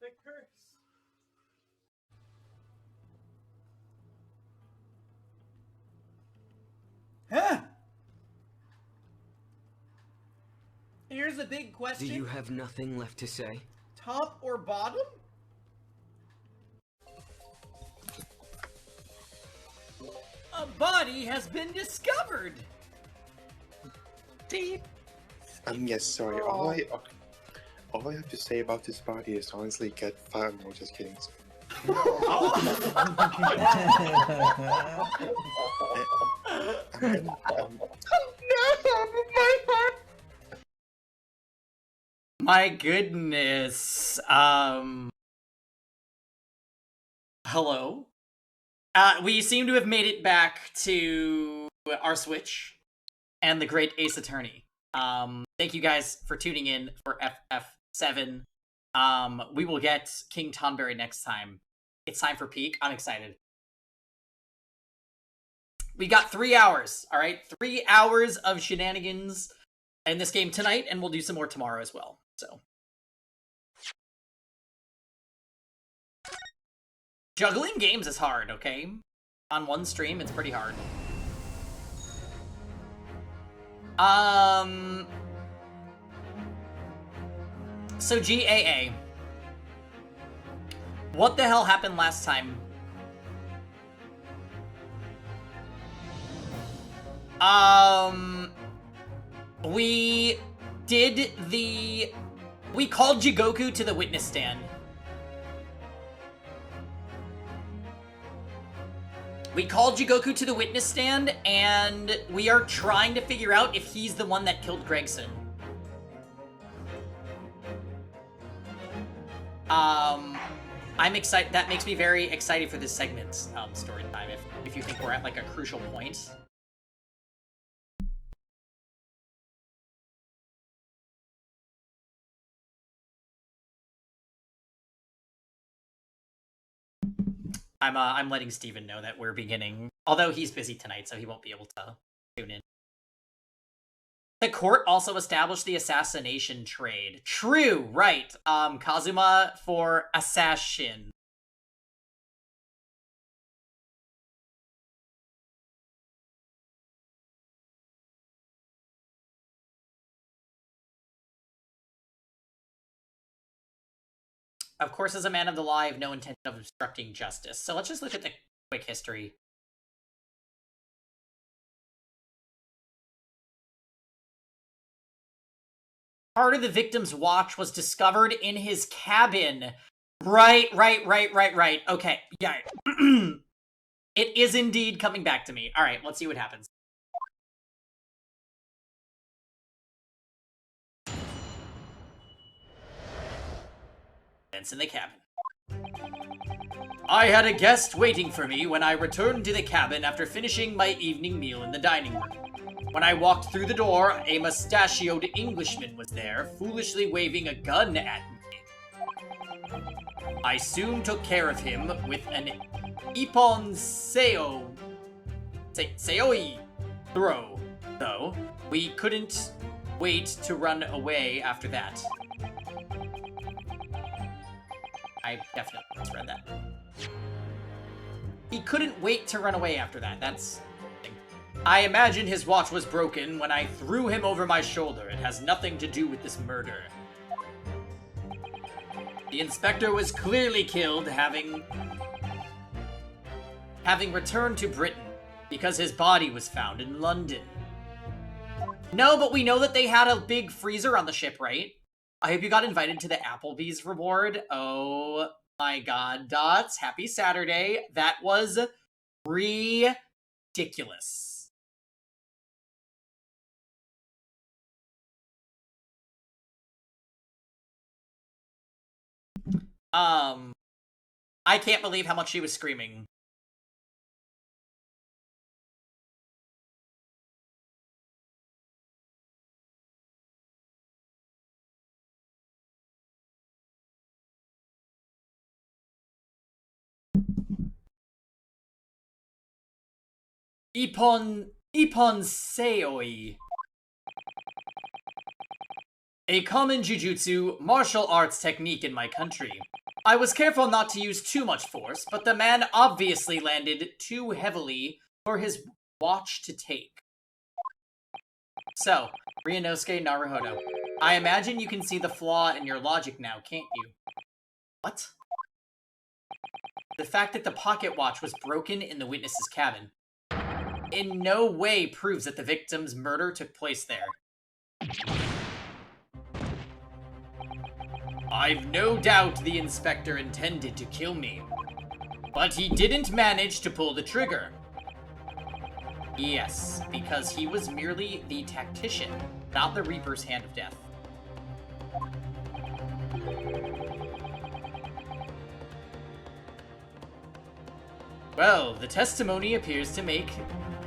The curse. Huh? Here's a big question. Do you have nothing left to say? Top or bottom? A body has been discovered. Deep. Yes, sorry. All I have to say about this body is honestly get fat. No, just kidding. My goodness. Hello? We seem to have made it back to our Switch and the Great Ace Attorney. Thank you guys for tuning in for FF7. We will get King Tonberry next time. It's time for Peak. I'm excited. We got 3 hours, all right? 3 hours of shenanigans in this game tonight, and we'll do some more tomorrow as well. So, juggling games is hard, okay? On one stream, it's pretty hard. So GAA. What the hell happened last time? We called Jigoku to the witness stand. We called Jigoku to the witness stand, and we are trying to figure out if he's the one that killed Gregson. I'm excited. That makes me very excited for this segment, story time, if you think we're at, like, a crucial point. I'm letting Steven know that we're beginning, although he's busy tonight, so he won't be able to tune in. The court also established the assassination trade. True, right. Kazuma for assassin. Of course, as a man of the law, I have no intention of obstructing justice. So let's just look at the quick history. Part of the victim's watch was discovered in his cabin. Right. Okay, yeah. It is indeed coming back to me. All right, let's see what happens. In the cabin. I had a guest waiting for me when I returned to the cabin after finishing my evening meal in the dining room. When I walked through the door, a mustachioed Englishman was there, foolishly waving a gun at me. I soon took care of him with an Ippon Seoi throw, though. We couldn't wait to run away after that. I definitely misread that. He couldn't wait to run away after that. That's... I imagine his watch was broken when I threw him over my shoulder. It has nothing to do with this murder. The inspector was clearly killed having returned to Britain because his body was found in London. No, but we know that they had a big freezer on the ship, right? I hope you got invited to the Applebee's reward. Oh my god, Dots. Happy Saturday. That was ridiculous. I can't believe how much she was screaming. Ippon Seoi. a common jujutsu martial arts technique in my country. I was careful not to use too much force, but the man obviously landed too heavily for his watch to take. So, Ryunosuke Naruhodo, I imagine you can see the flaw in your logic now, can't you? What? The fact that the pocket watch was broken in the witness's cabin in no way proves that the victim's murder took place there. I've no doubt the inspector intended to kill me, but he didn't manage to pull the trigger. Yes, because he was merely the tactician, not the Reaper's hand of death. Well, the testimony appears to make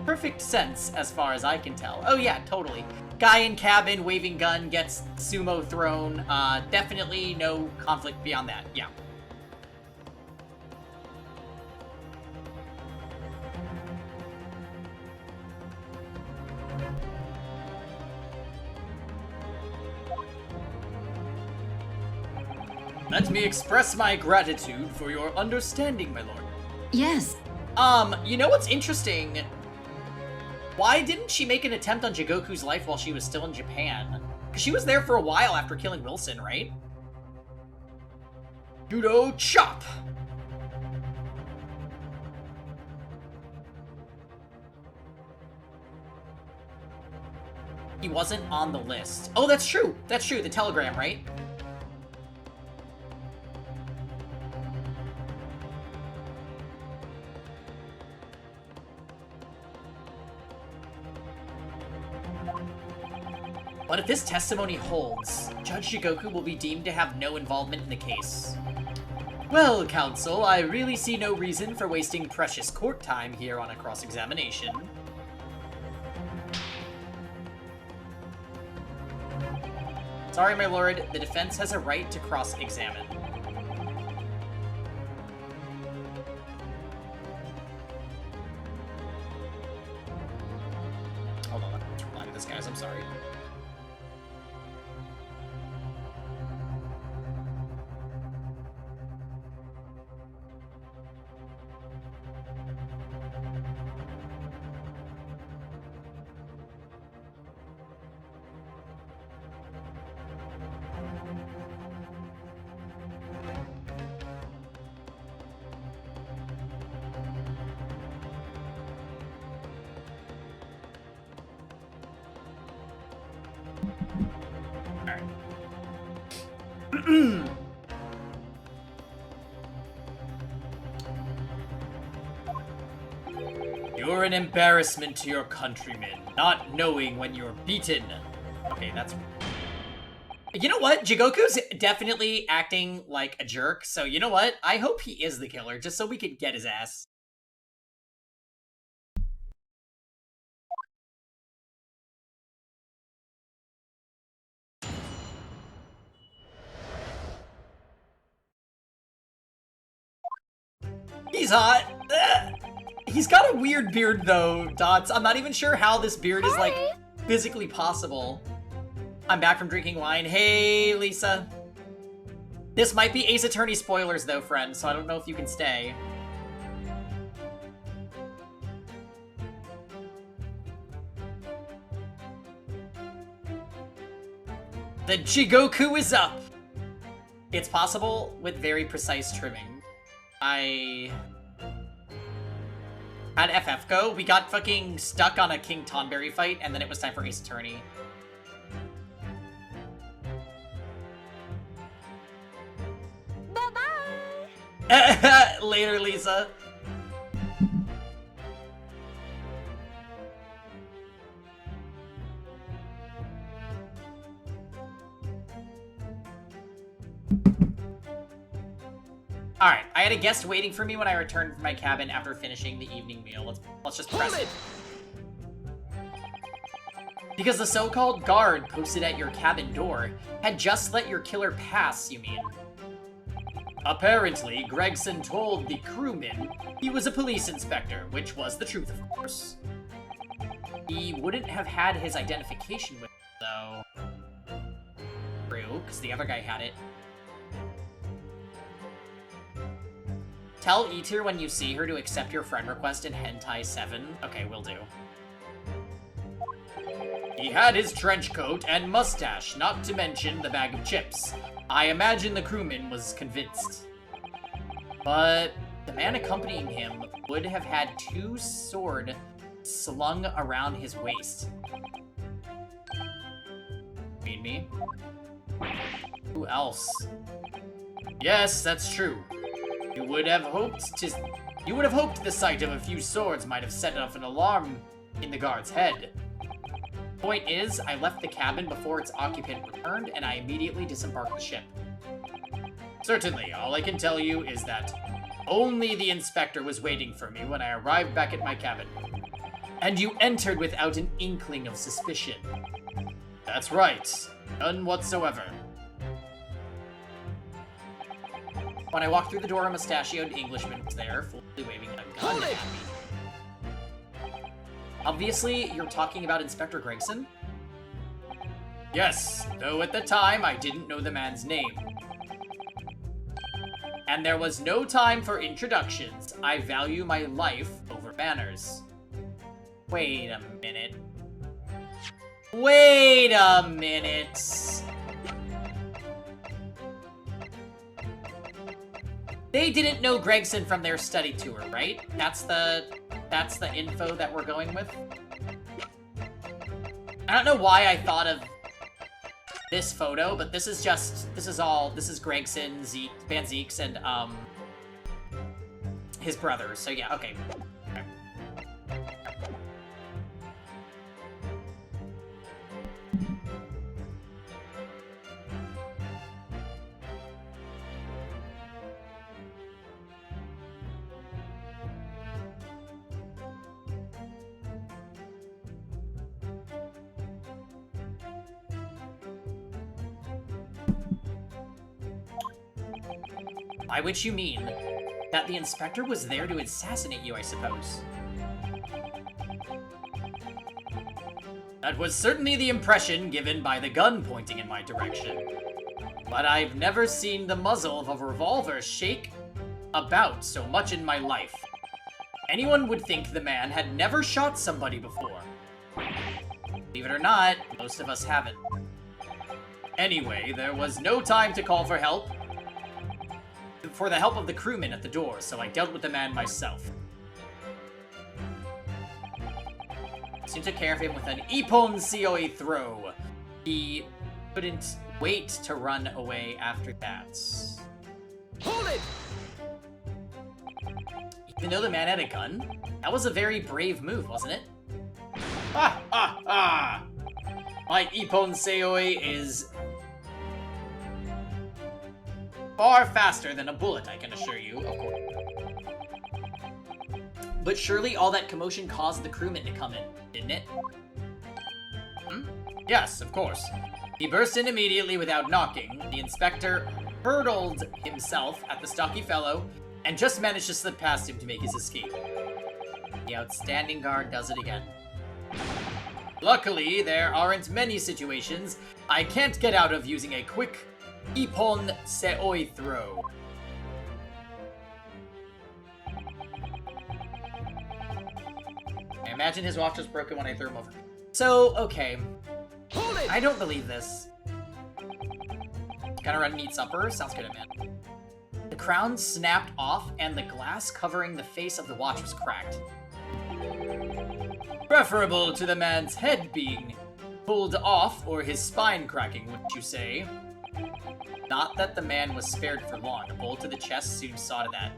perfect sense as far as I can tell. Oh yeah, totally. Guy in cabin, waving gun, gets sumo thrown. Definitely no conflict beyond that, yeah. Let me express my gratitude for your understanding, my lord. Yes. You know what's interesting? Why didn't she make an attempt on Jigoku's life while she was still in Japan? Because she was there for a while after killing Wilson, right? Judo chop! He wasn't on the list. Oh, that's true! That's true, the telegram, right? But if this testimony holds, Judge Jigoku will be deemed to have no involvement in the case. Well, counsel, I really see no reason for wasting precious court time here on a cross-examination. Sorry, my lord, the defense has a right to cross-examine. Hold on, let's reply to this, guys, I'm sorry. You're an embarrassment to your countrymen, not knowing when you're beaten. Okay, that's... You know what? Jigoku's definitely acting like a jerk, so you know what? I hope he is the killer, just so we could get his ass. He's hot. He's got a weird beard, though, Dots. I'm not even sure how this beard is, like, physically possible. I'm back from drinking wine. Hey, Lisa. This might be Ace Attorney spoilers, though, friend, so I don't know if you can stay. The Jigoku is up! It's possible with very precise trimming. How'd FF go? We got fucking stuck on a King Tonberry fight, and then it was time for Ace Attorney. Bye-bye! Later, Lisa. Alright, I had a guest waiting for me when I returned from my cabin after finishing the evening meal. Let's just press it. Because the so-called guard posted at your cabin door had just let your killer pass, you mean? Apparently, Gregson told the crewman he was a police inspector, which was the truth, of course. He wouldn't have had his identification with him, though. because the other guy had it. Tell Eater when you see her to accept your friend request in Hentai 7. Okay, will do. He had his trench coat and mustache, not to mention the bag of chips. I imagine the crewman was convinced. But the man accompanying him would have had 2 swords slung around his waist. Mean me? Who else? Yes, that's true. You would have hoped the sight of a few swords might have set off an alarm in the guard's head. Point is, I left the cabin before its occupant returned, and I immediately disembarked the ship. Certainly, all I can tell you is that only the inspector was waiting for me when I arrived back at my cabin. And you entered without an inkling of suspicion. That's right. None whatsoever. When I walked through the door, a mustachioed Englishman was there, fully waving a gun at me. Obviously, you're talking about Inspector Gregson? Yes, though at the time I didn't know the man's name. And there was no time for introductions. I value my life over manners. Wait a minute. Wait a minute. They didn't know Gregson from their study tour, right? That's the info that we're going with. I don't know why I thought of this photo, but this is Gregson, Van Zeeks, and his brothers. So yeah, okay. By which you mean that the inspector was there to assassinate you, I suppose. That was certainly the impression given by the gun pointing in my direction. But I've never seen the muzzle of a revolver shake about so much in my life. Anyone would think the man had never shot somebody before. Believe it or not, most of us haven't. Anyway, there was no time to call for help. For the help of the crewman at the door, so I dealt with the man myself. Soon took care of him with an Ippon Seoi throw. He couldn't wait to run away after that. Hold it! Even though the man had a gun, that was a very brave move, wasn't it? Ha ha ha! My Ippon Seoi is far faster than a bullet, I can assure you, of course. But surely all that commotion caused the crewman to come in, didn't it? Yes, of course. He burst in immediately without knocking. The inspector hurled himself at the stocky fellow and just managed to slip past him to make his escape. The outstanding guard does it again. Luckily, there aren't many situations I can't get out of using a quick Ippon Seoi throw. I imagine his watch was broken when I threw him over. So, okay. I don't believe this. Gotta run meat supper? Sounds good, man. The crown snapped off, and the glass covering the face of the watch was cracked. Preferable to the man's head being pulled off or his spine cracking, wouldn't you say? Not that the man was spared for long. A bullet to the chest soon saw to that.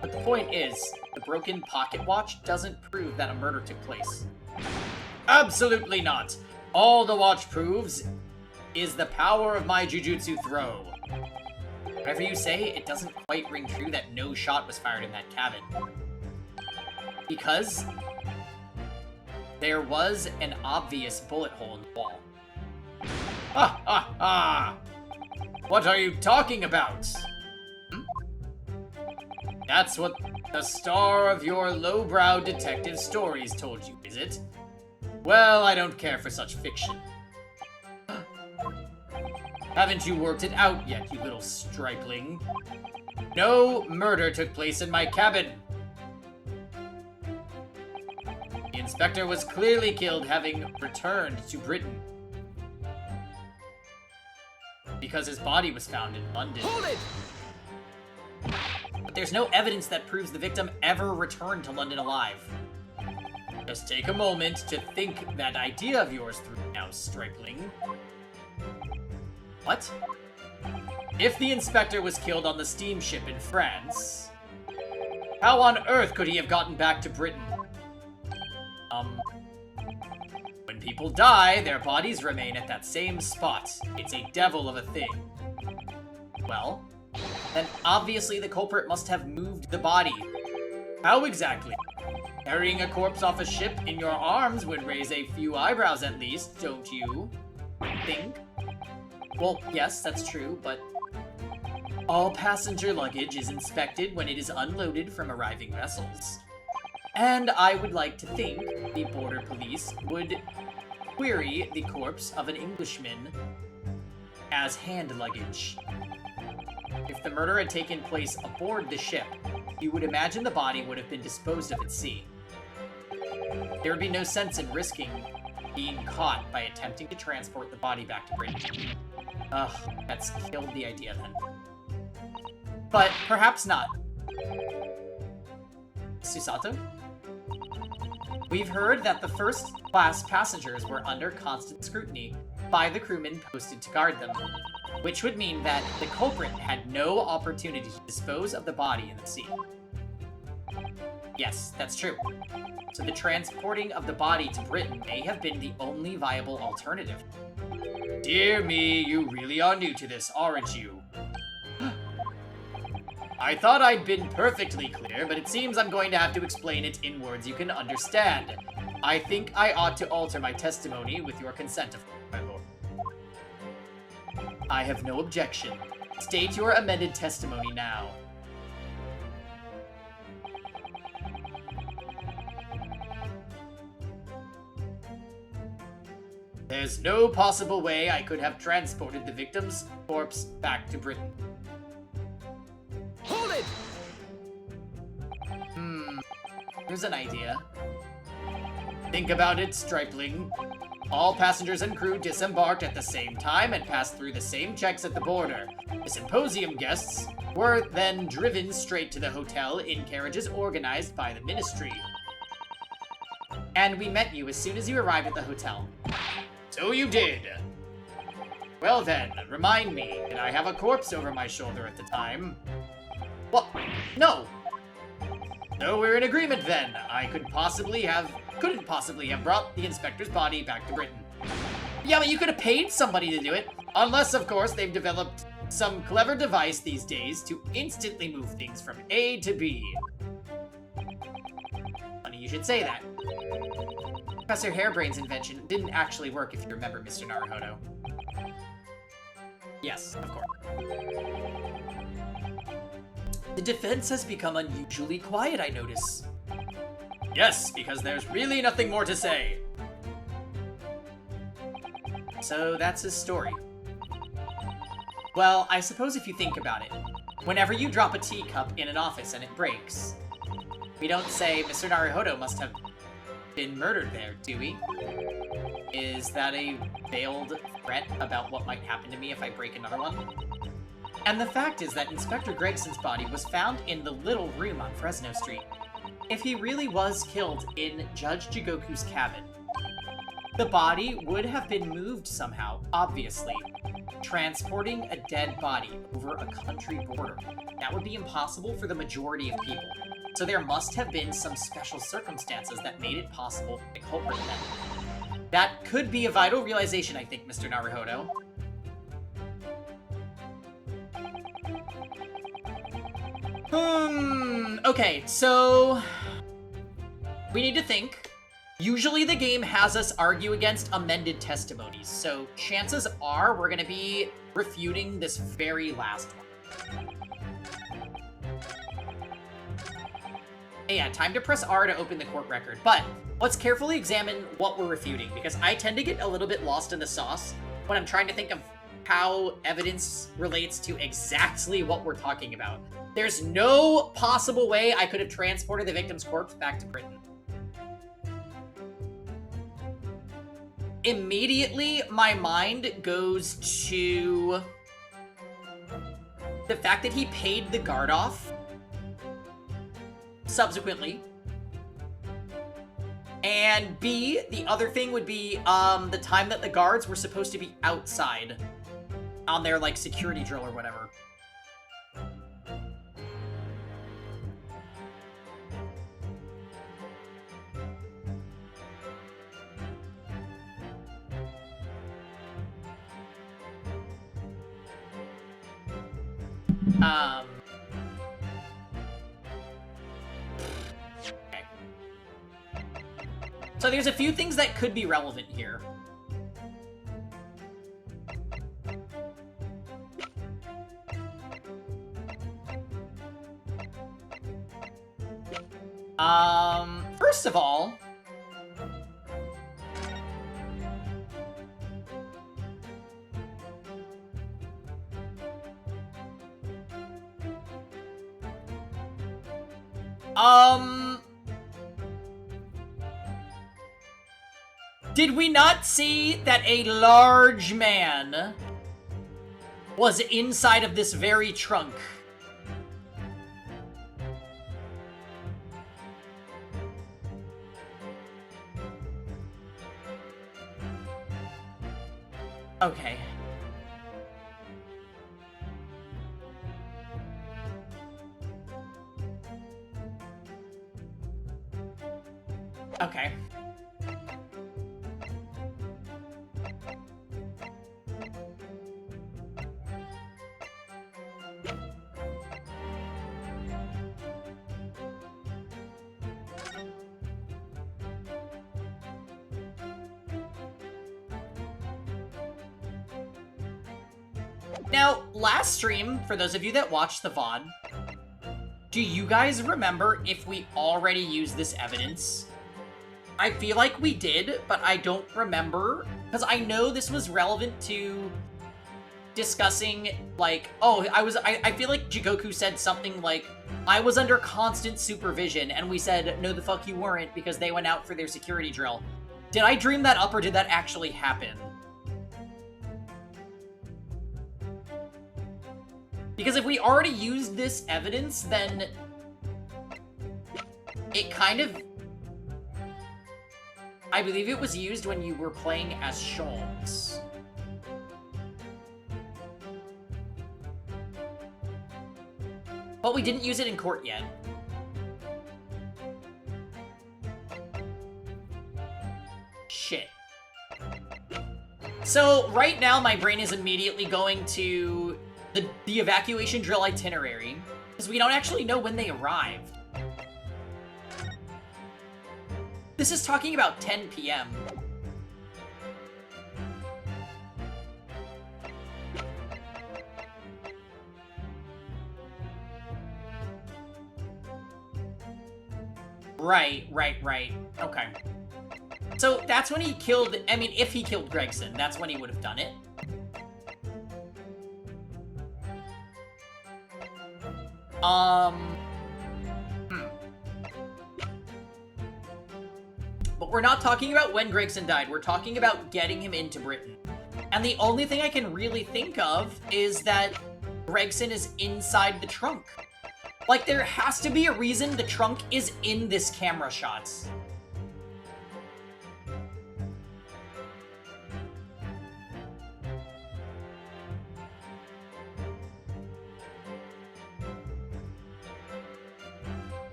But the point is, the broken pocket watch doesn't prove that a murder took place. Absolutely not! All the watch proves is the power of my jujutsu throw. Whatever you say, it doesn't quite ring true that no shot was fired in that cabin. Because there was an obvious bullet hole in the wall. Ha ha ha! What are you talking about? That's what the star of your lowbrow detective stories told you, is it? Well, I don't care for such fiction. Haven't you worked it out yet, you little stripling? No murder took place in my cabin. The inspector was clearly killed having returned to Britain. Because his body was found in London. Hold it! But there's no evidence that proves the victim ever returned to London alive. Just take a moment to think that idea of yours through now, stripling. What? If the inspector was killed on the steamship in France, how on earth could he have gotten back to Britain? When people die, their bodies remain at that same spot. It's a devil of a thing. Well, then obviously the culprit must have moved the body. How exactly? Carrying a corpse off a ship in your arms would raise a few eyebrows at least, don't you think? Well, yes, that's true, but all passenger luggage is inspected when it is unloaded from arriving vessels. And I would like to think the border police would query the corpse of an Englishman as hand luggage. If the murder had taken place aboard the ship, you would imagine the body would have been disposed of at sea. There would be no sense in risking being caught by attempting to transport the body back to Britain. Ugh, that's killed the idea then. But perhaps not. Susato? We've heard that the first-class passengers were under constant scrutiny by the crewmen posted to guard them, which would mean that the culprit had no opportunity to dispose of the body in the sea. Yes, that's true. So the transporting of the body to Britain may have been the only viable alternative. Dear me, you really are new to this, aren't you? I thought I'd been perfectly clear, but it seems I'm going to have to explain it in words you can understand. I think I ought to alter my testimony with your consent, of course, my lord. I have no objection. State your amended testimony now. There's no possible way I could have transported the victim's corpse back to Britain. Hold it! Here's an idea. Think about it, stripling. All passengers and crew disembarked at the same time and passed through the same checks at the border. The symposium guests were then driven straight to the hotel in carriages organized by the ministry. And we met you as soon as you arrived at the hotel. So you did. Well then, remind me, did I have a corpse over my shoulder at the time? What? No! So we're in agreement then. I couldn't possibly have brought the inspector's body back to Britain. Yeah, but you could have paid somebody to do it. Unless, of course, they've developed some clever device these days to instantly move things from A to B. Funny you should say that. Professor Hairbrain's invention didn't actually work, if you remember, Mr. Naruhodo. Yes, of course. The defense has become unusually quiet, I notice. Yes, because there's really nothing more to say. So that's his story. Well, I suppose if you think about it, whenever you drop a teacup in an office and it breaks, we don't say Mr. Naruhodo must have been murdered there, do we? Is that a veiled threat about what might happen to me if I break another one? And the fact is that Inspector Gregson's body was found in the little room on Fresno Street. If he really was killed in Judge Jigoku's cabin, the body would have been moved somehow, obviously. Transporting a dead body over a country border, that would be impossible for the majority of people. So there must have been some special circumstances that made it possible to culprit them. That could be a vital realization, I think, Mr. Naruhodo. Okay, so we need to think. Usually the game has us argue against amended testimonies, so chances are we're going to be refuting this very last one. Yeah, time to press R to open the court record, but let's carefully examine what we're refuting, because I tend to get a little bit lost in the sauce when I'm trying to think of how evidence relates to exactly what we're talking about. There's no possible way I could have transported the victim's corpse back to Britain. Immediately, my mind goes to the fact that he paid the guard off subsequently. And B, the other thing would be the time that the guards were supposed to be outside on their, like, security drill or whatever. Okay. So there's a few things that could be relevant here. First of all, did we not see that a large man was inside of this very trunk? Okay. Okay. Now, last stream, for those of you that watched the VOD, do you guys remember if we already used this evidence? I feel like we did, but I don't remember, because I know this was relevant to discussing, like, oh, I feel like Jigoku said something like, I was under constant supervision, and we said, no the fuck you weren't, because they went out for their security drill. Did I dream that up, or did that actually happen? Because if we already used this evidence, then it kind of... I believe it was used when you were playing as Sholmes. But we didn't use it in court yet. Shit. So, right now my brain is immediately going to the evacuation drill itinerary, because we don't actually know when they arrived. This is talking about 10 p.m. Right. Okay. So that's when he killed, I mean, if he killed Gregson, that's when he would have done it. But we're not talking about when Gregson died, we're talking about getting him into Britain. And the only thing I can really think of is that Gregson is inside the trunk. Like, there has to be a reason the trunk is in this camera shots.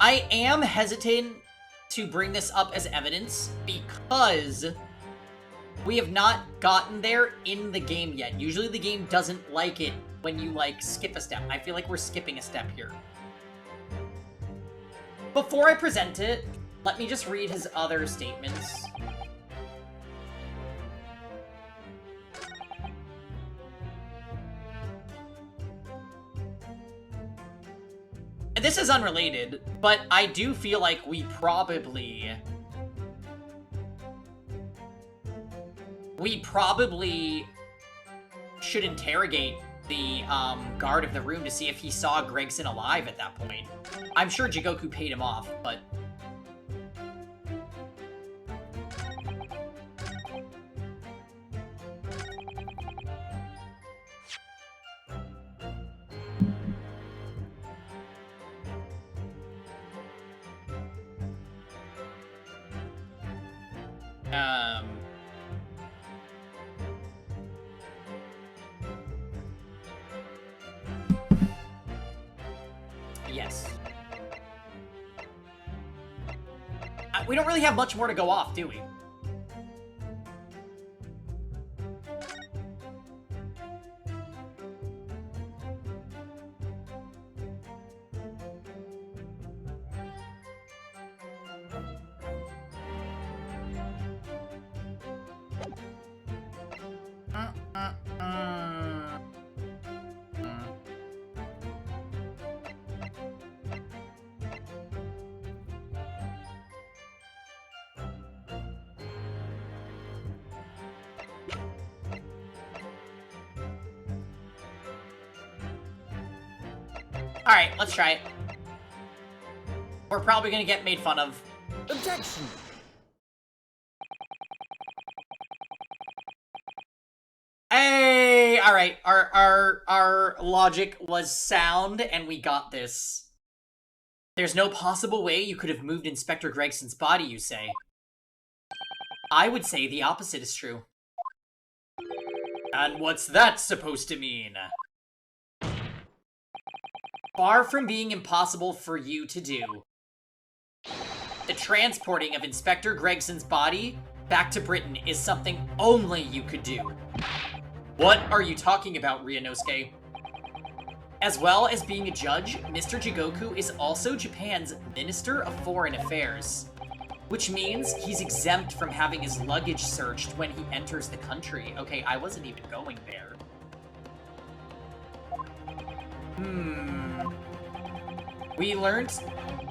I am hesitant to bring this up as evidence because we have not gotten there in the game yet. Usually the game doesn't like it when you, like, skip a step. I feel like we're skipping a step here. Before I present it, let me just read his other statements. This is unrelated, but I do feel like we probably should interrogate the guard of the room to see if he saw Gregson alive at that point. I'm sure Jigoku paid him off, but... Yes. We don't really have much more to go off, do we? Alright, let's try it. We're probably gonna get made fun of. Objection! Hey! Alright, our logic was sound, and we got this. There's no possible way you could have moved Inspector Gregson's body, you say? I would say the opposite is true. And what's that supposed to mean? Far from being impossible for you to do, the transporting of Inspector Gregson's body back to Britain is something only you could do. What are you talking about, Ryunosuke? As well as being a judge, Mr. Jigoku is also Japan's Minister of Foreign Affairs, which means he's exempt from having his luggage searched when he enters the country. Okay, I wasn't even going there. We learned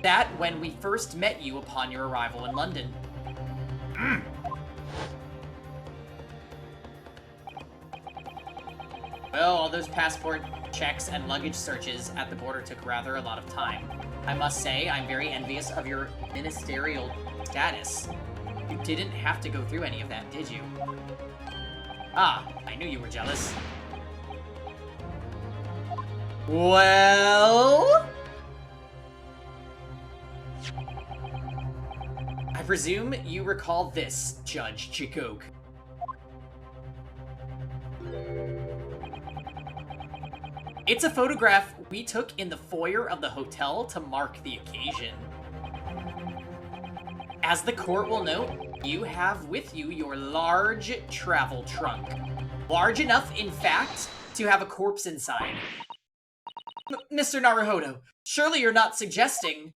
that when we first met you upon your arrival in London. Well, all those passport checks and luggage searches at the border took rather a lot of time. I must say, I'm very envious of your ministerial status. You didn't have to go through any of that, did you? Ah, I knew you were jealous. Well... I presume you recall this, Judge Jigoku. It's a photograph we took in the foyer of the hotel to mark the occasion. As the court will note, you have with you your large travel trunk. Large enough, in fact, to have a corpse inside. Mr. Naruhodo, surely you're not suggesting...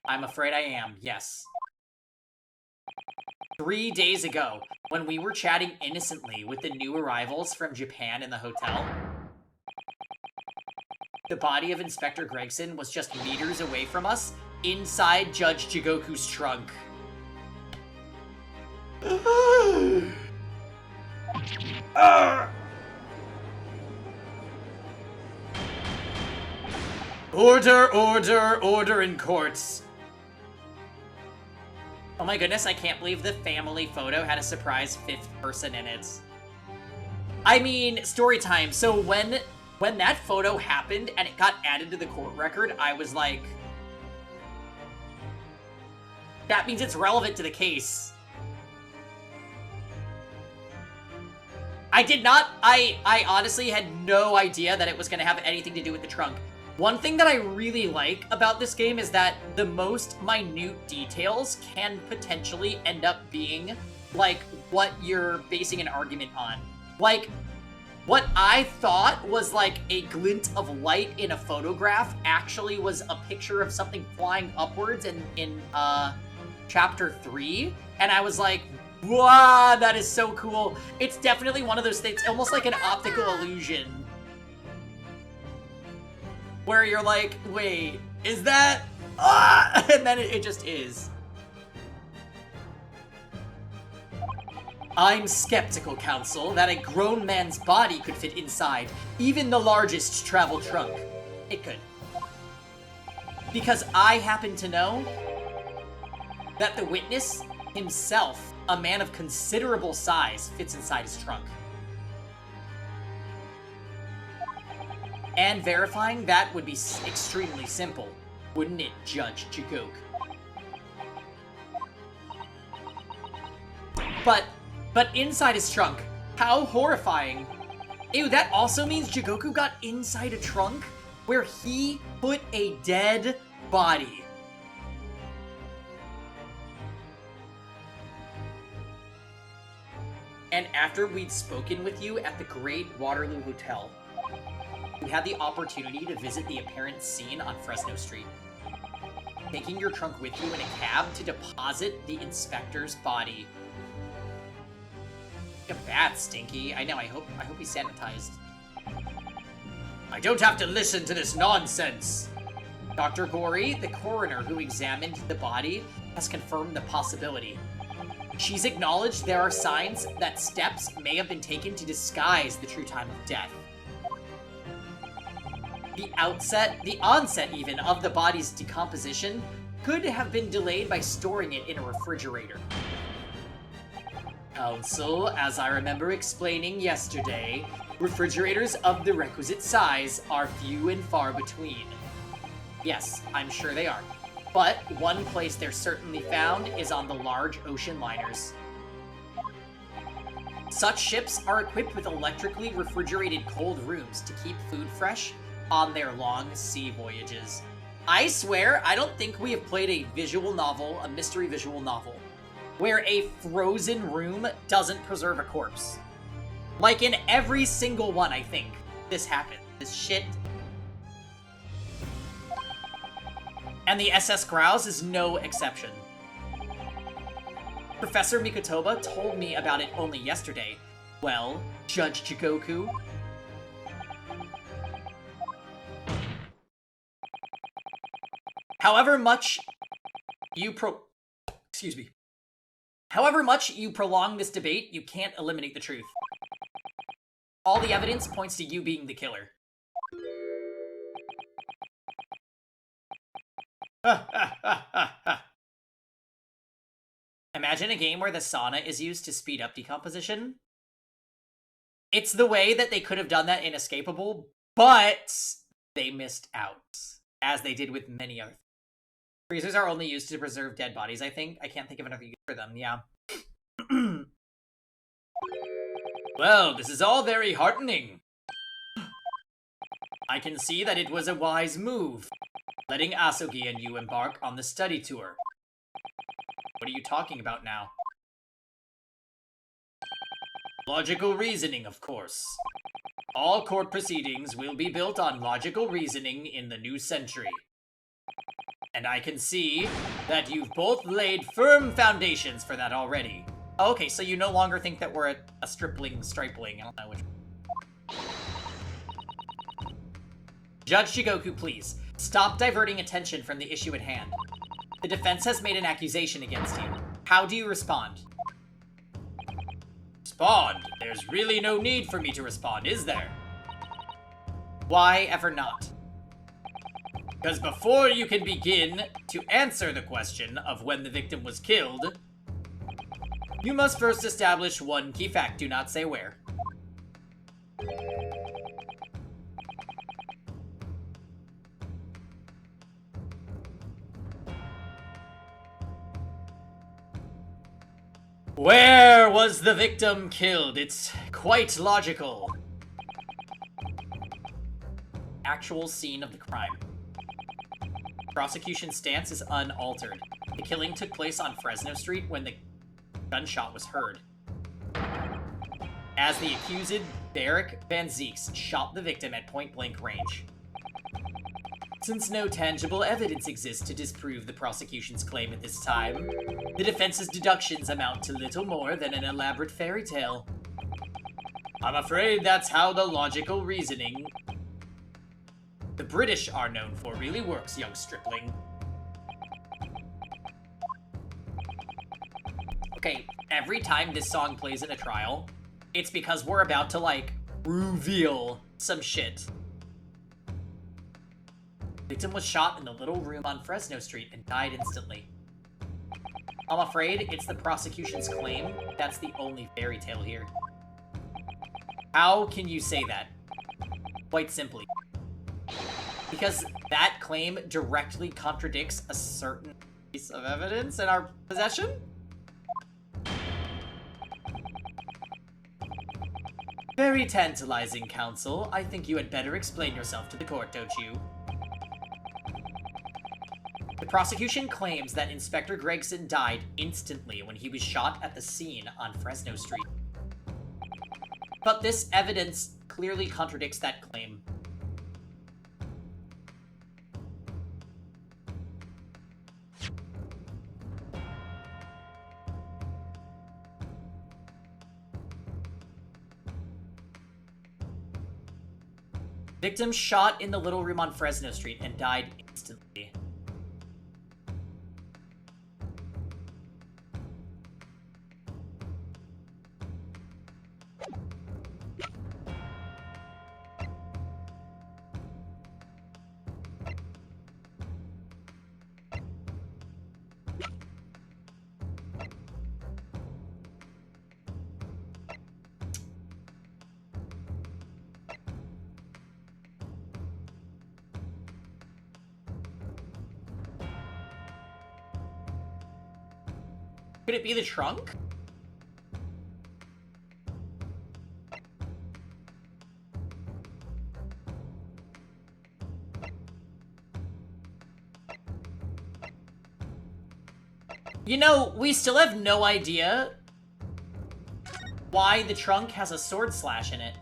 I'm afraid I am, yes. 3 days ago, when we were chatting innocently with the new arrivals from Japan in the hotel, the body of Inspector Gregson was just meters away from us, inside Judge Jigoku's trunk. Order, order, order in courts. Oh my goodness, I can't believe the family photo had a surprise 5th person in it. I mean, story time. So when that photo happened and it got added to the court record, I was like, that means it's relevant to the case. I honestly had no idea that it was going to have anything to do with the trunk. One thing that I really like about this game is that the most minute details can potentially end up being, like, what you're basing an argument on. Like, what I thought was, like, a glint of light in a photograph actually was a picture of something flying upwards in Chapter 3, and I was like, wow, that is so cool. It's definitely one of those things, almost like an optical illusion, where you're like, wait, is that? Ah! And then it just is. I'm skeptical, Counsel, that a grown man's body could fit inside even the largest travel trunk. It could. Because I happen to know that the witness himself, a man of considerable size, fits inside his trunk. And verifying that would be extremely simple, wouldn't it, Judge Jigoku? But inside his trunk, how horrifying. Ew, that also means Jigoku got inside a trunk where he put a dead body. And after we'd spoken with you at the Great Waterloo Hotel, you had the opportunity to visit the apparent scene on Fresno Street, taking your trunk with you in a cab to deposit the inspector's body. Look at that, Stinky. I know, I hope he's sanitized. I don't have to listen to this nonsense. Dr. Gori, the coroner who examined the body, has confirmed the possibility. She's acknowledged there are signs that steps may have been taken to disguise the true time of death. The onset even of the body's decomposition could have been delayed by storing it in a refrigerator. Counsel, as I remember explaining yesterday, refrigerators of the requisite size are few and far between. Yes, I'm sure they are. But one place they're certainly found is on the large ocean liners. Such ships are equipped with electrically refrigerated cold rooms to keep food fresh on their long sea voyages. I swear, I don't think we have played a visual novel, a mystery visual novel, where a frozen room doesn't preserve a corpse. Like in every single one, I think, this happened. This shit. And the SS Grouse is no exception. Professor Mikotoba told me about it only yesterday. Well, Judge Jigoku. However much you prolong this debate, you can't eliminate the truth. All the evidence points to you being the killer. Imagine a game where the sauna is used to speed up decomposition. It's the way that they could have done that in Escapable, but they missed out, as they did with many other things. Freezers are only used to preserve dead bodies, I think. I can't think of another use for them, yeah. Well, this is all very heartening. I can see that it was a wise move, letting Asogi and you embark on the study tour. What are you talking about now? Logical reasoning, of course. All court proceedings will be built on logical reasoning in the new century. And I can see that you've both laid firm foundations for that already. Oh, okay, so you no longer think that we're a stripling, stripling. I don't know which. Judge Jigoku, please. Stop diverting attention from the issue at hand. The defense has made an accusation against you. How do you respond? Respond? There's really no need for me to respond, is there? Why ever not? Because before you can begin to answer the question of when the victim was killed, you must first establish one key fact. Do not say where. Where was the victim killed? It's quite logical. actual scene of the crime. Prosecution's stance is unaltered. The killing took place on Fresno Street when the gunshot was heard. As the accused, Derek Van Zeeks shot the victim at point-blank range. Since no tangible evidence exists to disprove the prosecution's claim at this time, the defense's deductions amount to little more than an elaborate fairy tale. I'm afraid that's how the logical reasoning the British are known for really works, young stripling. Okay, every time this song plays in a trial, it's because we're about to, like, reveal some shit. Victim was shot in the little room on Fresno Street and died instantly. I'm afraid it's the prosecution's claim that's the only fairy tale here. How can you say that? Quite simply. Because that claim directly contradicts a certain piece of evidence in our possession? Very tantalizing, counsel. I think you had better explain yourself to the court, don't you? The prosecution claims that Inspector Gregson died instantly when he was shot at the scene on Fresno Street. But this evidence clearly contradicts that claim. Victim shot in the little room on Fresno Street and died instantly. Could it be the trunk? You know, we still have no idea why the trunk has a sword slash in it.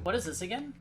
What is this again?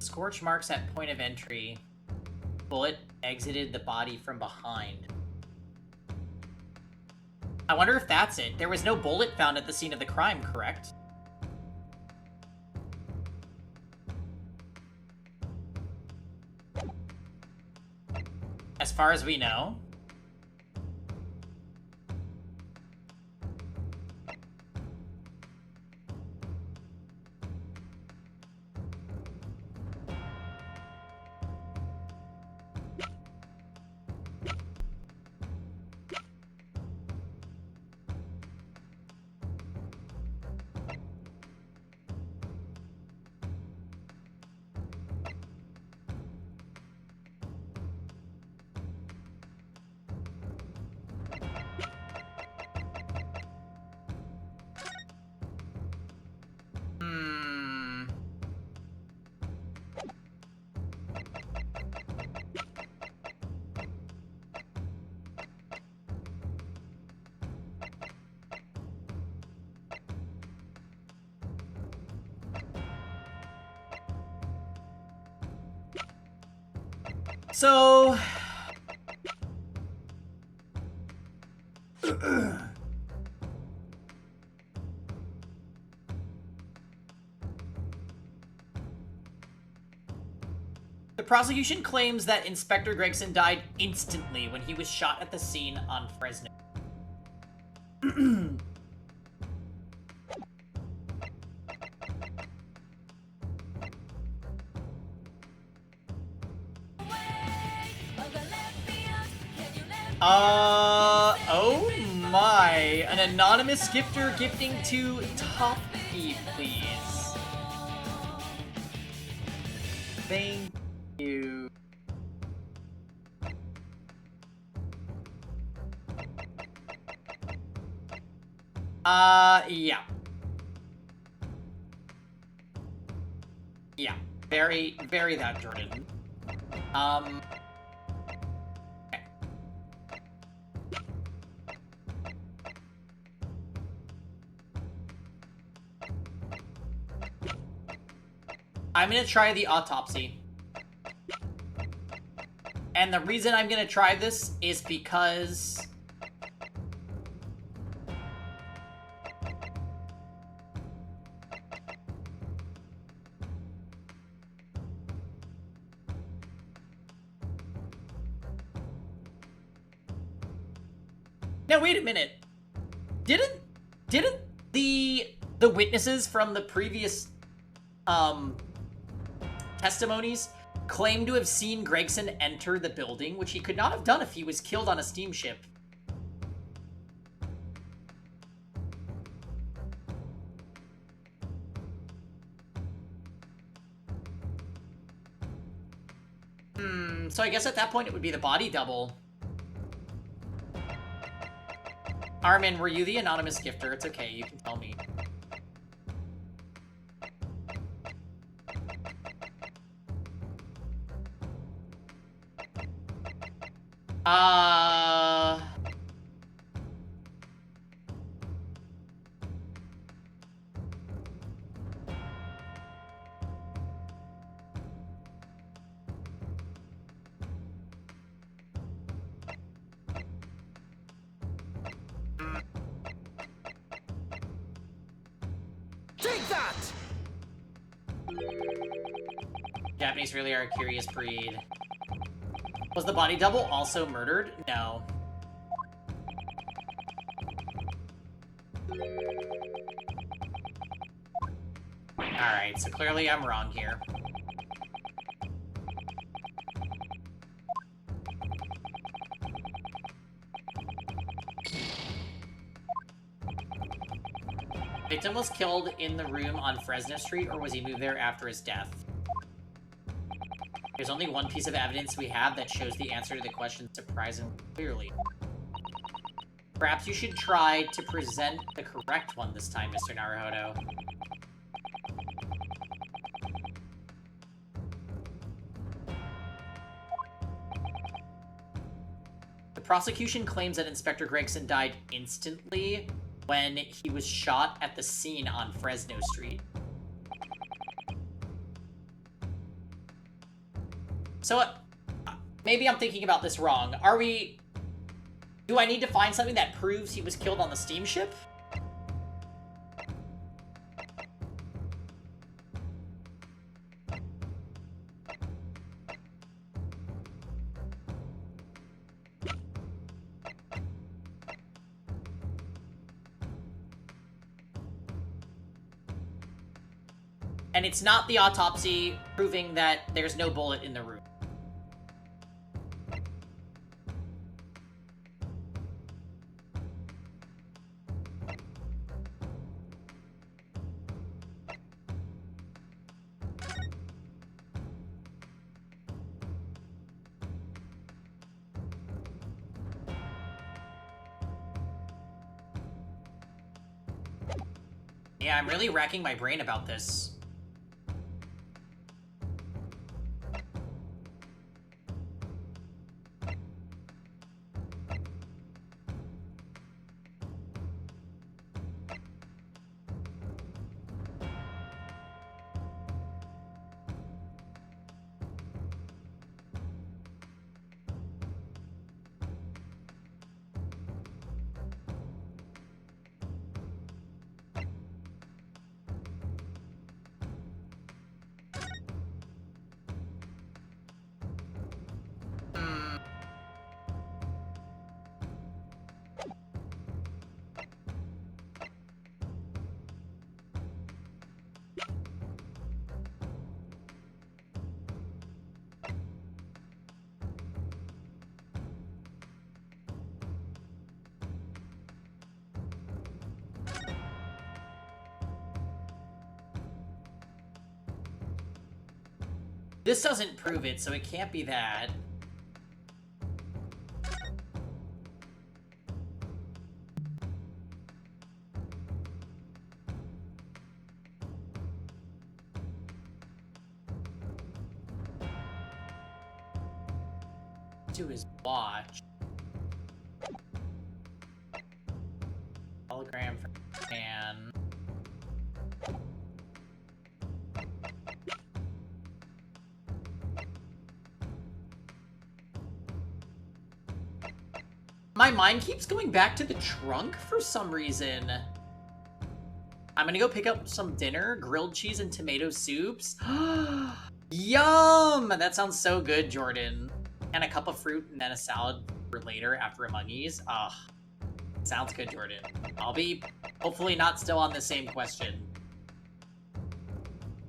Scorch marks at point of entry. Bullet exited the body from behind. I wonder if that's it. There was no bullet found at the scene of the crime, correct? As far as we know. So... The prosecution claims that Inspector Gregson died instantly when he was shot at the scene on Fresno. Oh my. An anonymous gifter gifting to Top Key, please. Thank you. Yeah. Yeah. Very, very that Jordan. Okay. I'm gonna try the autopsy. And the reason I'm gonna try this is because... Now, wait a minute. Didn't the witnesses from the previous, testimonies claim to have seen Gregson enter the building, which he could not have done if he was killed on a steamship? So I guess at that point it would be the body double. Armin, were you the anonymous gifter? It's okay, you can tell me. Take that! Japanese really are a curious breed. Was the body double also murdered? No. Alright, so clearly I'm wrong here. Victim was killed in the room on Fresno Street, or was he moved there after his death? There's only one piece of evidence we have that shows the answer to the question surprisingly clearly. Perhaps you should try to present the correct one this time, Mr. Naruhodo. The prosecution claims that Inspector Gregson died instantly when he was shot at the scene on Fresno Street. So, maybe I'm thinking about this wrong. Do I need to find something that proves he was killed on the steamship? And it's not the autopsy proving that there's no bullet in the room. Yeah, I'm really racking my brain about this. This doesn't prove it, so it can't be that. To his watch. Hologram from Japan. My mind keeps going back to the trunk for some reason. I'm gonna go pick up some dinner, grilled cheese and tomato soups. Yum! That sounds so good, Jordan. And a cup of fruit and then a salad for later after a Muggies. Ugh. Sounds good, Jordan. I'll be hopefully not still on the same question.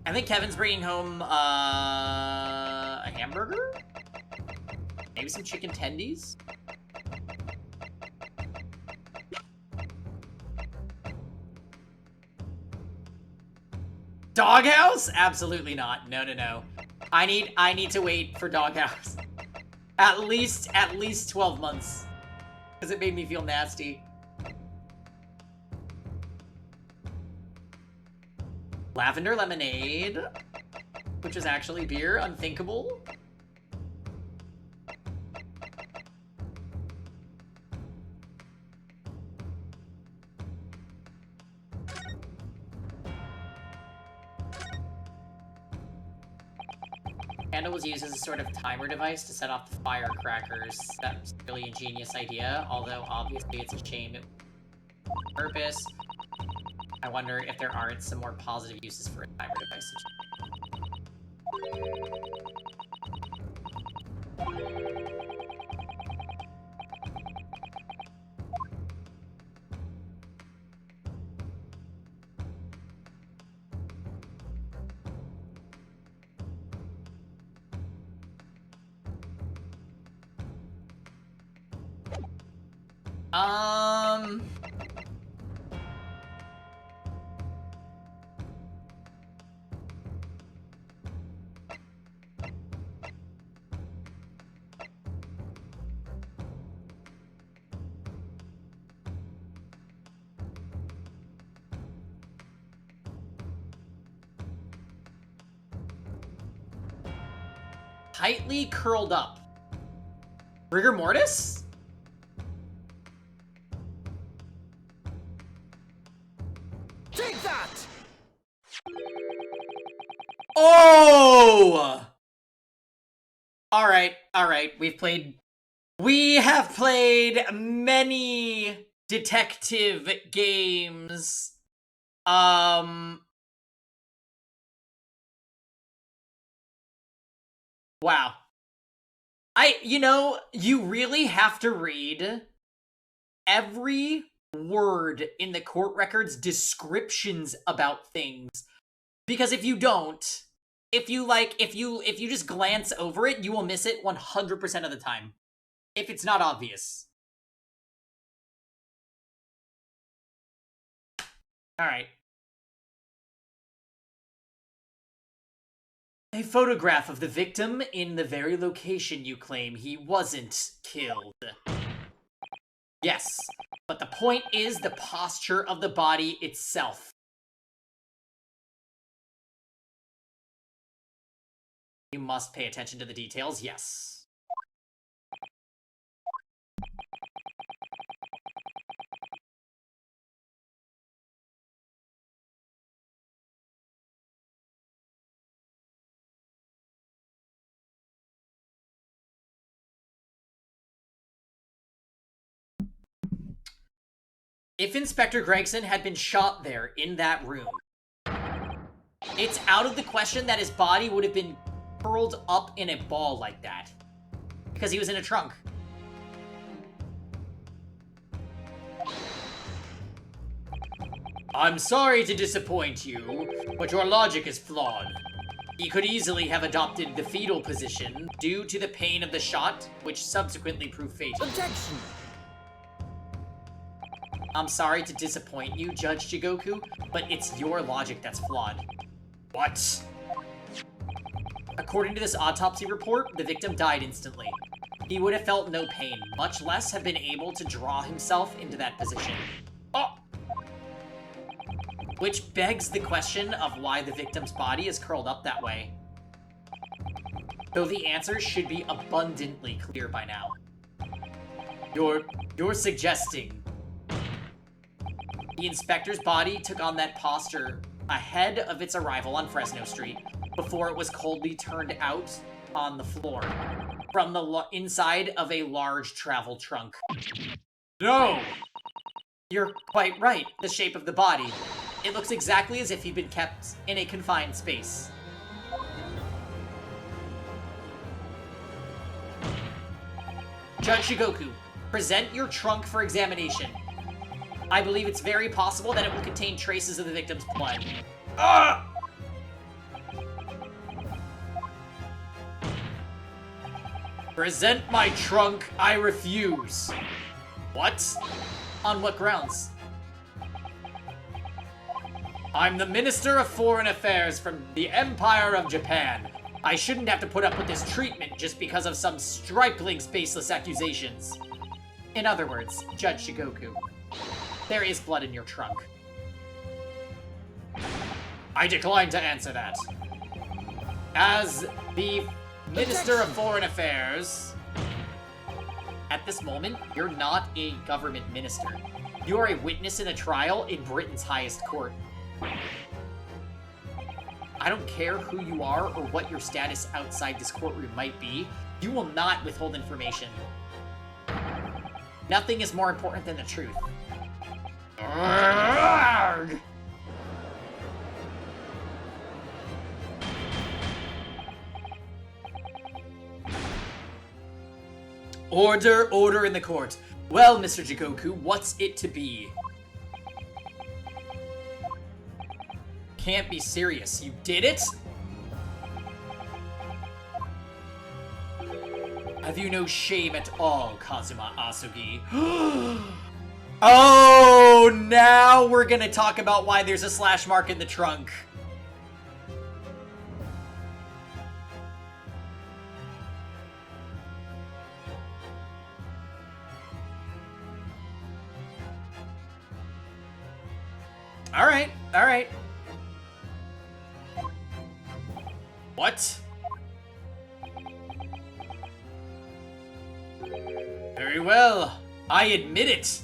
I think Kevin's bringing home a hamburger? Maybe some chicken tendies? Doghouse? Absolutely not. No, no, no. I need to wait for Doghouse. At least 12 months. Because it made me feel nasty. Lavender lemonade. Which is actually beer. Unthinkable. Candle was used as a sort of timer device to set off the firecrackers. That's a really ingenious idea, although obviously it's a shame it purpose. I wonder if there aren't some more positive uses for a timer device. Tightly curled up. Rigor mortis? Take that! Oh! Alright, alright. We have played many detective games. Wow. You really have to read every word in the court records descriptions about things. Because if you don't, if you just glance over it, you will miss it 100% of the time. If it's not obvious. Alright. A photograph of the victim in the very location you claim he wasn't killed. Yes, but the point is the posture of the body itself. You must pay attention to the details, yes. If Inspector Gregson had been shot there in that room, it's out of the question that his body would have been curled up in a ball like that. Because he was in a trunk. I'm sorry to disappoint you, but your logic is flawed. He could easily have adopted the fetal position due to the pain of the shot, which subsequently proved fatal. Objection! I'm sorry to disappoint you, Judge Jigoku, but it's your logic that's flawed. What? According to this autopsy report, the victim died instantly. He would have felt no pain, much less have been able to draw himself into that position. Oh! Which begs the question of why the victim's body is curled up that way. Though the answer should be abundantly clear by now. You're suggesting the inspector's body took on that posture ahead of its arrival on Fresno Street before it was coldly turned out on the floor from the inside of a large travel trunk. No! You're quite right, the shape of the body. It looks exactly as if he'd been kept in a confined space. Judge Shigoku, present your trunk for examination. I believe it's very possible that it will contain traces of the victim's blood. Ah! Present my trunk, I refuse. What? On what grounds? I'm the Minister of Foreign Affairs from the Empire of Japan. I shouldn't have to put up with this treatment just because of some stripling baseless accusations. In other words, Judge Shigoku, there is blood in your trunk. I decline to answer that. As the Minister of Foreign Affairs, at this moment, you're not a government minister. You are a witness in a trial in Britain's highest court. I don't care who you are or what your status outside this courtroom might be, you will not withhold information. Nothing is more important than the truth. Arrgh! Order in the court. Well, Mr. Jigoku, what's it to be? Can't be serious. You did it? Have you no shame at all, Kazuma Asugi? Oh, now we're gonna talk about why there's a slash mark in the trunk. All right. What? Very well. I admit it.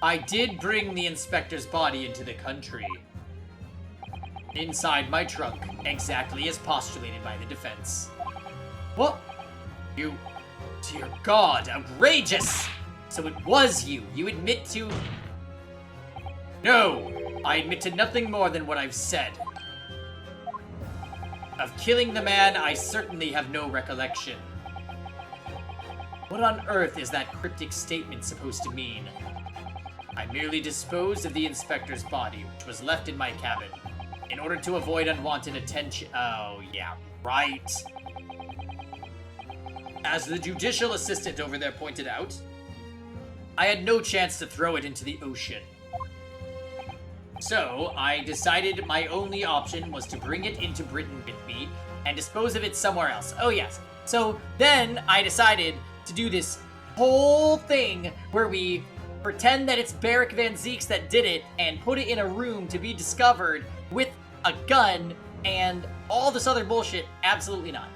I did bring the inspector's body into the country. Inside my trunk, exactly as postulated by the defense. What? You... Dear God, outrageous! So it was you. You admit to... No! I admit to nothing more than what I've said. Of killing the man, I certainly have no recollection. What on earth is that cryptic statement supposed to mean? I merely disposed of the inspector's body, which was left in my cabin, in order to avoid unwanted attention. Oh, yeah, right. As the judicial assistant over there pointed out, I had no chance to throw it into the ocean. So, I decided my only option was to bring it into Britain with me and dispose of it somewhere else. Oh, yes. So, then I decided to do this whole thing where we pretend that it's Barrick Van Zeeks that did it and put it in a room to be discovered with a gun and all this other bullshit. Absolutely not.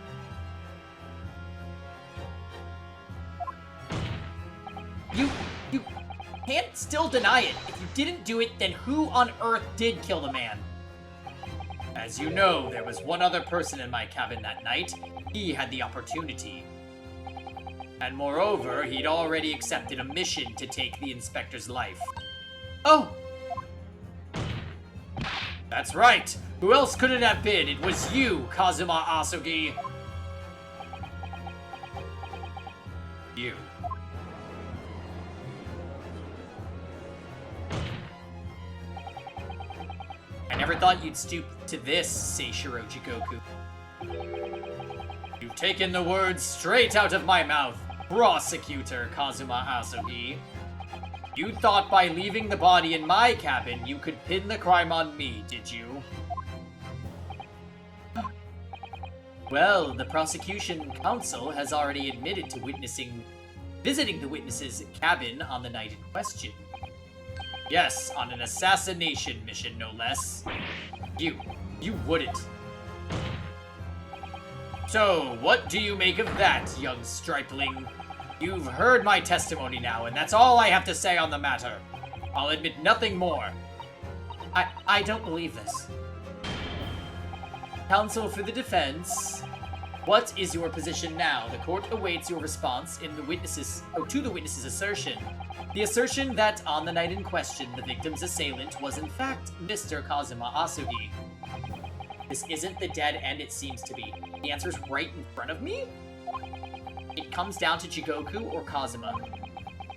You can't still deny it. If you didn't do it, then who on earth did kill the man? As you know, there was one other person in my cabin that night. He had the opportunity. And moreover, he'd already accepted a mission to take the inspector's life. Oh! That's right! Who else could it have been? It was you, Kazuma Asugi! You. I never thought you'd stoop to this, Seishiro Jigoku. You've taken the words straight out of my mouth, Prosecutor Kazuma Asugi. You thought by leaving the body in my cabin, you could pin the crime on me, did you? Well, the prosecution counsel has already admitted to visiting the witness's cabin on the night in question. Yes, on an assassination mission, no less. You wouldn't. So, what do you make of that, young stripling? You've heard my testimony now, and that's all I have to say on the matter. I'll admit nothing more. I don't believe this. Counsel for the defense, what is your position now? The court awaits your response to the witness's assertion. The assertion that on the night in question, the victim's assailant was in fact Mr. Kazuma Asugi. This isn't the dead end it seems to be. The answer's right in front of me? It comes down to Jigoku or Kazuma.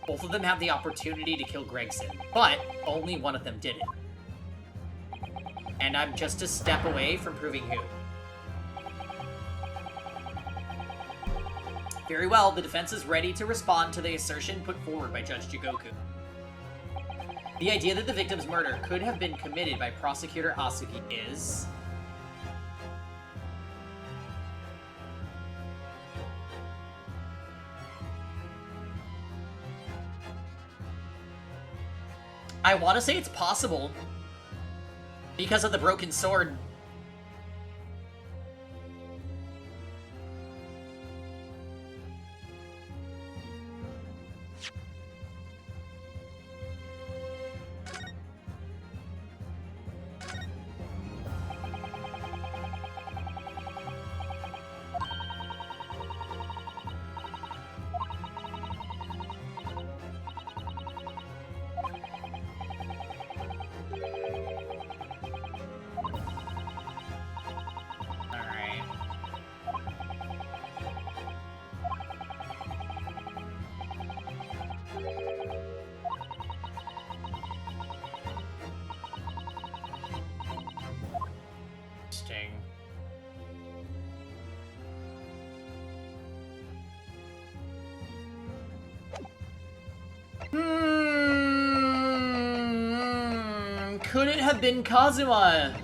Both of them have the opportunity to kill Gregson, but only one of them did it. And I'm just a step away from proving who. Very well, the defense is ready to respond to the assertion put forward by Judge Jigoku. The idea that the victim's murder could have been committed by Prosecutor Asugi is... I want to say it's possible because of the broken sword. Could it have been Kazuma?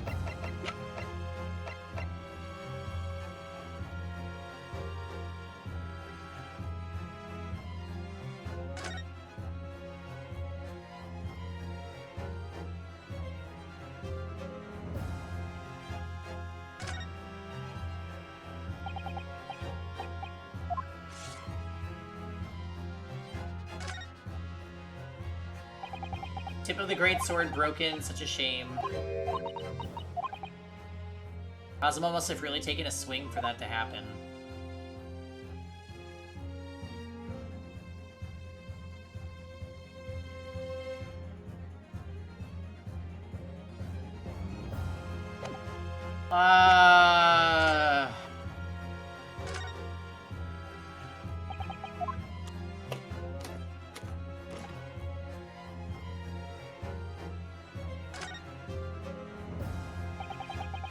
Tip of the great sword broken, such a shame. Kazuma must have really taken a swing for that to happen.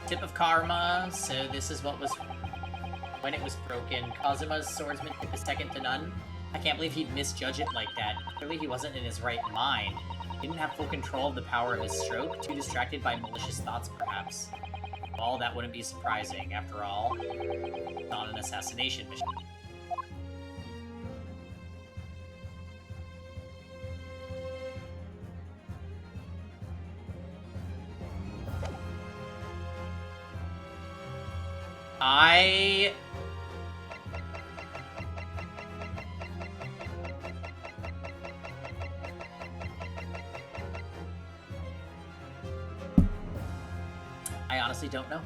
Tip of karma, so this is what was when it was broken. Kazuma's swordsmanship is second to none. I can't believe he'd misjudge it like that. Clearly he wasn't in his right mind. Didn't have full control of the power of his stroke, too distracted by malicious thoughts perhaps. Well, that wouldn't be surprising. After all, it's not an assassination mission. I honestly don't know.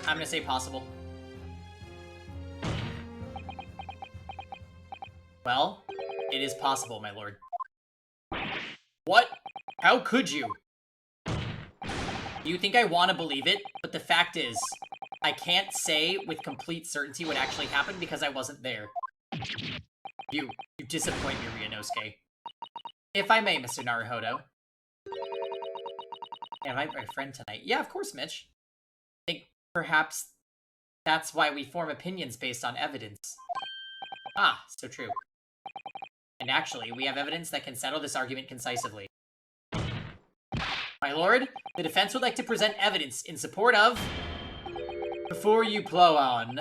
I'm gonna say possible. Well, it is possible, my lord. What? How could you? You think I want to believe it, but the fact is, I can't say with complete certainty what actually happened because I wasn't there. You disappoint me, Ryunosuke. If I may, Mr. Naruhodo. Am I my friend tonight? Yeah, of course, Mitch. perhaps that's why we form opinions based on evidence. Ah, so true. And actually, we have evidence that can settle this argument concisely. My lord, the defense would like to present evidence in support of... Before you plow on,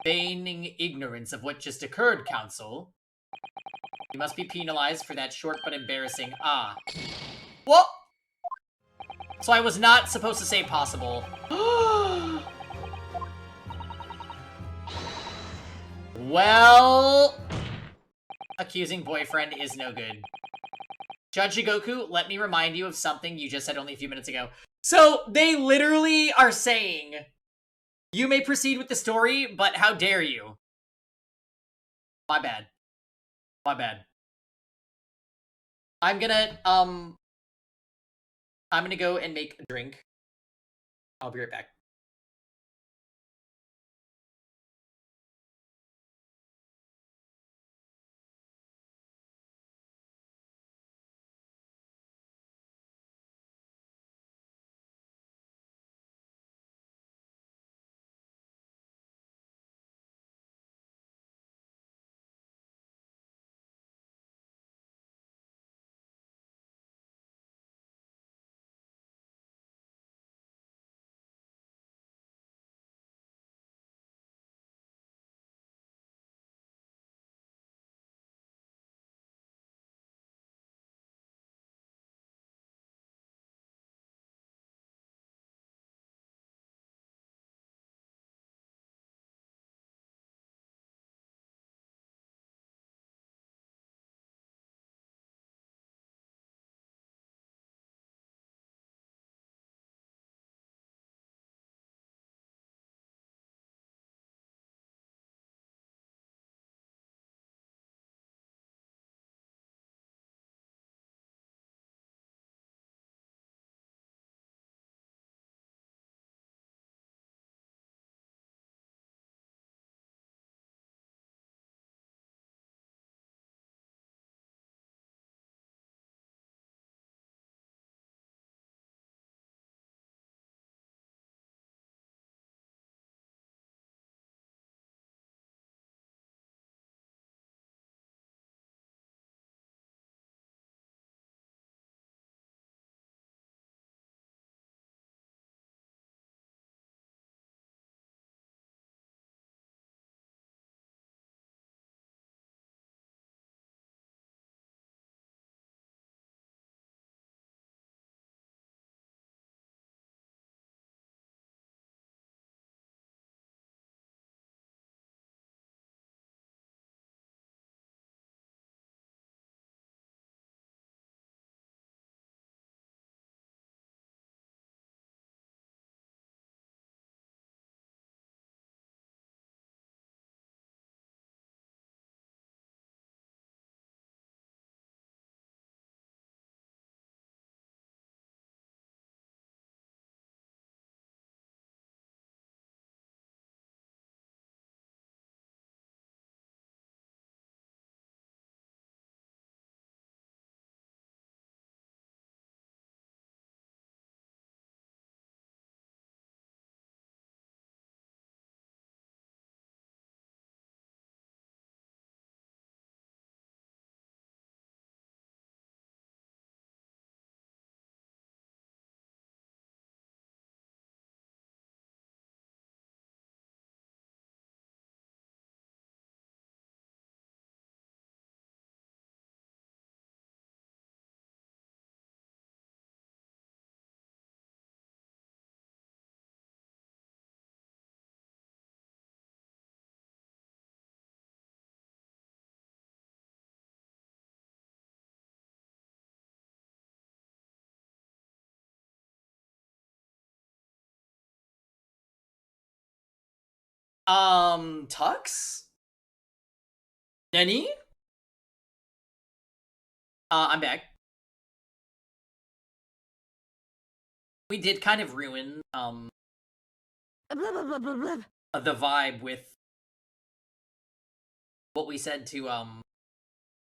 feigning ignorance of what just occurred, counsel, you must be penalized for that short but embarrassing ah. What? So I was not supposed to say possible. Well... Accusing boyfriend is no good. Judge Shigoku, let me remind you of something you just said only a few minutes ago. So, they literally are saying, you may proceed with the story, but how dare you? My bad. My bad. I'm gonna go and make a drink. I'll be right back. Tux? Nani? I'm back. We did kind of ruin, the vibe with what we said to,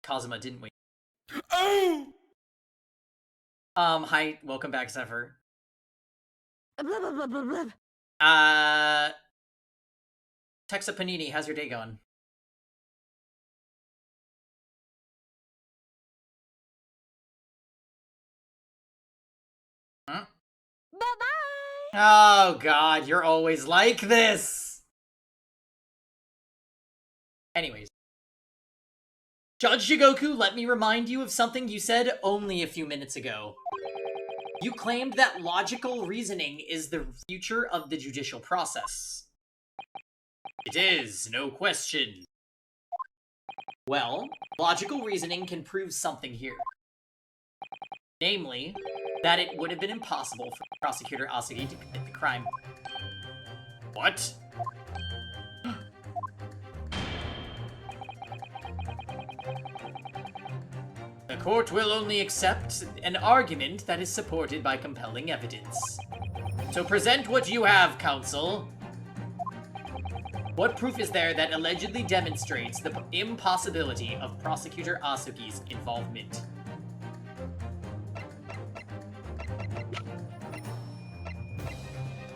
Kazuma, didn't we? Oh! Hi, welcome back, Zephyr. Texa Panini, how's your day going? Huh? Bye-bye! Oh god, you're always like this! Anyways. Judge Jigoku, let me remind you of something you said only a few minutes ago. You claimed that logical reasoning is the future of the judicial process. It is, no question. Well, logical reasoning can prove something here. Namely, that it would have been impossible for Prosecutor Asagi to commit the crime. What? The court will only accept an argument that is supported by compelling evidence. So present what you have, counsel. What proof is there that allegedly demonstrates the impossibility of Prosecutor Asagi's involvement?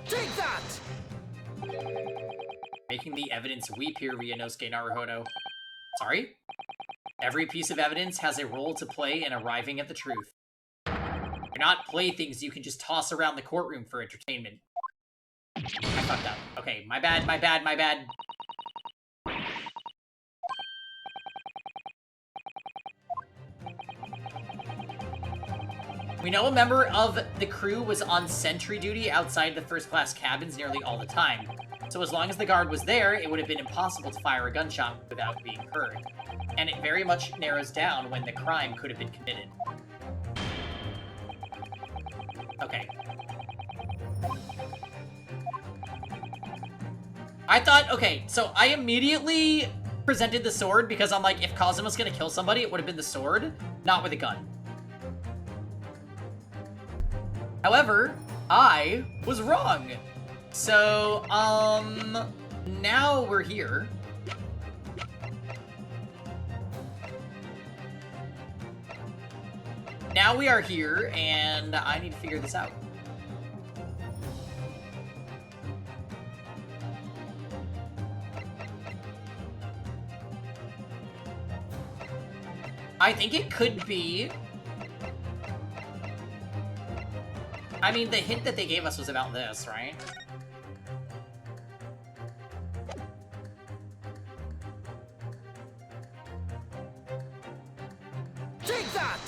Take that! Making the evidence weep here, Ryunosuke Naruhodo. Sorry? Every piece of evidence has a role to play in arriving at the truth. They're not playthings you can just toss around the courtroom for entertainment. I fucked up. Okay, my bad, my bad, my bad. We know a member of the crew was on sentry duty outside the first-class cabins nearly all the time. So as long as the guard was there, it would have been impossible to fire a gunshot without being heard. And it very much narrows down when the crime could have been committed. Okay. I thought, okay, so I immediately presented the sword because I'm like, if Kazuma's gonna kill somebody, it would have been the sword, not with a gun. However, I was wrong. So, now we're here. Now we are here, and I need to figure this out. I think it could be... I mean, the hint that they gave us was about this, right? Take that!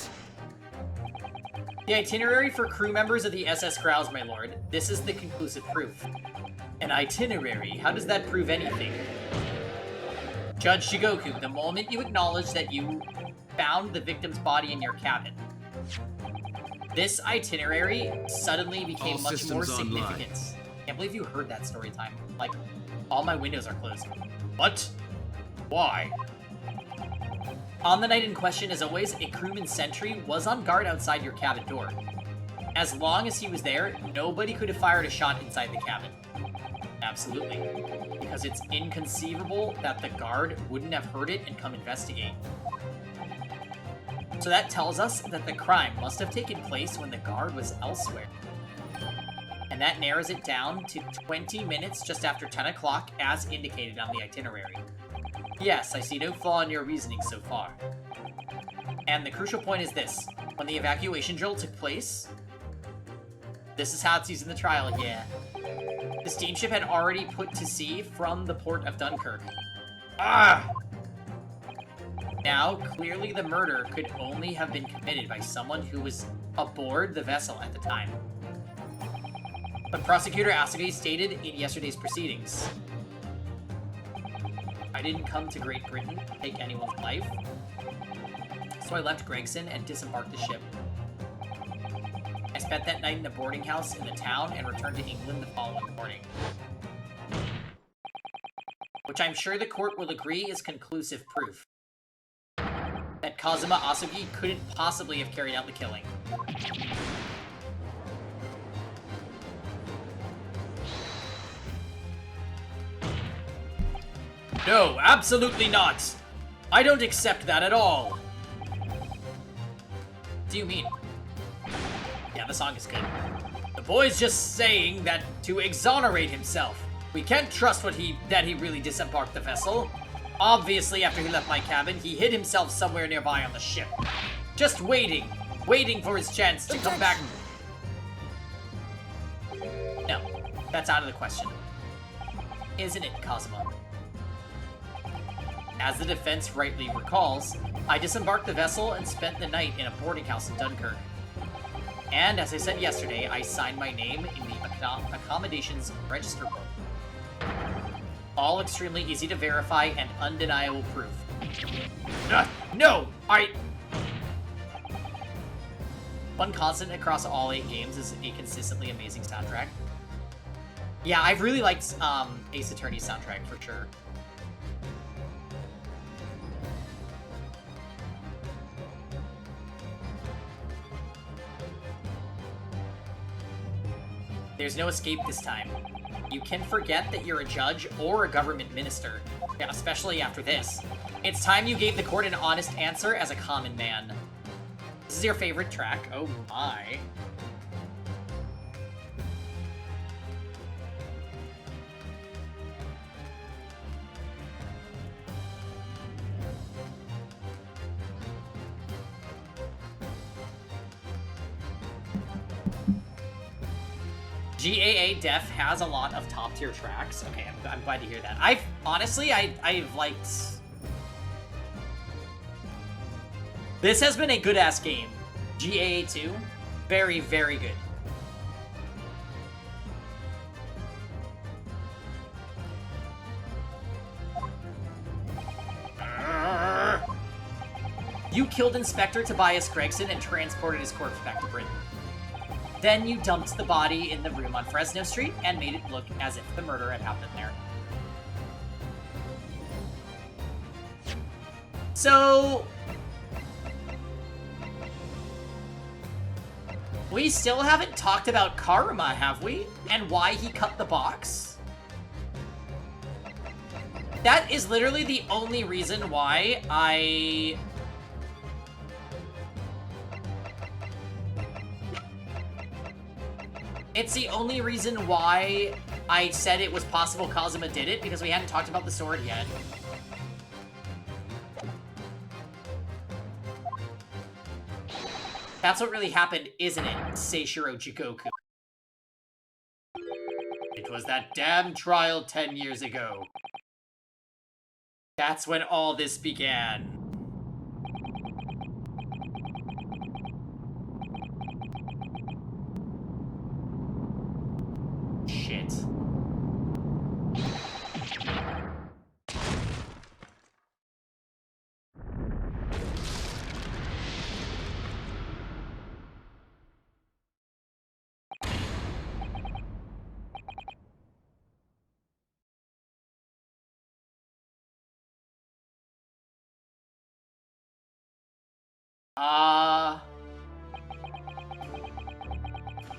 The itinerary for crew members of the SS Grouse, my lord. This is the conclusive proof. An itinerary? How does that prove anything? Judge Shigoku, the moment you acknowledge that you found the victim's body in your cabin, this itinerary suddenly became much more significant. Can't believe you heard that story time. Like, all my windows are closed. What? Why? On the night in question, as always, a crewman sentry was on guard outside your cabin door. As long as he was there, nobody could have fired a shot inside the cabin. Absolutely. Because it's inconceivable that the guard wouldn't have heard it and come investigate. So that tells us that the crime must have taken place when the guard was elsewhere. And that narrows it down to 20 minutes just after 10 o'clock, as indicated on the itinerary. Yes, I see no flaw in your reasoning so far. And the crucial point is this. When the evacuation drill took place... This is how it's used in the trial, yeah. The steamship had already put to sea from the port of Dunkirk. Ah! Now, clearly the murder could only have been committed by someone who was aboard the vessel at the time. But Prosecutor Asagi stated in yesterday's proceedings, I didn't come to Great Britain to take anyone's life, so I left Gregson and disembarked the ship. I spent that night in a boarding house in the town and returned to England the following morning. Which I'm sure the court will agree is conclusive proof that Kazuma Asagi couldn't possibly have carried out the killing. No, absolutely not! I don't accept that at all! What do you mean? Yeah, the song is good. The boy's just saying that to exonerate himself. We can't trust that he really disembarked the vessel. Obviously, after he left my cabin, he hid himself somewhere nearby on the ship. Just waiting for his chance to come back. No, that's out of the question. Isn't it, Cosmo? As the defense rightly recalls, I disembarked the vessel and spent the night in a boarding house in Dunkirk. And, as I said yesterday, I signed my name in the accommodations register book. All extremely easy to verify and undeniable proof. No! One constant across all 8 games is a consistently amazing soundtrack. Yeah, I've really liked Ace Attorney's soundtrack for sure. There's no escape this time. You can forget that you're a judge or a government minister, especially after this. It's time you gave the court an honest answer as a common man. This is your favorite track. Oh my. GAA Def has a lot of top tier tracks. Okay, I'm glad to hear that. I've liked. This has been a good ass game. GAA 2, very, very good. You killed Inspector Tobias Gregson and transported his corpse back to Britain. Then you dumped the body in the room on Fresno Street and made it look as if the murder had happened there. So... we still haven't talked about Karma, have we? And why he cut the box? That is literally the only reason why It's the only reason why I said it was possible Kazuma did it, because we hadn't talked about the sword yet. That's what really happened, isn't it, Seishiro Jigoku? It was that damn trial 10 years ago. That's when all this began. Shit.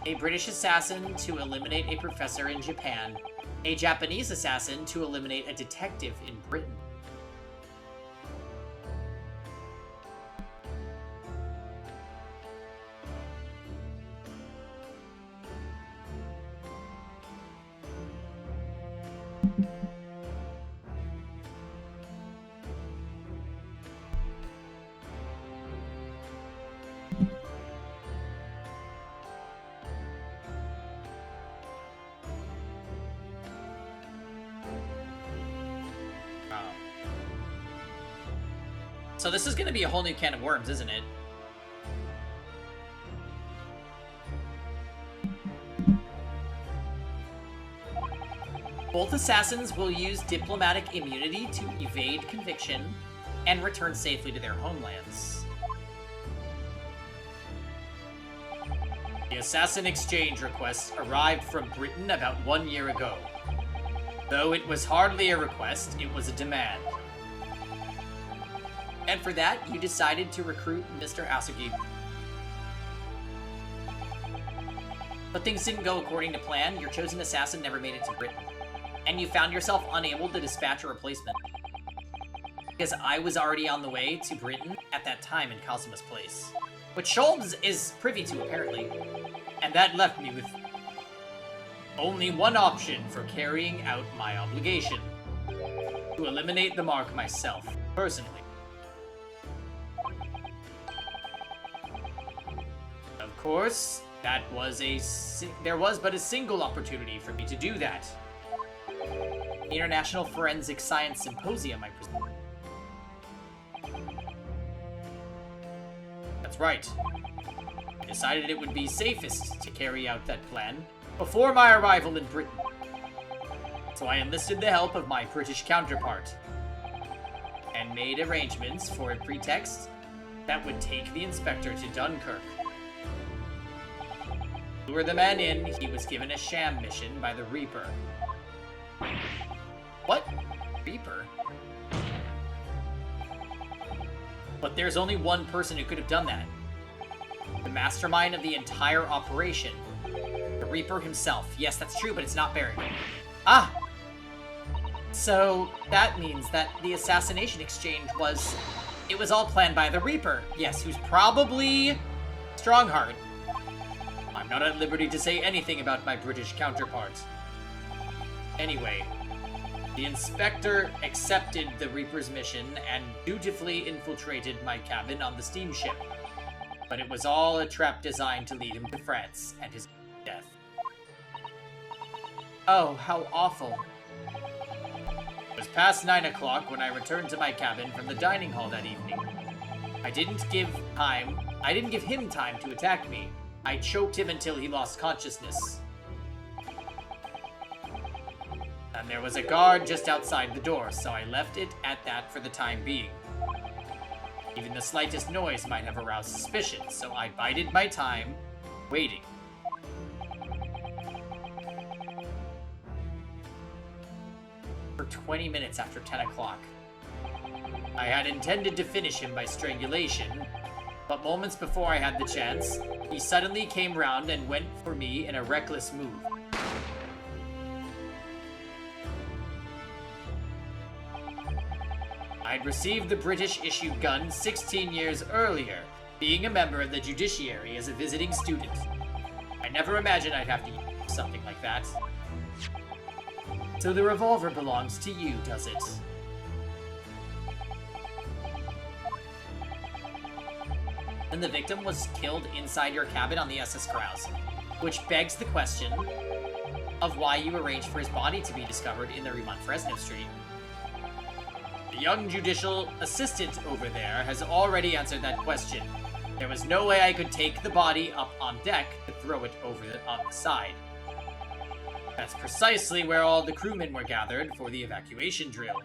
A British assassin to eliminate a professor in Japan. A Japanese assassin to eliminate a detective in Britain. So this is going to be a whole new can of worms, isn't it? Both assassins will use diplomatic immunity to evade conviction and return safely to their homelands. The assassin exchange request arrived from Britain about 1 year ago. Though it was hardly a request, it was a demand. And for that, you decided to recruit Mr. Asugi. But things didn't go according to plan. Your chosen assassin never made it to Britain. And you found yourself unable to dispatch a replacement. Because I was already on the way to Britain at that time in Kazuma's place. Which Sholmes is privy to, apparently. And that left me with only one option for carrying out my obligation. To eliminate the mark myself, personally. Of course, there was but a single opportunity for me to do that. The International Forensic Science Symposium, I presume. That's right. I decided it would be safest to carry out that plan before my arrival in Britain. So I enlisted the help of my British counterpart and made arrangements for a pretext that would take the inspector to Dunkirk. To lure the man in, he was given a sham mission by the Reaper. What? Reaper? But there's only one person who could have done that. The mastermind of the entire operation. The Reaper himself. Yes, that's true, but it's not Barry. Ah! So, that means that the assassination exchange was... It was all planned by the Reaper. Yes, who's probably... Strongheart. I'm not at liberty to say anything about my British counterpart. Anyway, the inspector accepted the Reaper's mission and dutifully infiltrated my cabin on the steamship. But it was all a trap designed to lead him to France and his death. Oh, how awful. It was past 9 o'clock when I returned to my cabin from the dining hall that evening. I didn't give him time to attack me. I choked him until he lost consciousness. And there was a guard just outside the door, so I left it at that for the time being. Even the slightest noise might have aroused suspicion, so I bided my time, waiting. For 20 minutes after 10 o'clock. I had intended to finish him by strangulation, but moments before I had the chance, he suddenly came round and went for me in a reckless move. I'd received the British-issued gun 16 years earlier, being a member of the judiciary as a visiting student. I never imagined I'd have to use something like that. So the revolver belongs to you, does it? And the victim was killed inside your cabin on the SS Grouse, which begs the question of why you arranged for his body to be discovered in the Rue Fresno Street. The young judicial assistant over there has already answered that question. There was no way I could take the body up on deck to throw it on the side. That's precisely where all the crewmen were gathered for the evacuation drill.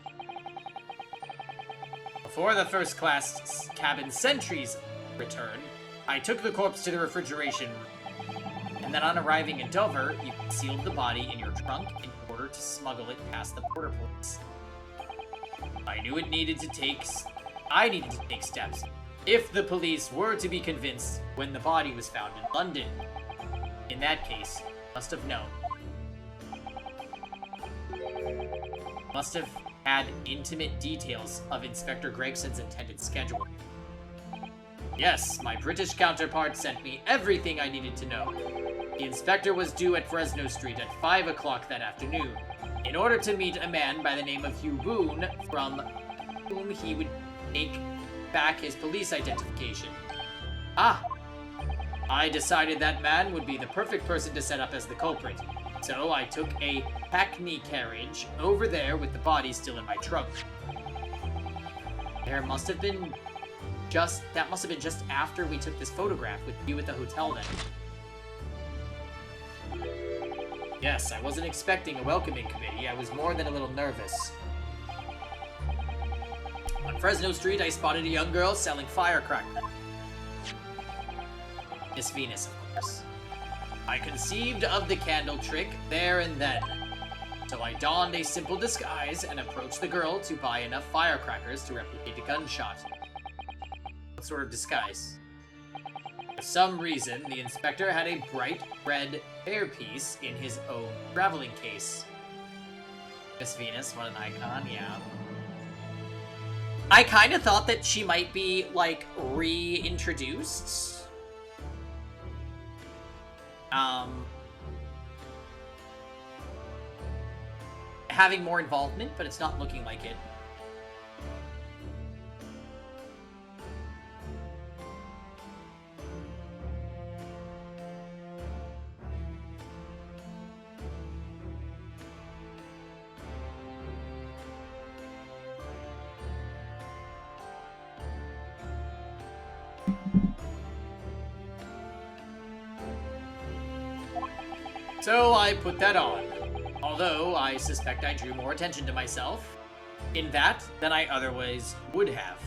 Before the first-class cabin sentries returned, I took the corpse to the refrigeration room, and then on arriving in Dover, you concealed the body in your trunk in order to smuggle it past the border police. I knew I needed to take steps if the police were to be convinced when the body was found in London. In that case, must have known. Must have had intimate details of Inspector Gregson's intended schedule. Yes, my British counterpart sent me everything I needed to know. The inspector was due at Fresno Street at 5 o'clock that afternoon, in order to meet a man by the name of Hugh Boone, from whom he would take back his police identification. Ah! I decided that man would be the perfect person to set up as the culprit, so I took a hackney carriage over there with the body still in my trunk. That must have been just after we took this photograph with you at the hotel then. Yes, I wasn't expecting a welcoming committee. I was more than a little nervous. On Fresno Street, I spotted a young girl selling firecrackers. Miss Venus, of course. I conceived of the candle trick there and then. So I donned a simple disguise and approached the girl to buy enough firecrackers to replicate a gunshot. What sort of disguise? For some reason, the inspector had a bright red hairpiece in his own traveling case. Miss Venus, what an icon, yeah. I kind of thought that she might be, like, reintroduced. having more involvement, but it's not looking like it. So I put that on, although I suspect I drew more attention to myself in that than I otherwise would have.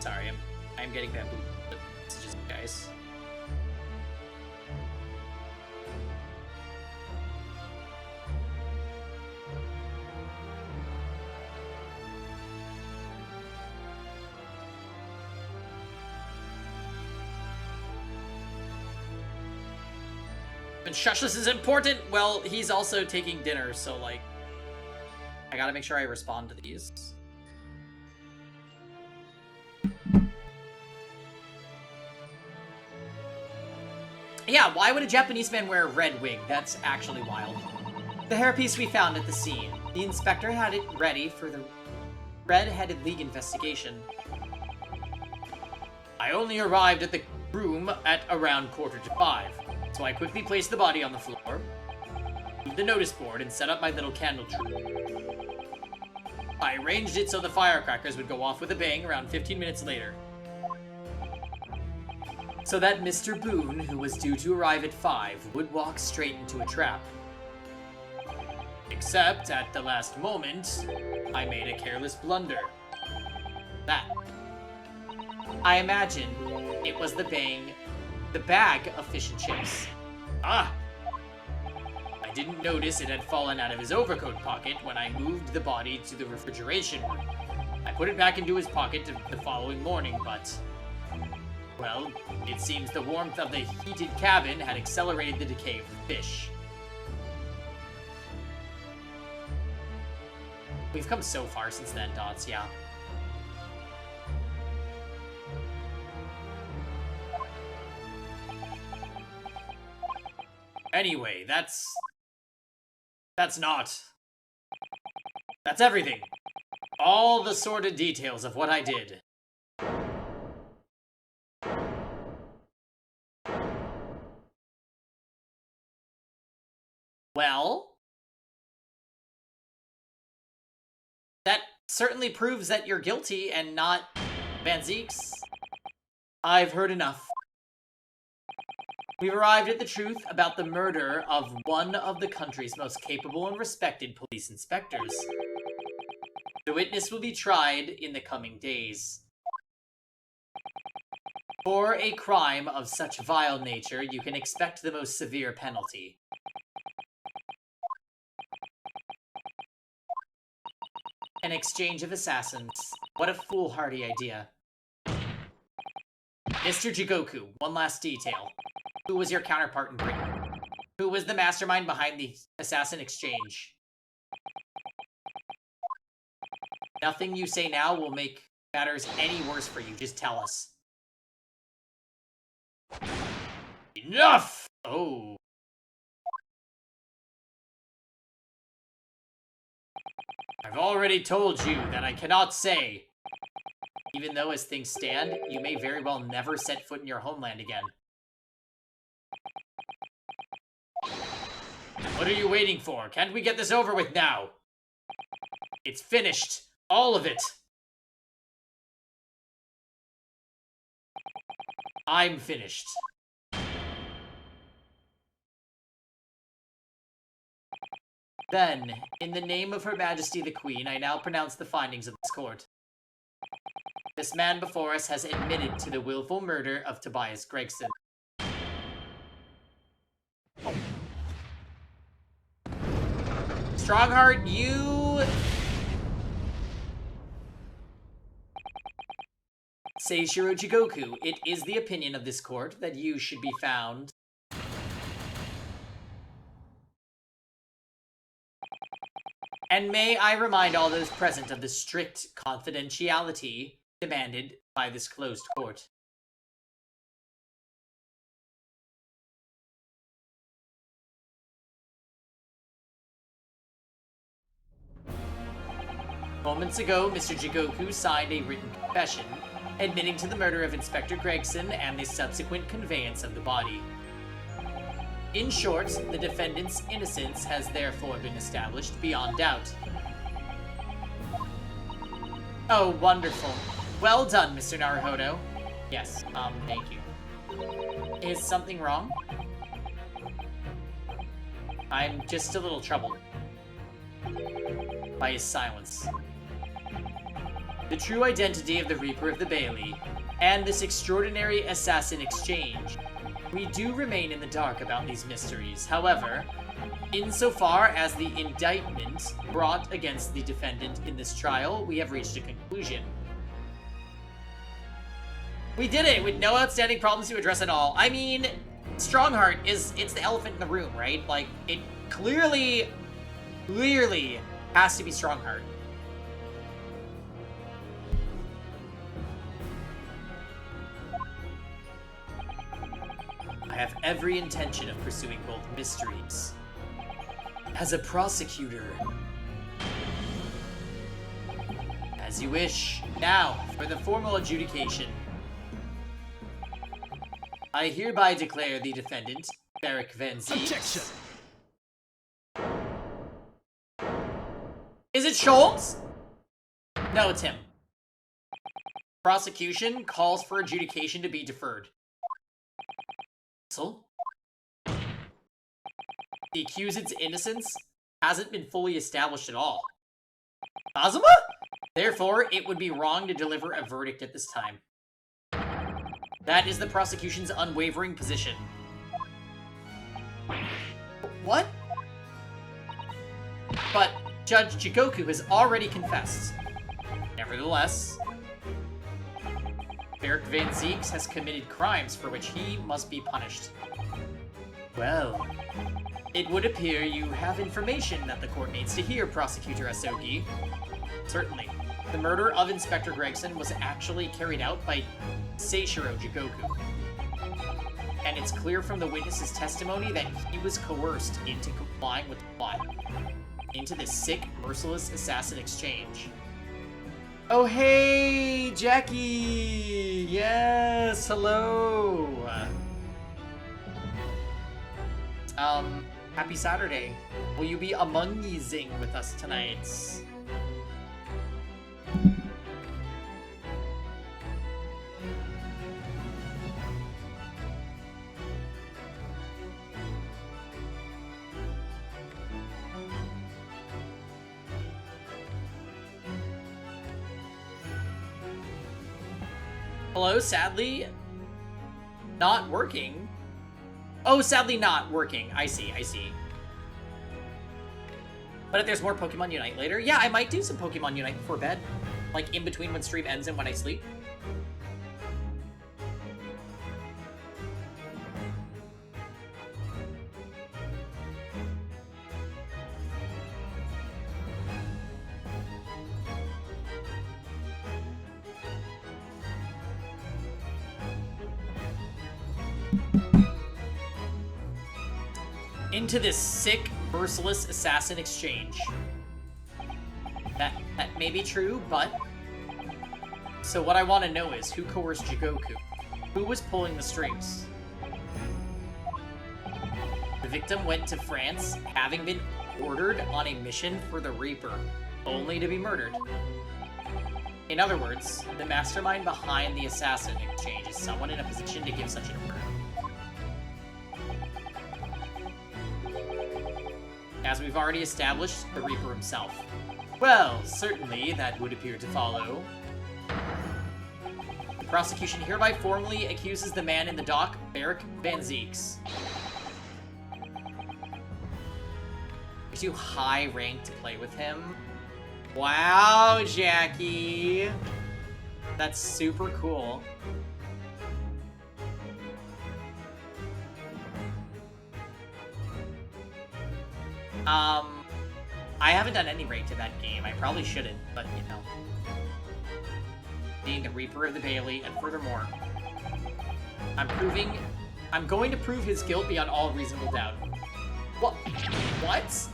Sorry, I'm getting bamboo messages, guys. And shush, this is important! Well, he's also taking dinner, so, like, I gotta make sure I respond to these. Yeah, why would a Japanese man wear a red wig? That's actually wild. The hairpiece we found at the scene. The inspector had it ready for the Red-Headed League investigation. I only arrived at the room at around 4:45. So I quickly placed the body on the floor, moved the notice board, and set up my little candle tree. I arranged it so the firecrackers would go off with a bang around 15 minutes later. So that Mr. Boone, who was due to arrive at 5, would walk straight into a trap. Except, at the last moment, I made a careless blunder. That. I imagine it was the bag of fish and chips. Ah! I didn't notice it had fallen out of his overcoat pocket when I moved the body to the refrigeration room. I put it back into his pocket the following morning, but... well, it seems the warmth of the heated cabin had accelerated the decay of the fish. We've come so far since then, Dots, yeah. Anyway, that's everything. All the sordid details of what I did. Well, that certainly proves that you're guilty and not Van Zeeks. I've heard enough. We've arrived at the truth about the murder of one of the country's most capable and respected police inspectors. The witness will be tried in the coming days. For a crime of such vile nature, you can expect the most severe penalty. An exchange of assassins. What a foolhardy idea. Mr. Jigoku, one last detail. Who was your counterpart in Britain? Who was the mastermind behind the assassin exchange? Nothing you say now will make matters any worse for you. Just tell us. Enough! Oh. I've already told you that I cannot say. Even though, as things stand, you may very well never set foot in your homeland again. What are you waiting for? Can't we get this over with now? It's finished. All of it. I'm finished. Then, in the name of Her Majesty the Queen, I now pronounce the findings of this court. This man before us has admitted to the willful murder of Tobias Gregson. Strongheart, you... Seishiro Jigoku, it is the opinion of this court that you should be found... And may I remind all those present of the strict confidentiality demanded by this closed court. Moments ago, Mr. Jigoku signed a written confession, admitting to the murder of Inspector Gregson and the subsequent conveyance of the body. In short, the defendant's innocence has therefore been established beyond doubt. Oh, wonderful. Well done, Mr. Naruhodo. Yes, thank you. Is something wrong? I'm just a little troubled by his silence. The true identity of the Reaper of the Bailey, and this extraordinary assassin exchange. We do remain in the dark about these mysteries. However, insofar as the indictment brought against the defendant in this trial, we have reached a conclusion. We did it with no outstanding problems to address at all. I mean, Strongheart it's the elephant in the room, right? Like, it clearly has to be Strongheart. I have every intention of pursuing both mysteries. As a prosecutor. As you wish. Now, for the formal adjudication. I hereby declare the defendant, Barrick Van Zee. Objection! Is it Schultz? No, it's him. Prosecution calls for adjudication to be deferred. So? The accused's innocence hasn't been fully established at all. Kazuma? Therefore, it would be wrong to deliver a verdict at this time. That is the prosecution's unwavering position. What? But Judge Jigoku has already confessed. Nevertheless, Barrick Van Zee has committed crimes for which he must be punished. Well, it would appear you have information that the court needs to hear, Prosecutor Asogi. Certainly. The murder of Inspector Gregson was actually carried out by Seishiro Jigoku. And it's clear from the witness's testimony that he was coerced into complying with the plot. Into this sick, merciless assassin exchange. Oh, hey, Jackie! Yes, hello! Happy Saturday. Will you be among-using with us tonight? Hello, sadly not working. Oh, sadly not working. I see. But if there's more Pokemon Unite later, yeah, I might do some Pokemon Unite before bed. Like, in between when stream ends and when I sleep. Into this sick, merciless assassin exchange. That may be true, but... So what I want to know is, who coerced Jigoku? Who was pulling the strings? The victim went to France, having been ordered on a mission for the Reaper, only to be murdered. In other words, the mastermind behind the assassin exchange is someone in a position to give such an order. As we've already established, the Reaper himself. Well, certainly that would appear to follow. The prosecution hereby formally accuses the man in the dock, Barrick Van Zee. You're too high rank to play with him. Wow, Jackie! That's super cool. I haven't done any raid to that game. I probably shouldn't, but you know. being the Reaper of the Bailey, and furthermore, I'm going to prove his guilt beyond all reasonable doubt. What? What?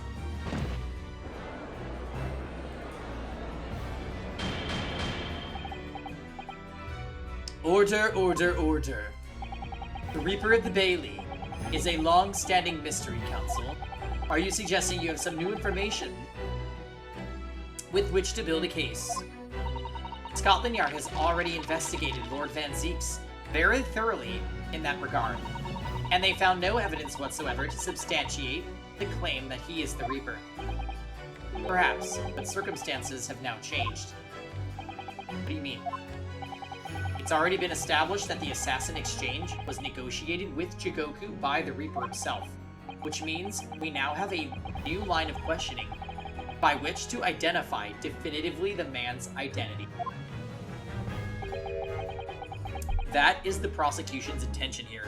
Order, order, order. The Reaper of the Bailey is a long-standing mystery, Council. Are you suggesting you have some new information with which to build a case? Scotland Yard has already investigated Lord Van Zeeks very thoroughly in that regard, and they found no evidence whatsoever to substantiate the claim that he is the Reaper. Perhaps, but circumstances have now changed. What do you mean? It's already been established that the Assassin Exchange was negotiated with Jigoku by the Reaper himself, which means we now have a new line of questioning by which to identify definitively the man's identity. That is the prosecution's intention here.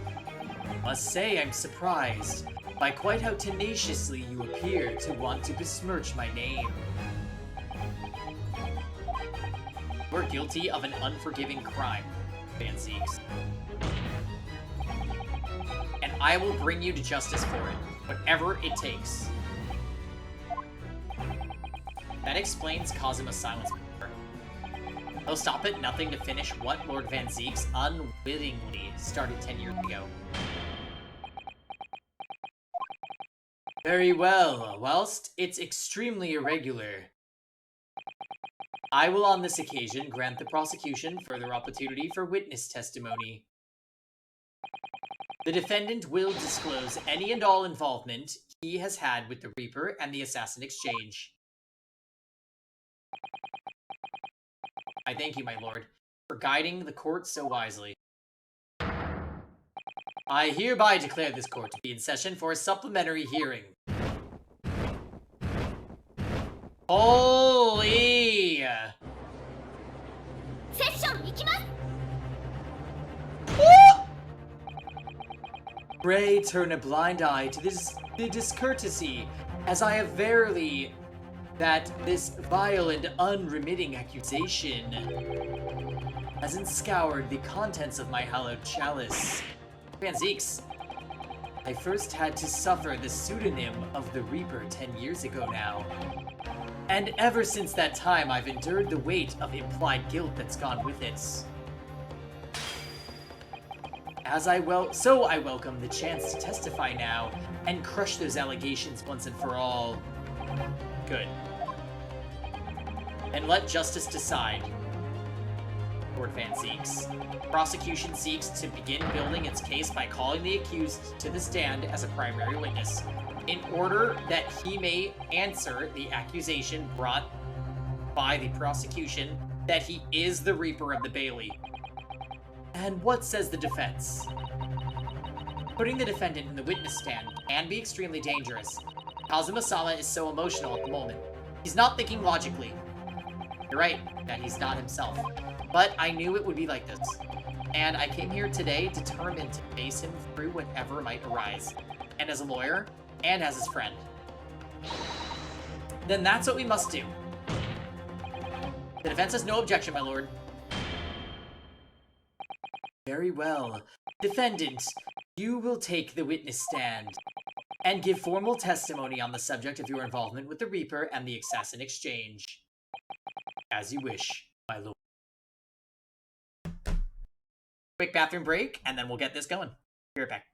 I must say I'm surprised by quite how tenaciously you appear to want to besmirch my name. We're guilty of an unforgiving crime, Van Zeeks. And I will bring you to justice for it, whatever it takes. That explains Kazuma's silence before. He'll stop at nothing to finish what Lord Van Zeeks unwittingly started 10 years ago. Very well. Whilst it's extremely irregular, I will on this occasion grant the prosecution further opportunity for witness testimony. The defendant will disclose any and all involvement he has had with the Reaper and the Assassin Exchange. I thank you, my lord, for guiding the court so wisely. I hereby declare this court to be in session for a supplementary hearing. Holy! Pray turn a blind eye to the discourtesy, as I have verily that this vile and unremitting accusation has enscoured the contents of my hallowed chalice. Van Zeeks, I first had to suffer the pseudonym of the Reaper 10 years ago now. And ever since that time, I've endured the weight of implied guilt that's gone with it. So I welcome the chance to testify now and crush those allegations once and for all. Good. And let justice decide. Lord Van Zeeks. Prosecution seeks to begin building its case by calling the accused to the stand as a primary witness, in order that he may answer the accusation brought by the prosecution that he is the Reaper of the Bailey. And what says the defense? Putting the defendant in the witness stand can be extremely dangerous. Kazuma-sama is so emotional at the moment. He's not thinking logically. You're right, that he's not himself. But I knew it would be like this. And I came here today determined to face him through whatever might arise. And as a lawyer, and as his friend. Then that's what we must do. The defense has no objection, my lord. Very well. Defendant, you will take the witness stand and give formal testimony on the subject of your involvement with the Reaper and the Assassin Exchange. As you wish, my lord. Quick bathroom break, and then we'll get this going. Be right back.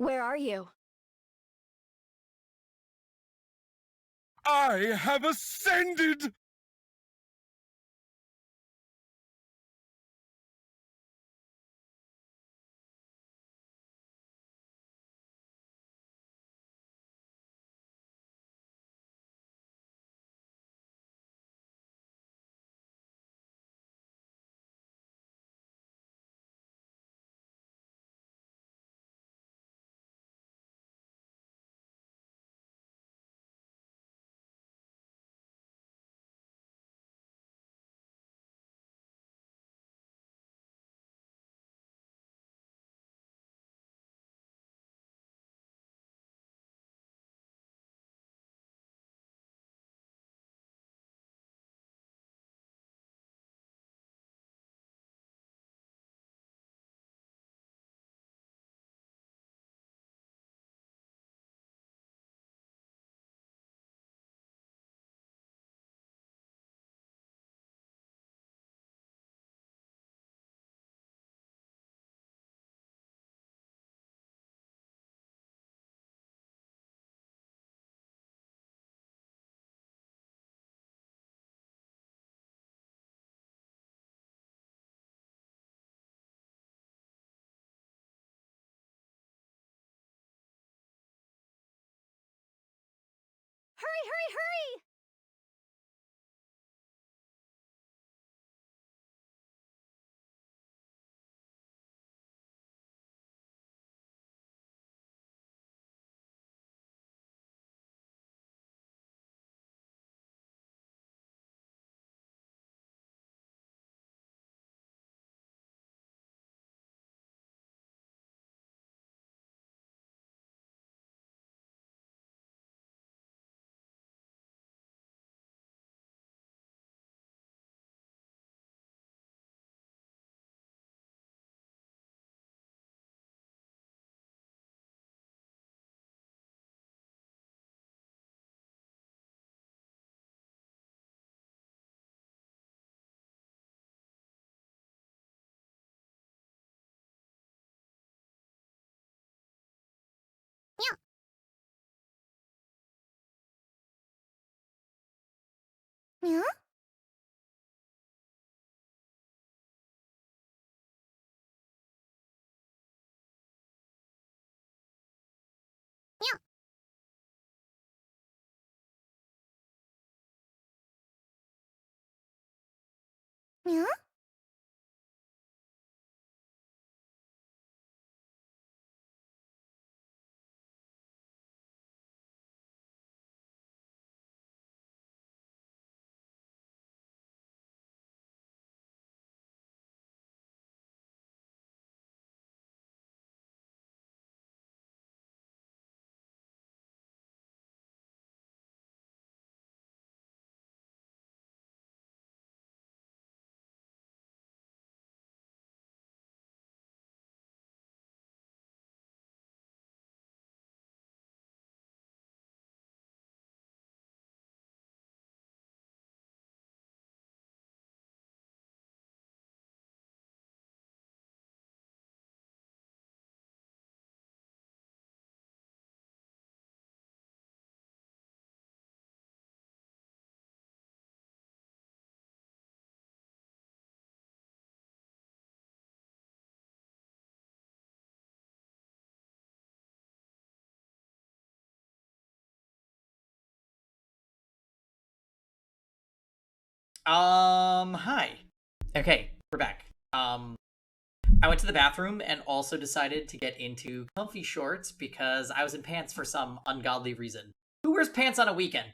Where are you? I have ascended! Hurry, hurry, hurry! Yeah? Yeah. Yeah? Hi. Okay, we're back. I went to the bathroom and also decided to get into comfy shorts because I was in pants for some ungodly reason. Who wears pants on a weekend?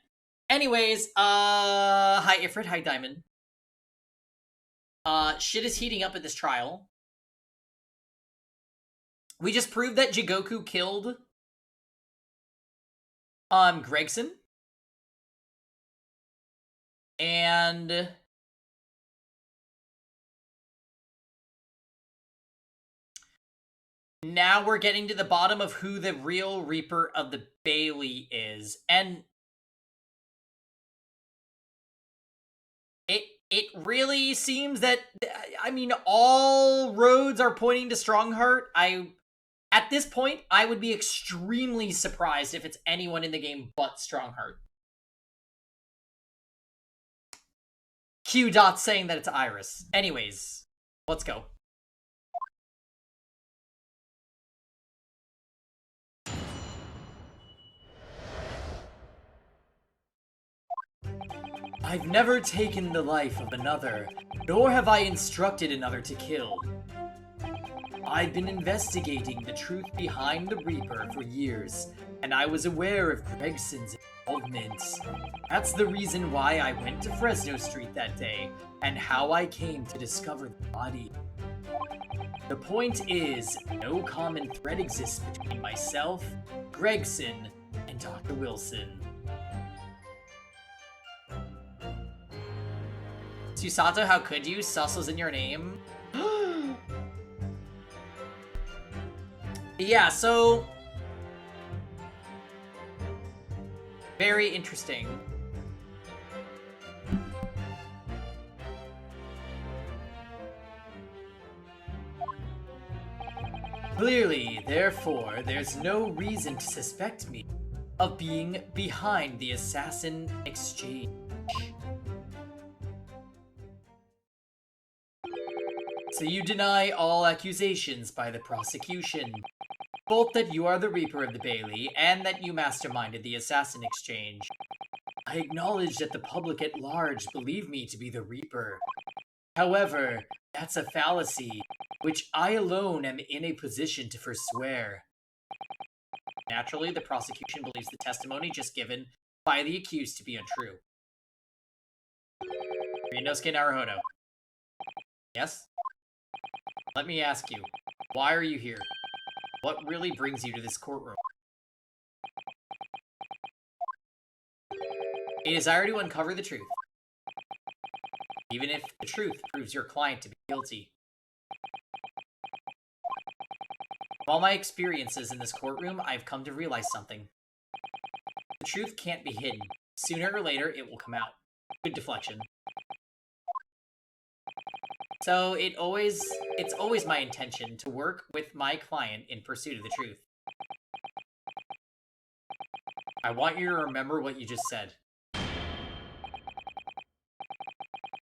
Anyways, hi Ifrit, hi Diamond. Shit is heating up in this trial. We just proved that Jigoku killed Gregson. And now we're getting to the bottom of who the real Reaper of the Bailey is. And it really seems that, I mean, all roads are pointing to Strongheart. At this point, I would be extremely surprised if it's anyone in the game but Strongheart. Q dot saying that it's Iris. Anyways, let's go. I've never taken the life of another, nor have I instructed another to kill. I've been investigating the truth behind the Reaper for years, and I was aware of Gregson's involvement. That's the reason why I went to Fresno Street that day, and how I came to discover the body. The point is, no common thread exists between myself, Gregson, and Dr. Wilson. Susato, how could you? Sus was in your name. Yeah, so... very interesting. Clearly, therefore, there's no reason to suspect me of being behind the assassin exchange. So you deny all accusations by the prosecution, both that you are the Reaper of the Bailey and that you masterminded the assassin exchange. I acknowledge that the public at large believe me to be the Reaper. However, that's a fallacy, which I alone am in a position to forswear. Naturally, the prosecution believes the testimony just given by the accused to be untrue. Ryunosuke Naruhodo. Yes? Let me ask you, why are you here? What really brings you to this courtroom? A desire to uncover the truth. Even if the truth proves your client to be guilty. From all my experiences in this courtroom, I've come to realize something. The truth can't be hidden. Sooner or later, it will come out. Good deflection. So it's always my intention to work with my client in pursuit of the truth. I want you to remember what you just said.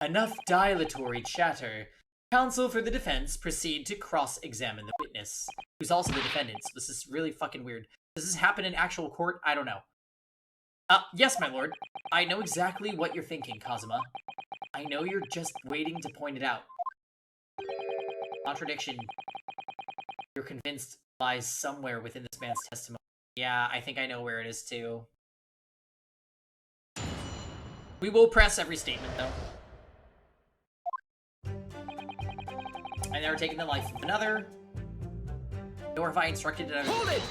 Enough dilatory chatter. Counsel for the defense proceed to cross-examine the witness, who's also the defendant. So this is really fucking weird. Does this happen in actual court? I don't know. Yes, my lord. I know exactly what you're thinking, Kazuma. I know you're just waiting to point it out. Contradiction. You're convinced lies somewhere within this man's testimony. Yeah, I think I know where it is too. We will press every statement, though. I never taken the life of another, nor have I instructed another. Hold it!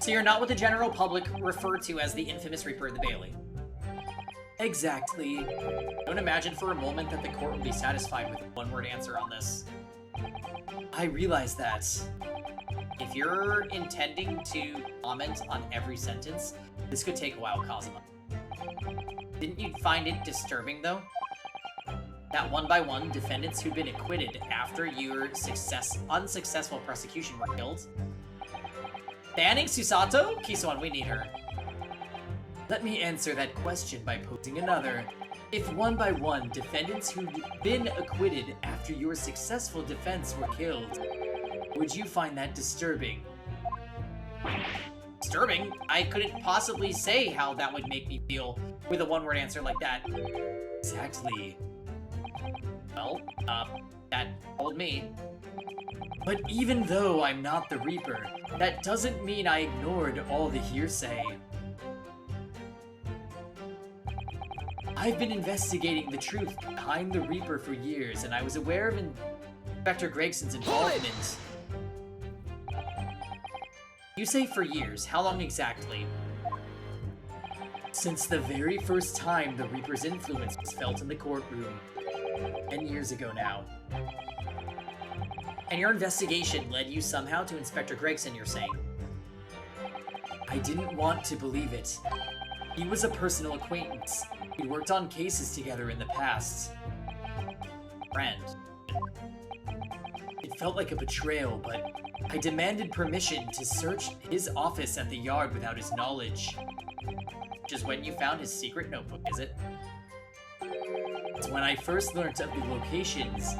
So you're not what the general public refer to as the infamous Reaper of the Bailey. Exactly. Don't imagine for a moment that the court will be satisfied with a one-word answer on this. I realize that. If you're intending to comment on every sentence, this could take a while, Kazuma. Didn't you find it disturbing, though? That one by one, defendants who'd been acquitted after your unsuccessful prosecution were killed? Banning Susato? Kiso-an, we need her. Let me answer that question by posing another. If one by one, defendants who'd been acquitted after your successful defense were killed, would you find that disturbing? Disturbing? I couldn't possibly say how that would make me feel with a one-word answer like that. Exactly. Well, that told me. But even though I'm not the Reaper, that doesn't mean I ignored all the hearsay. I've been investigating the truth behind the Reaper for years, and I was aware of Inspector Gregson's involvement. You say for years. How long exactly? Since the very first time the Reaper's influence was felt in the courtroom. 10 years ago now. And your investigation led you somehow to Inspector Gregson, you're saying? I didn't want to believe it. He was a personal acquaintance. We worked on cases together in the past. Friend. It felt like a betrayal, but I demanded permission to search his office at the yard without his knowledge. Which is when you found his secret notebook, is it? It's when I first learned of the locations,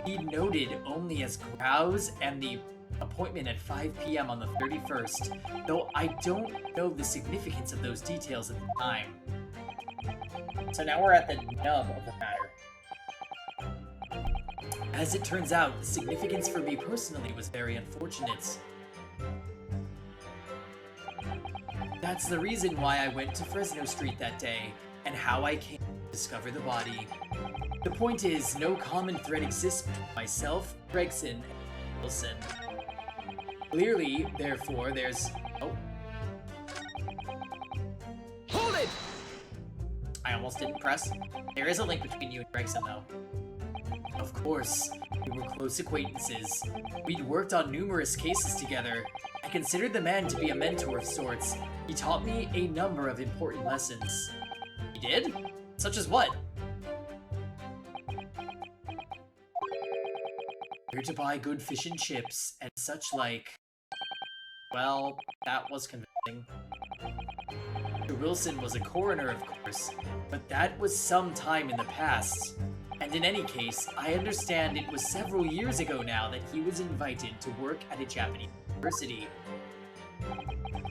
he noted only as Grouse and the appointment at 5 p.m. on the 31st, though I don't know the significance of those details at the time. So now we're at the nub of the matter. As it turns out, the significance for me personally was very unfortunate. That's the reason why I went to Fresno Street that day, and how I came to discover the body. The point is, no common thread exists between myself, Gregson, and Wilson. Clearly, therefore, there's... Oh. Hold it! I almost didn't press. There is a link between you and Gregson, though. Of course, we were close acquaintances. We'd worked on numerous cases together. I considered the man to be a mentor of sorts. He taught me a number of important lessons. He did? Such as what? Where to buy good fish and chips, and such like. Well, that was convincing. Mr. Wilson was a coroner, of course, but that was some time in the past. And in any case, I understand it was several years ago now that he was invited to work at a Japanese university.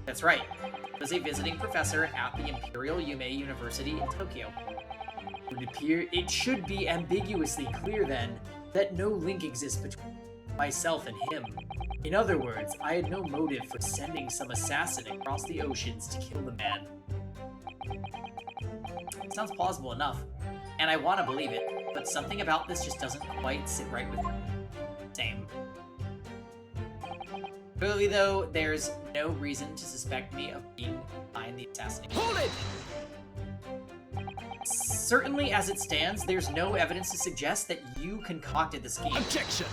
That's right. He was a visiting professor at the Imperial Yume University in Tokyo. It should be ambiguously clear then that no link exists between myself and him. In other words, I had no motive for sending some assassin across the oceans to kill the man. It sounds plausible enough, and I want to believe it, but something about this just doesn't quite sit right with me. Same. Clearly, though, there's no reason to suspect me of being behind the assassination. Hold it! Certainly, as it stands, there's no evidence to suggest that you concocted the scheme. Objection!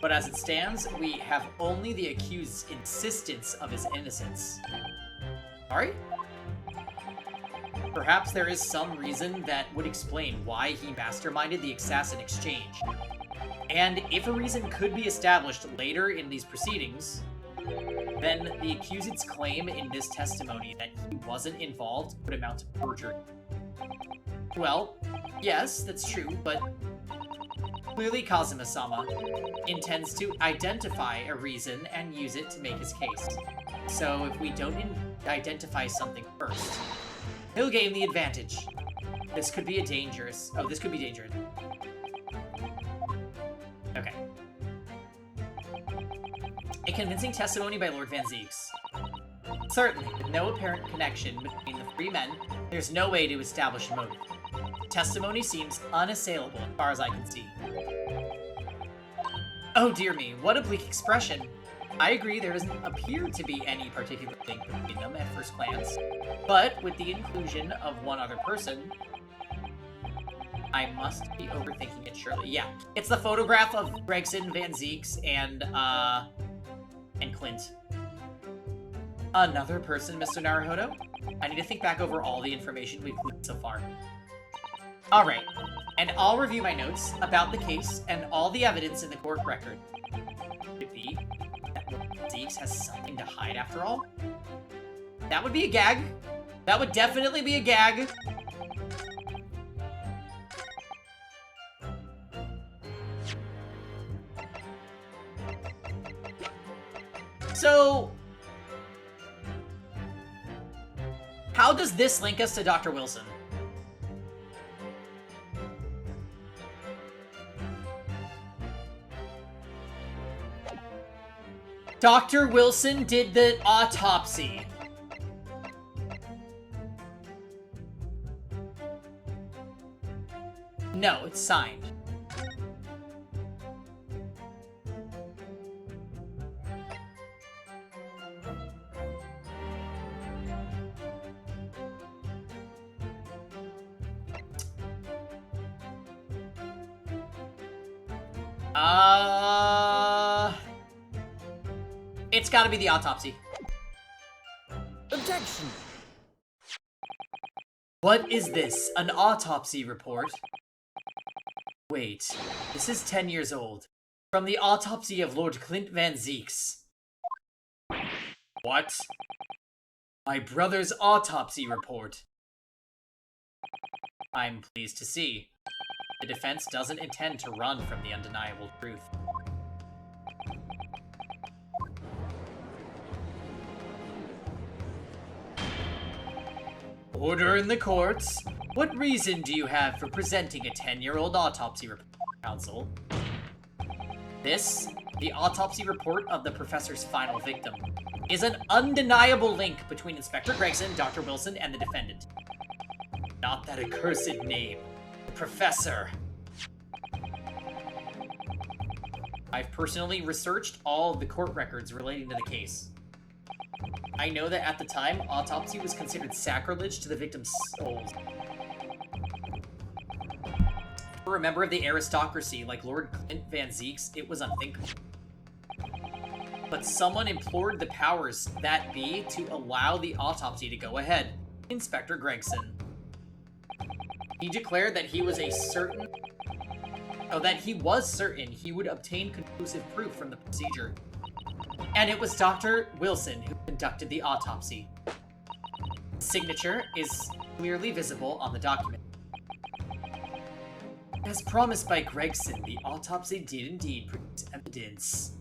But as it stands, we have only the accused's insistence of his innocence. Sorry? Perhaps there is some reason that would explain why he masterminded the assassin exchange. And if a reason could be established later in these proceedings, then the accused's claim in this testimony that he wasn't involved would amount to perjury. Well, yes, that's true, but clearly Kazuma-sama intends to identify a reason and use it to make his case. So if we don't identify something first, he'll gain the advantage. This could be dangerous. Okay. A convincing testimony by Lord Van Zieks. Certainly, with no apparent connection between the three men, there's no way to establish a motive. Testimony seems unassailable as far as I can see. Oh dear me, what a bleak expression. I agree there doesn't appear to be any particular link between them at first glance, but with the inclusion of one other person, I must be overthinking it surely. Yeah, it's the photograph of Gregson, Van Zieks, and Clint. Another person, Mr. Naruhodo? I need to think back over all the information we've gleaned so far. Alright, and I'll review my notes about the case and all the evidence in the court record. Could it be that Van Zieks has something to hide after all? That would be a gag. That would definitely be a gag. So, how does this link us to Dr. Wilson? Dr. Wilson did the autopsy. No, it's signed. It's gotta be the autopsy. Objection! What is this? An autopsy report? wait. This is 10 years old. From the autopsy of Lord Clint Van Zeeks. What? My brother's autopsy report. I'm pleased to see. The defense doesn't intend to run from the undeniable truth. Order in the courts. What reason do you have for presenting a 10-year-old autopsy report, counsel? This, the autopsy report of the professor's final victim, is an undeniable link between Inspector Gregson, Dr. Wilson, and the defendant. Not that accursed name. The professor. I've personally researched all of the court records relating to the case. I know that at the time, autopsy was considered sacrilege to the victim's souls. For a member of the aristocracy like Lord Clint Van Zeeks, it was unthinkable. But someone implored the powers that be to allow the autopsy to go ahead. Inspector Gregson. He declared that he was certain he would obtain conclusive proof from the procedure. And it was Dr. Wilson who conducted the autopsy. The signature is clearly visible on the document. As promised by Gregson, the autopsy did indeed produce evidence.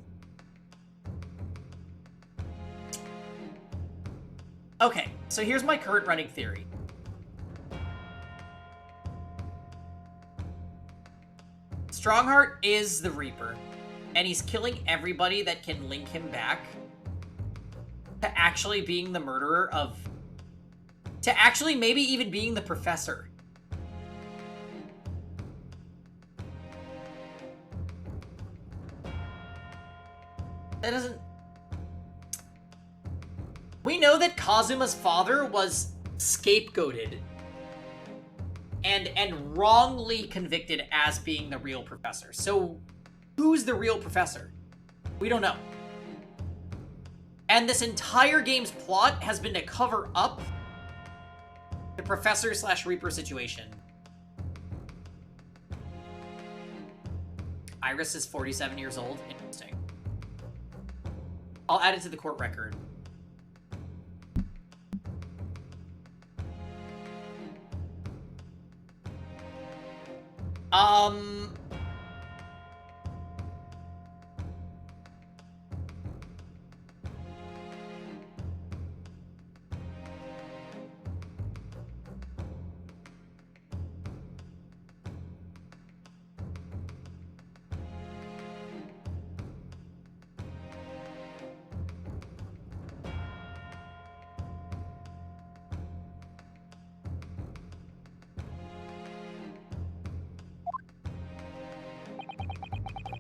Okay, so here's my current running theory. Strongheart is the Reaper, and he's killing everybody that can link him back to actually being the murderer of... to actually maybe even being the professor. That doesn't... We know that Kazuma's father was scapegoated and wrongly convicted as being the real professor. So, who's the real professor? We don't know. And this entire game's plot has been to cover up the professor/Reaper situation. Iris is 47 years old. Interesting. I'll add it to the court record.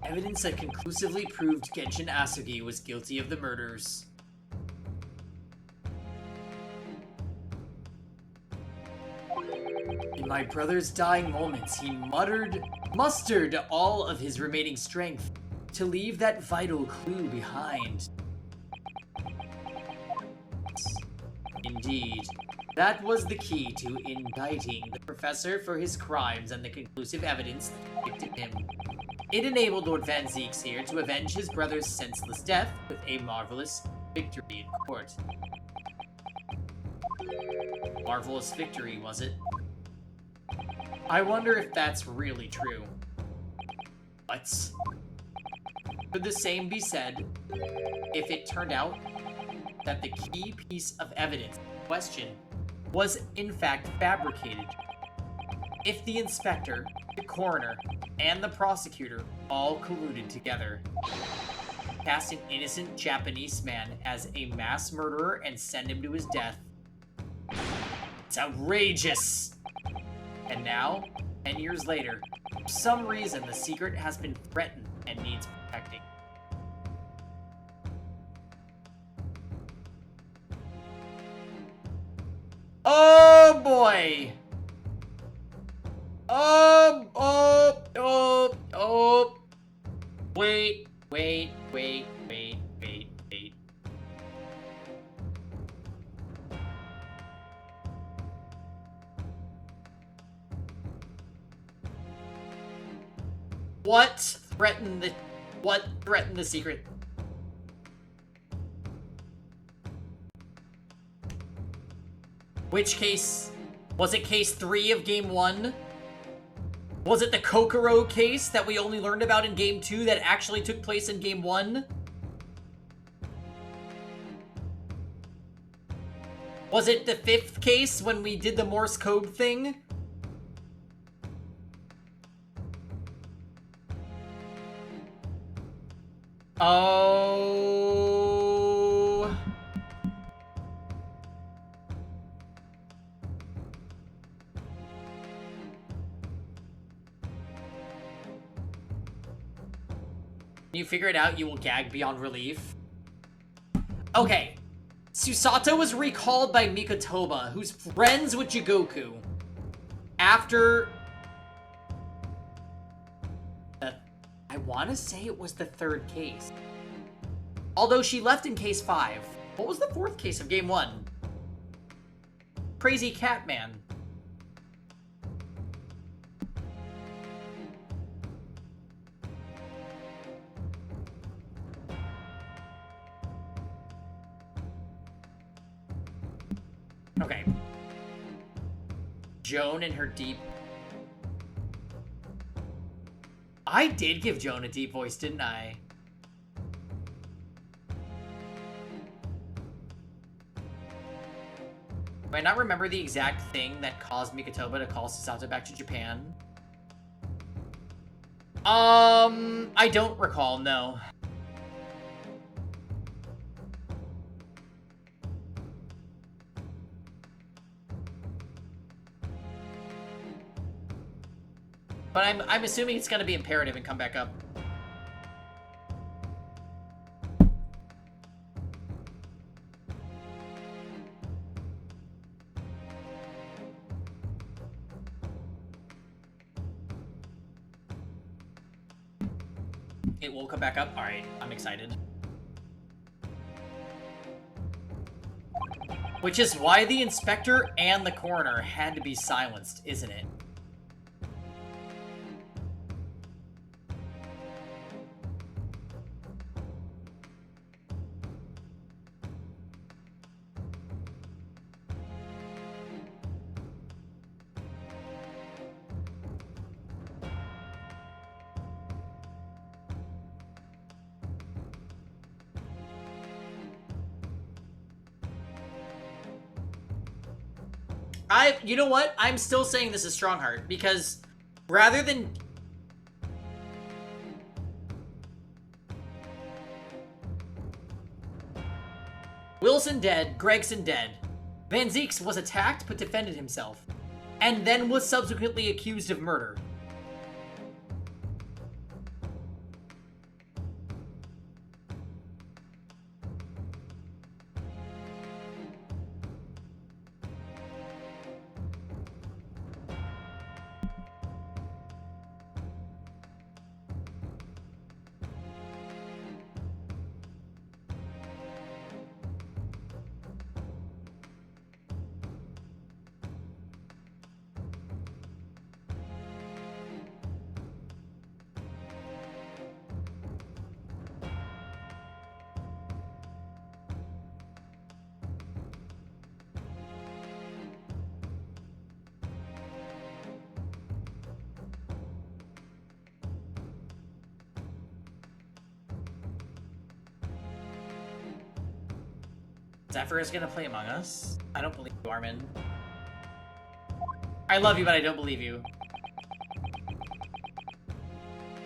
Evidence that conclusively proved Genshin Asugi was guilty of the murders. In my brother's dying moments, he mustered all of his remaining strength to leave that vital clue behind. Indeed, that was the key to indicting the professor for his crimes and the conclusive evidence that convicted him. It enabled Lord Van Zeeks here to avenge his brother's senseless death with a marvelous victory in court. Marvelous victory, was it? I wonder if that's really true. What? Could the same be said if it turned out that the key piece of evidence in question was in fact fabricated? If the inspector, the coroner, and the prosecutor all colluded together, cast an innocent Japanese man as a mass murderer and send him to his death. It's outrageous! And now, 10 years later, for some reason the secret has been threatened and needs protecting. Oh boy! Oh. Wait. What threatened the secret? Which case? Was it case 3 of game 1? Was it the Kokoro case that we only learned about in game 2 that actually took place in game 1? Was it the 5th case when we did the Morse code thing? Oh... When you figure it out, you will gag beyond relief. Okay. Susato was recalled by Mikotoba, who's friends with Jigoku. After... I want to say it was the 3rd case. Although she left in case 5. What was the 4th case of game 1? Crazy Catman. Okay. Joan and her deep... I did give Joan a deep voice, didn't I? Do I not remember the exact thing that caused Mikotoba to call Susato back to Japan? I don't recall, no. But I'm assuming it's gonna be imperative and come back up. It will come back up? Alright, I'm excited. Which is why the inspector and the coroner had to be silenced, isn't it? You know what? I'm still saying this is Strongheart, because rather than... Wilson dead, Gregson dead. Van Zeeks was attacked but defended himself, and then was subsequently accused of murder. Zephyr is gonna play Among Us? I don't believe you, Armin. I love you, but I don't believe you.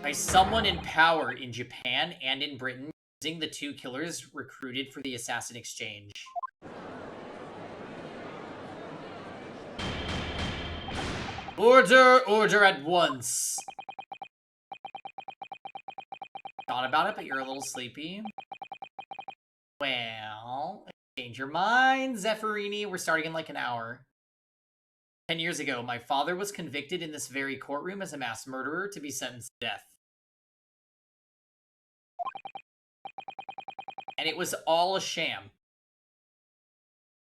By someone in power in Japan and in Britain, using the 2 killers recruited for the assassin exchange. Order at once. Thought about it, but you're a little sleepy. Well, change your mind, Zephyrini. We're starting in like an hour. 10 years ago, my father was convicted in this very courtroom as a mass murderer to be sentenced to death. And it was all a sham.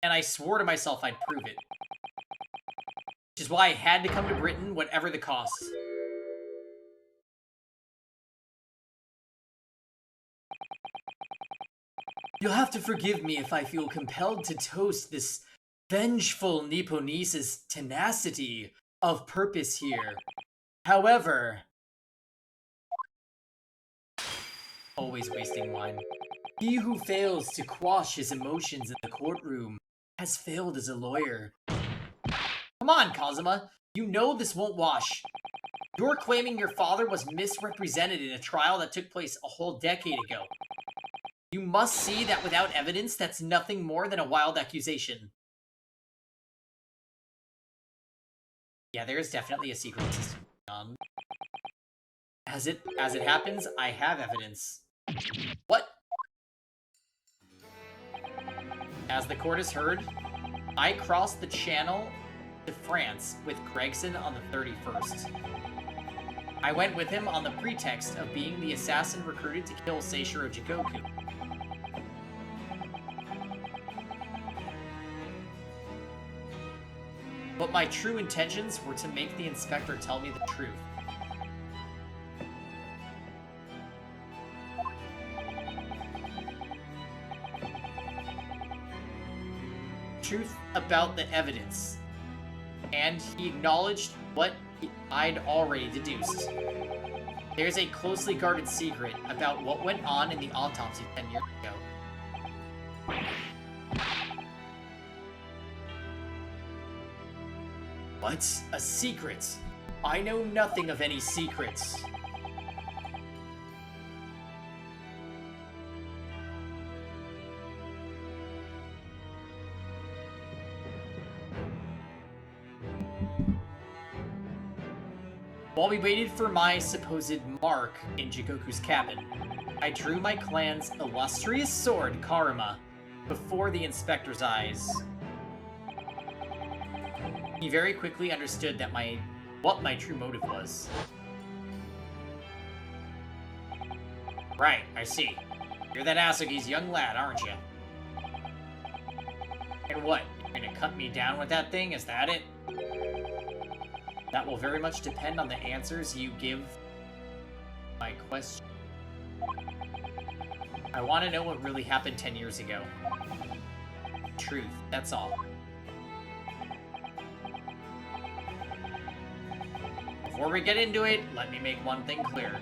And I swore to myself I'd prove it. Which is why I had to come to Britain, whatever the cost. You'll have to forgive me if I feel compelled to toast this vengeful Nipponese's tenacity of purpose here. However, always wasting wine. He who fails to quash his emotions in the courtroom has failed as a lawyer. Come on, Kazuma. You know this won't wash. You're claiming your father was misrepresented in a trial that took place a whole decade ago. You must see that without evidence, that's nothing more than a wild accusation. Yeah, there is definitely a secret system going on. As it happens, I have evidence. What? As the court has heard, I crossed the channel to France with Gregson on the 31st. I went with him on the pretext of being the assassin recruited to kill Seishiro Jigoku. But my true intentions were to make the inspector tell me the truth. Truth about the evidence. And he acknowledged what I'd already deduced. There's a closely guarded secret about what went on in the autopsy 10 years ago. What? A secret? I know nothing of any secrets. While we waited for my supposed mark in Jigoku's cabin, I drew my clan's illustrious sword, Karuma, before the inspector's eyes. He very quickly understood that what my true motive was. Right, I see. You're that Asugi's young lad, aren't you? And what, you're gonna cut me down with that thing? Is that it? That will very much depend on the answers you give my question. I want to know what really happened 10 years ago. Truth, that's all. Before we get into it, let me make one thing clear.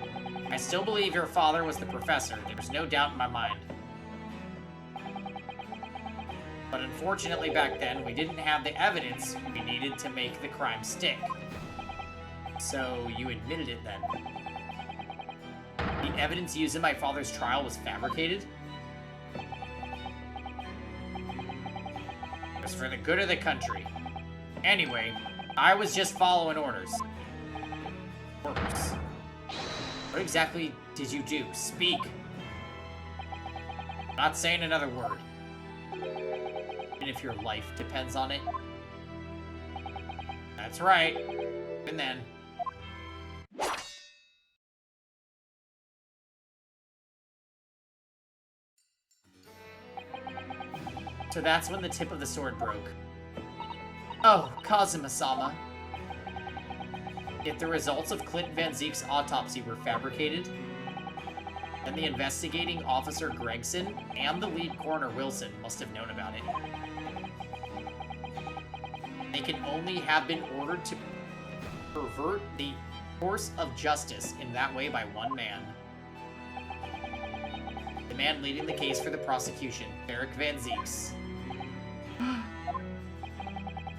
I still believe your father was the professor. There's no doubt in my mind. But unfortunately back then, we didn't have the evidence we needed to make the crime stick. So, you admitted it then. The evidence used in my father's trial was fabricated? It was for the good of the country. Anyway, I was just following orders. Orders? What exactly did you do? Speak! Not saying another word. Even if your life depends on it. That's right. Even then. So that's when the tip of the sword broke. Oh, Kazuma-sama. If the results of Clint Van Zeek's autopsy were fabricated, then the investigating officer Gregson and the lead coroner Wilson must have known about it. They can only have been ordered to pervert the course of justice in that way by one man. The man leading the case for the prosecution, Eric Van Zeeks.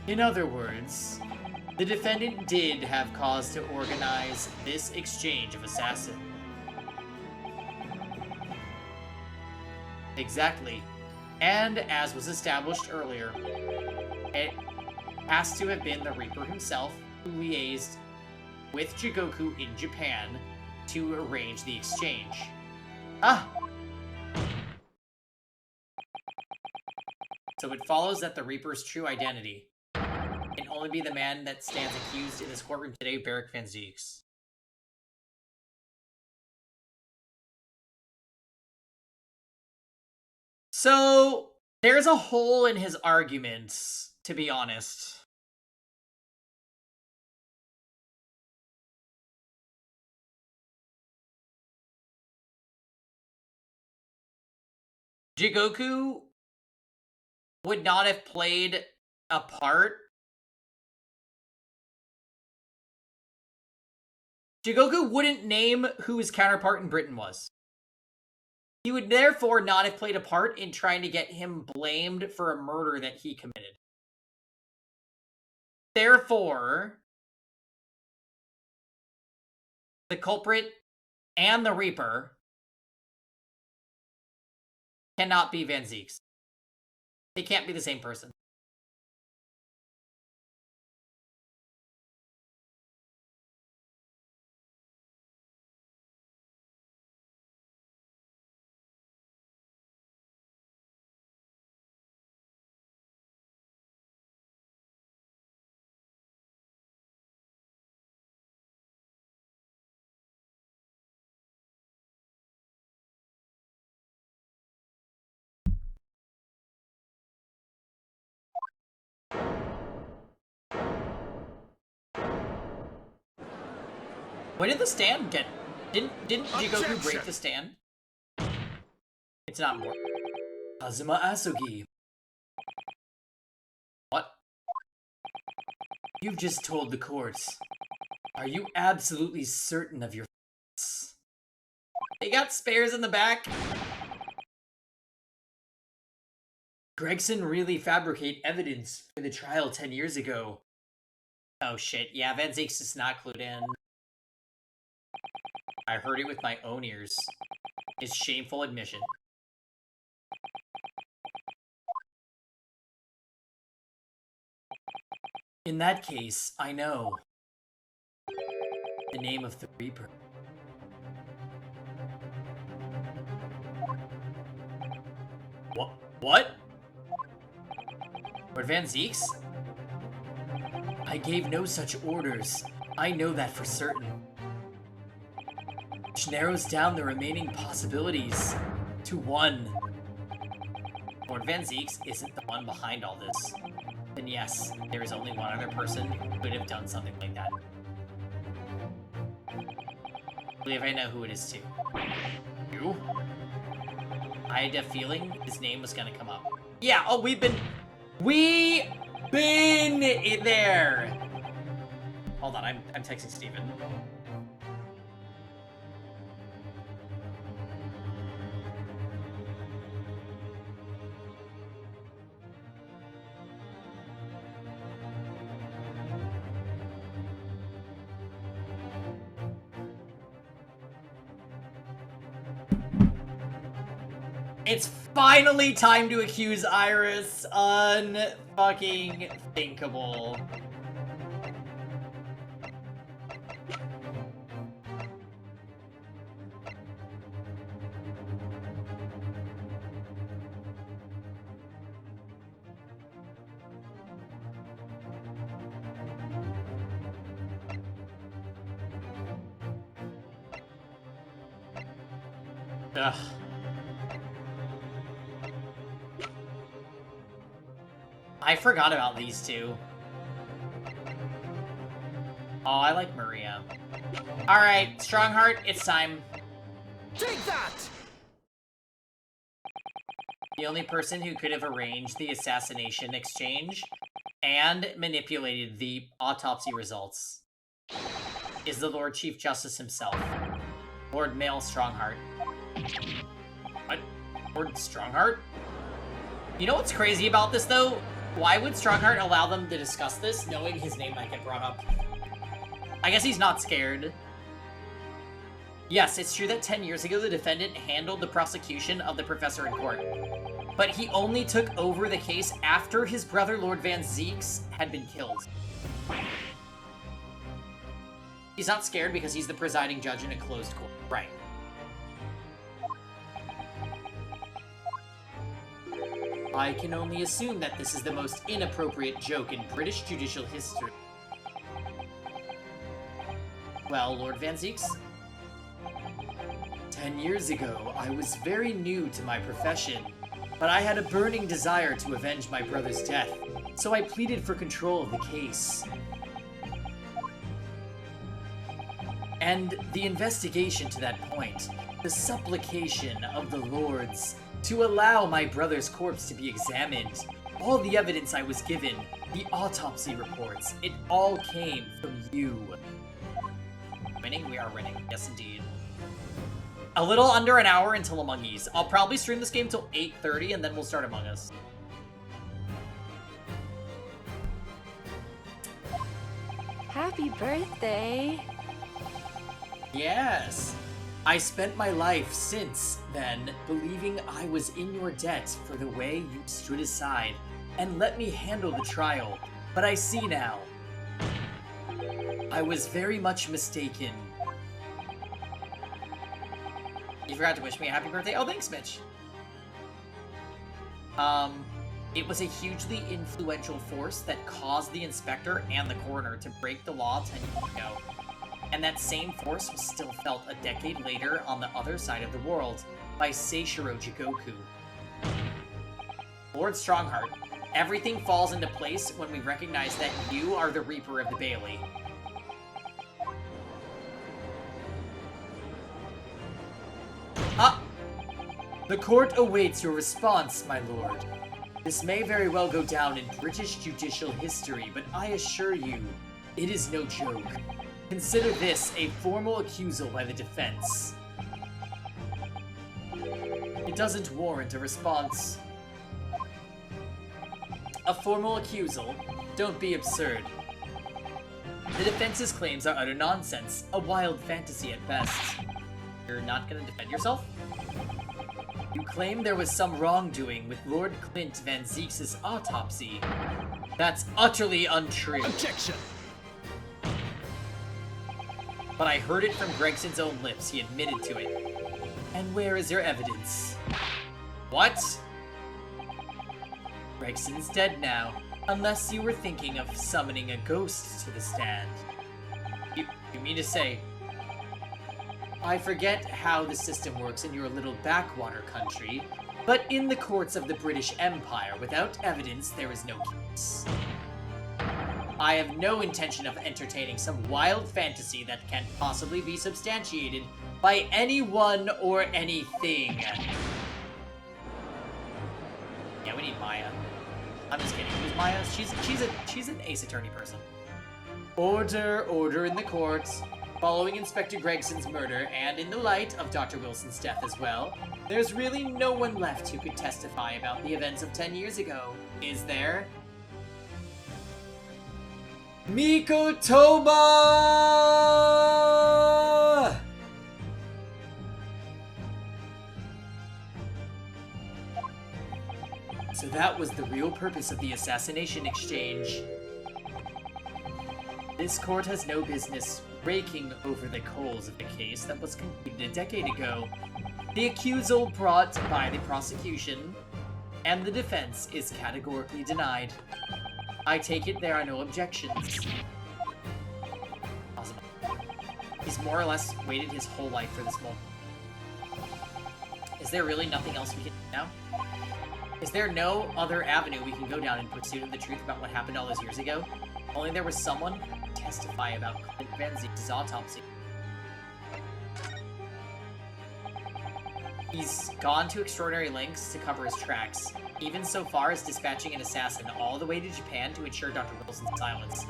In other words, the defendant did have cause to organize this exchange of assassin. Exactly. And as was established earlier, it has to have been the Reaper himself who liaised with Jigoku in Japan to arrange the exchange. Ah! So it follows that the Reaper's true identity can only be the man that stands accused in this courtroom today, Barrick Van Zeeks. So, there's a hole in his arguments, to be honest. Jigoku would not have played a part. Jigoku wouldn't name who his counterpart in Britain was. He would therefore not have played a part in trying to get him blamed for a murder that he committed. Therefore, the culprit and the Reaper cannot be Van Zieks. They can't be the same person. When did the stand get... Didn't Jigoku break the stand? It's not important. Kazuma Asugi. What? You've just told the courts. Are you absolutely certain of your facts? They got spares in the back. Gregson really fabricate evidence for the trial 10 years ago. Oh shit, yeah, Van Zieks is not clued in. I heard it with my own ears. His shameful admission. In that case, I know the name of the Reaper. What? Lord Van Zieks? I gave no such orders. I know that for certain. Which narrows down the remaining possibilities to one. Lord Van Zieks isn't the one behind all this. Then yes, there is only one other person who could have done something like that. I believe I know who it is too. You? I had a feeling his name was gonna come up. Yeah, oh, we've been there. Hold on, I'm texting Steven. It's finally time to accuse Iris. Unfucking thinkable. Ugh. I forgot about these two. Oh, I like Maria. Alright, Strongheart, it's time. Take that! The only person who could have arranged the assassination exchange and manipulated the autopsy results is the Lord Chief Justice himself, Lord Male Strongheart. What? Lord Strongheart? You know what's crazy about this, though? Why would Strongheart allow them to discuss this, knowing his name might get brought up? I guess he's not scared. Yes, it's true that 10 years ago the defendant handled the prosecution of the professor in court. But he only took over the case after his brother Lord Van Zieks had been killed. He's not scared because he's the presiding judge in a closed court. Right. I can only assume that this is the most inappropriate joke in British judicial history. Well, Lord Van Zieks? 10 years ago, I was very new to my profession, but I had a burning desire to avenge my brother's death, so I pleaded for control of the case. And the investigation to that point, the supplication of the lords, to allow my brother's corpse to be examined. All the evidence I was given, the autopsy reports, it all came from you. Winning? We are winning. Yes, indeed. A little under an hour until Among Us. I'll probably stream this game till 8:30 and then we'll start Among Us. Happy birthday. Yes. I spent my life since then believing I was in your debt for the way you stood aside and let me handle the trial, but I see now. I was very much mistaken. You forgot to wish me a happy birthday? Oh, thanks, Mitch. It was a hugely influential force that caused the inspector and the coroner to break the law 10 years ago. And that same force was still felt a decade later on the other side of the world by Seishiro Jigoku. Lord Strongheart, everything falls into place when we recognize that you are the Reaper of the Bailey. The court awaits your response, my lord. This may very well go down in British judicial history, but I assure you, it is no joke. Consider this a formal accusal by the defense. It doesn't warrant a response. A formal accusal? Don't be absurd. The defense's claims are utter nonsense, a wild fantasy at best. You're not gonna defend yourself? You claim there was some wrongdoing with Lord Clint Van Zeeks' autopsy. That's utterly untrue. Objection! But I heard it from Gregson's own lips. He admitted to it. And where is your evidence? What? Gregson's dead now, unless you were thinking of summoning a ghost to the stand. You mean to say... I forget how the system works in your little backwater country, but in the courts of the British Empire, without evidence, there is no case. I have no intention of entertaining some wild fantasy that can't possibly be substantiated by anyone or anything. Yeah, we need Maya. I'm just kidding. Who's Maya? She's an Ace Attorney person. Order in the courts. Following Inspector Gregson's murder, and in the light of Dr. Wilson's death as well, there's really no one left who could testify about the events of 10 years ago, is there? Miko Toba! So that was the real purpose of the assassination exchange. This court has no business raking over the coals of the case that was completed a decade ago. The accusal brought by the prosecution and the defense is categorically denied. I take it there are no objections. Awesome. He's more or less waited his whole life for this moment. Is there really nothing else we can do now? Is there no other avenue we can go down in pursuit of the truth about what happened all those years ago? Only there was someone who could testify about Clint Van Zeeks' autopsy. He's gone to extraordinary lengths to cover his tracks, even so far as dispatching an assassin all the way to Japan to ensure Dr. Wilson's silence.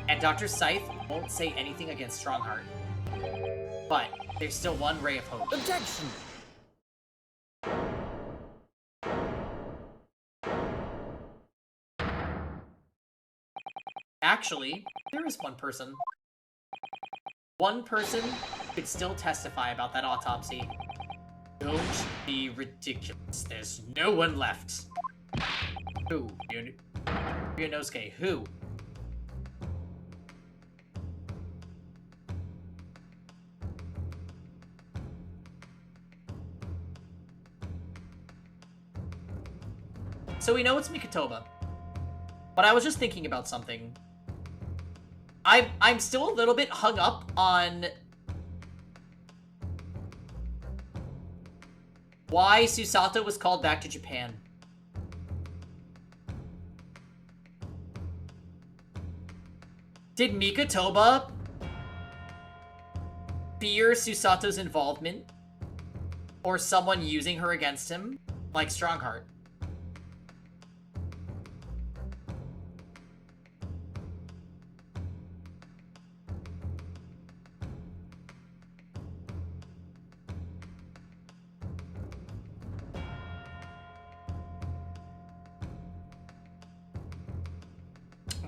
And Dr. Scythe won't say anything against Strongheart. But there's still one ray of hope. Objection! Actually, there is one person. One person could still testify about that autopsy. Don't be ridiculous. There's no one left. Who? Ryunosuke, who? So we know it's Mikotoba. But I was just thinking about something. I'm still a little bit hung up on why Susato was called back to Japan. Did Mikotoba fear Susato's involvement? Or someone using her against him? like Strongheart.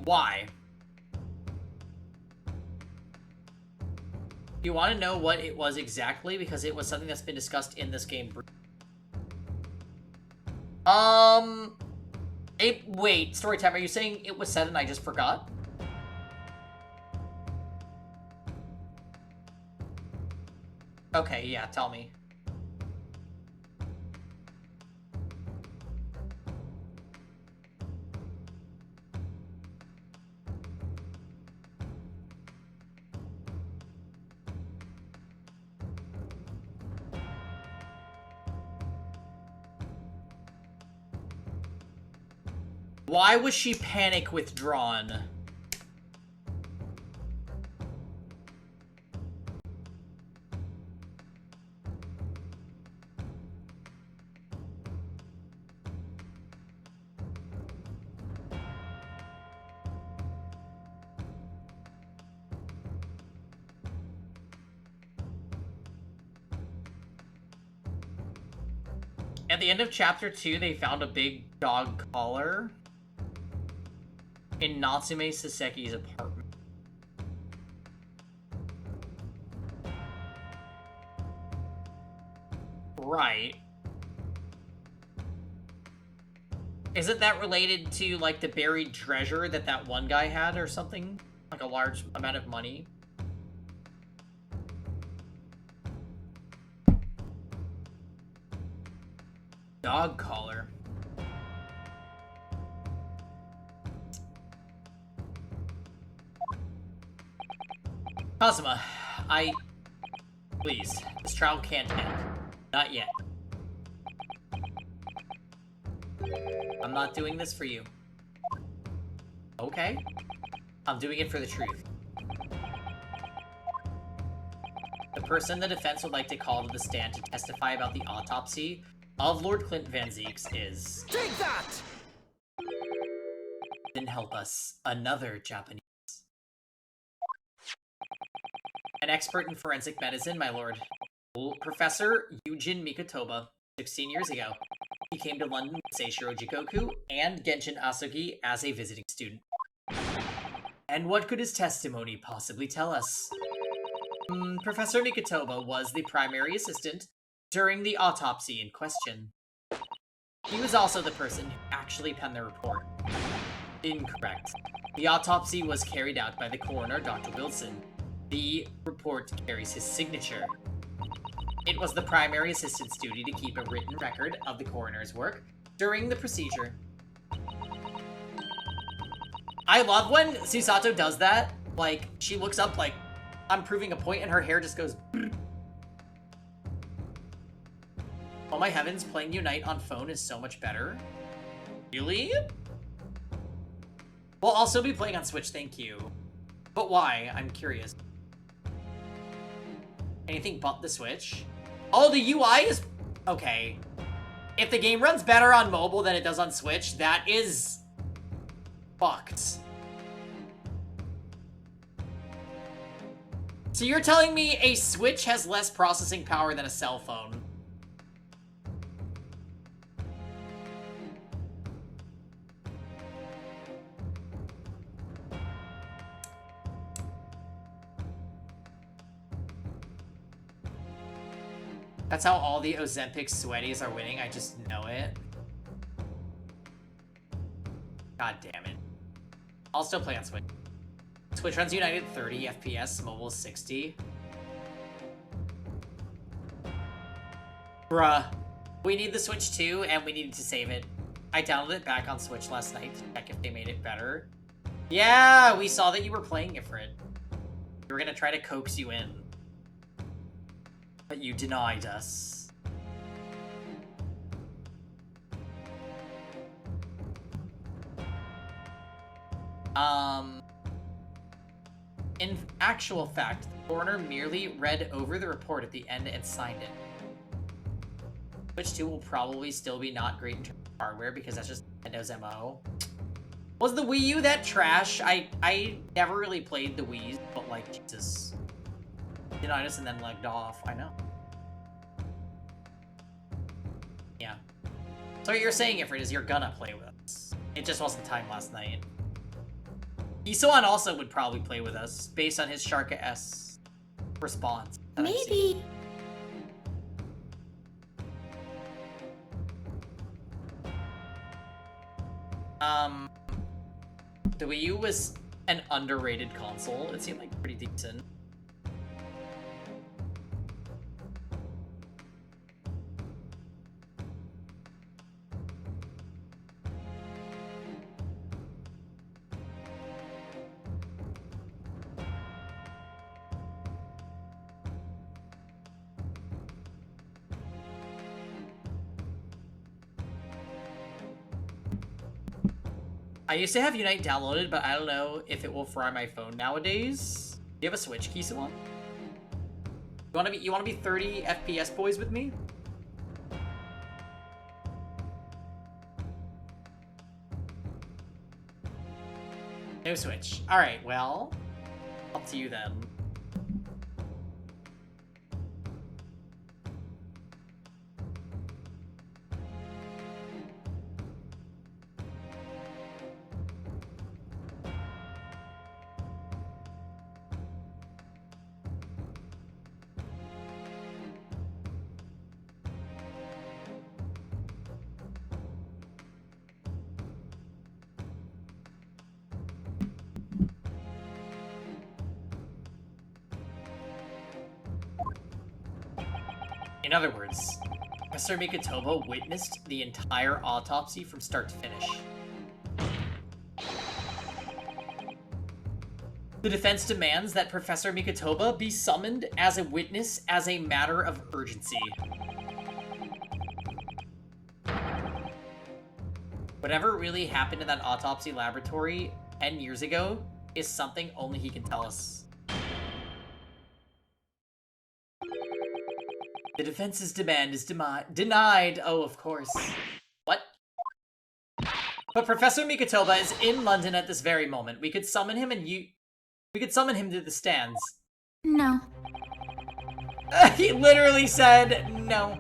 Why? You want to know what it was exactly? Because it was something that's been discussed in this game. Wait, story time, are you saying it was said and I just forgot? Okay, yeah, tell me. Why was she panic withdrawn? At the end of chapter 2, they found a big dog collar in Natsume Saseki's apartment. Right. Isn't that related to, like, the buried treasure that one guy had or something? Like a large amount of money? Dog collar. Kazuma, please, this trial can't end. Not yet. I'm not doing this for you. Okay. I'm doing it for the truth. The person the defense would like to call to the stand to testify about the autopsy of Lord Clint Van Zeeks is... Take that! Then help us. Another Japanese. An expert in forensic medicine, my lord. Professor Yujin Mikotoba, 16 years ago. He came to London with Seishiro Jikoku and Genshin Asugi as a visiting student. And what could his testimony possibly tell us? Professor Mikotoba was the primary assistant during the autopsy in question. He was also the person who actually penned the report. Incorrect. The autopsy was carried out by the coroner, Dr. Wilson. The report carries his signature. It was the primary assistant's duty to keep a written record of the coroner's work during the procedure. I love when Susato does that. Like, she looks up like, I'm proving a point, and her hair just goes... Oh my heavens, playing Unite on phone is so much better. Really? We'll also be playing on Switch, thank you. But why? I'm curious. Anything but the Switch? Oh, the UI is... Okay. If the game runs better on mobile than it does on Switch, that is... fucked. So you're telling me a Switch has less processing power than a cell phone? That's how all the Ozempic sweaties are winning, I just know it. God damn it. I'll still play on Switch. Switch runs United 30 FPS, mobile 60. Bruh. We need the Switch too, and we needed to save it. I downloaded it back on Switch last night to check if they made it better. Yeah, we saw that you were playing it for it. We were gonna try to coax you in. But you denied us. In actual fact, the coroner merely read over the report at the end and signed it. Switch 2 will probably still be not great in terms of hardware because that's just Nintendo's MO. Was the Wii U that trash? I never really played the Wii's, but like, Jesus. Denied and then legged off. I know. Yeah. So what you're saying, Ifrit, is you're gonna play with us. It just wasn't time last night. Isoan also would probably play with us, based on his Sharka-S response. Maybe. The Wii U was an underrated console. It seemed like pretty decent. I used to have Unite downloaded, but I don't know if it will fry my phone nowadays. Do you have a Switch, Kisawan? You wanna be 30 FPS boys with me? No Switch. Alright, well, up to you then. In other words, Professor Mikotoba witnessed the entire autopsy from start to finish. The defense demands that Professor Mikotoba be summoned as a witness as a matter of urgency. Whatever really happened in that autopsy laboratory 10 years ago is something only he can tell us. The defense's demand is denied. Oh, of course. What? But Professor Mikotoba is in London at this very moment. We could summon him and we could summon him to the stands. No. He literally said no.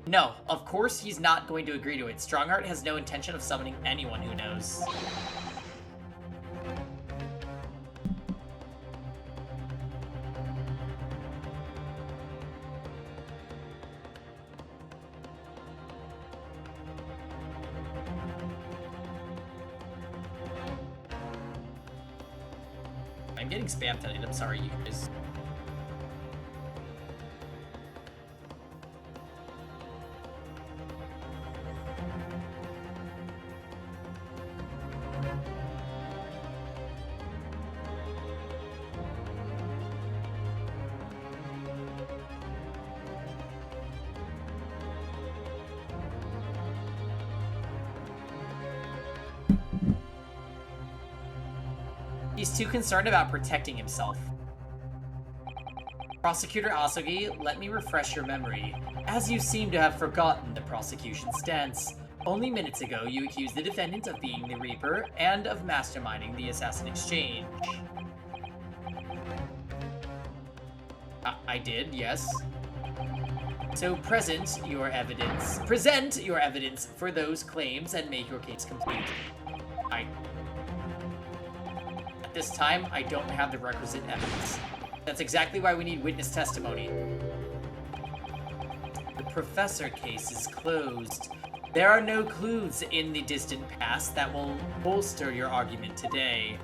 No, of course he's not going to agree to it. Strongheart has no intention of summoning anyone who knows. I'm getting spam tonight. I'm sorry, you guys. He's too concerned about protecting himself. Prosecutor Asogi, let me refresh your memory, as you seem to have forgotten the prosecution's stance. Only minutes ago, you accused the defendant of being the Reaper and of masterminding the assassin exchange. I did, yes. So present your evidence for those claims and make your case complete. At this time, I don't have the requisite evidence. That's exactly why we need witness testimony. The professor case is closed. There are no clues in the distant past that will bolster your argument today.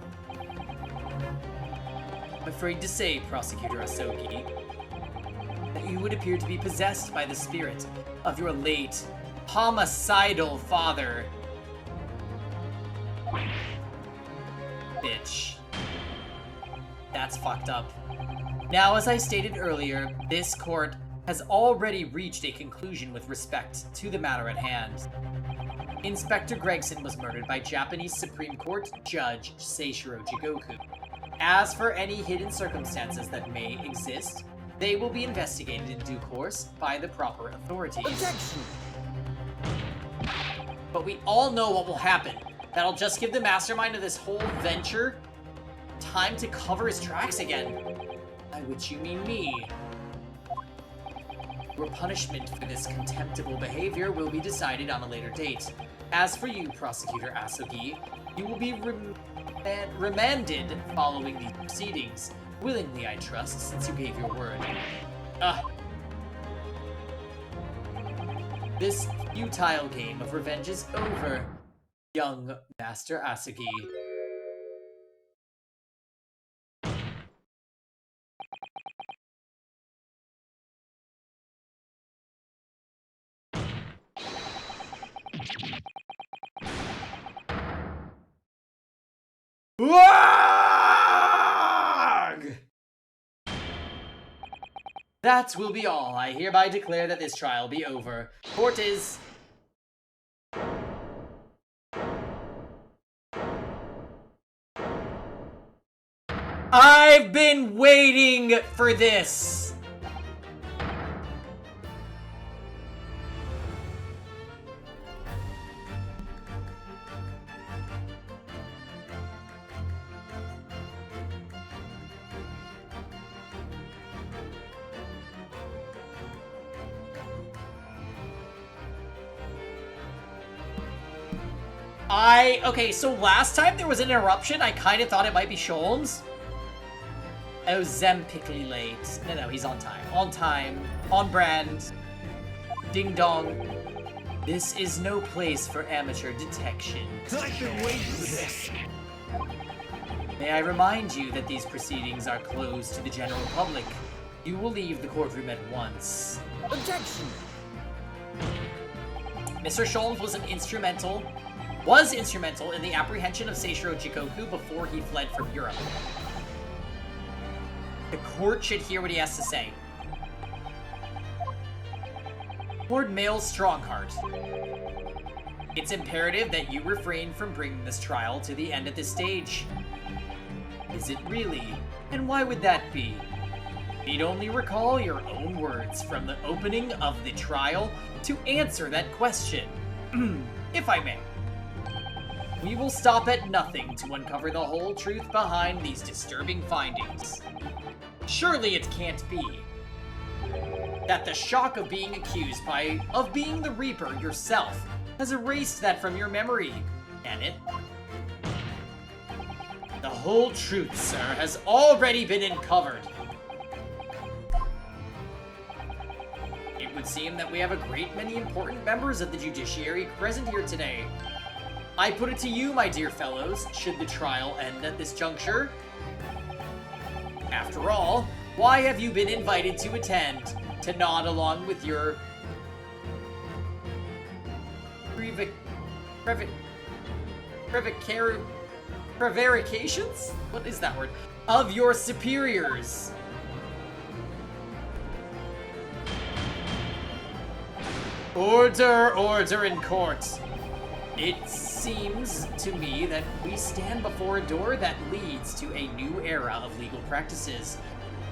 I'm afraid to say, Prosecutor Asogi, that you would appear to be possessed by the spirit of your late, homicidal father. Bitch. That's fucked up. Now, as I stated earlier, this court has already reached a conclusion with respect to the matter at hand. Inspector Gregson was murdered by Japanese Supreme Court Judge Seishiro Jigoku. As for any hidden circumstances that may exist, They will be investigated in due course by the proper authorities. Objection! But we all know what will happen. That'll just give the mastermind of this whole venture time to cover his tracks again. By which you mean me. Your punishment for this contemptible behavior will be decided on a later date. As for you, Prosecutor Asugi, you will be remanded following these proceedings. Willingly, I trust, since you gave your word. This futile game of revenge is over, young Master Asugi. Warg! That will be all. I hereby declare that this trial be over. Court is... I've been waiting for this! Okay, so last time there was an interruption, I kind of thought it might be Sholmes. Oh, Zempically late. No, he's on time. On time. On brand. Ding dong. This is no place for amateur detection. I've been waiting for this. May I remind you that these proceedings are closed to the general public. You will leave the courtroom at once. Objection! Mr. Sholmes was instrumental in the apprehension of Seishiro Jikoku before he fled from Europe. The court should hear what he has to say. Lord Male Strongheart, it's imperative that you refrain from bringing this trial to the end at this stage. Is it really? And why would that be? Need only recall your own words from the opening of the trial to answer that question. If I may. We will stop at nothing to uncover the whole truth behind these disturbing findings. Surely it can't be that the shock of being accused of being the Reaper yourself has erased that from your memory, can it? The whole truth, sir, has already been uncovered. It would seem that we have a great many important members of the judiciary present here today. I put it to you, my dear fellows, should the trial end at this juncture? After all, why have you been invited to attend? To nod along with your prevarications? What is that word? Of your superiors. Order, order in court. It seems to me that we stand before a door that leads to a new era of legal practices.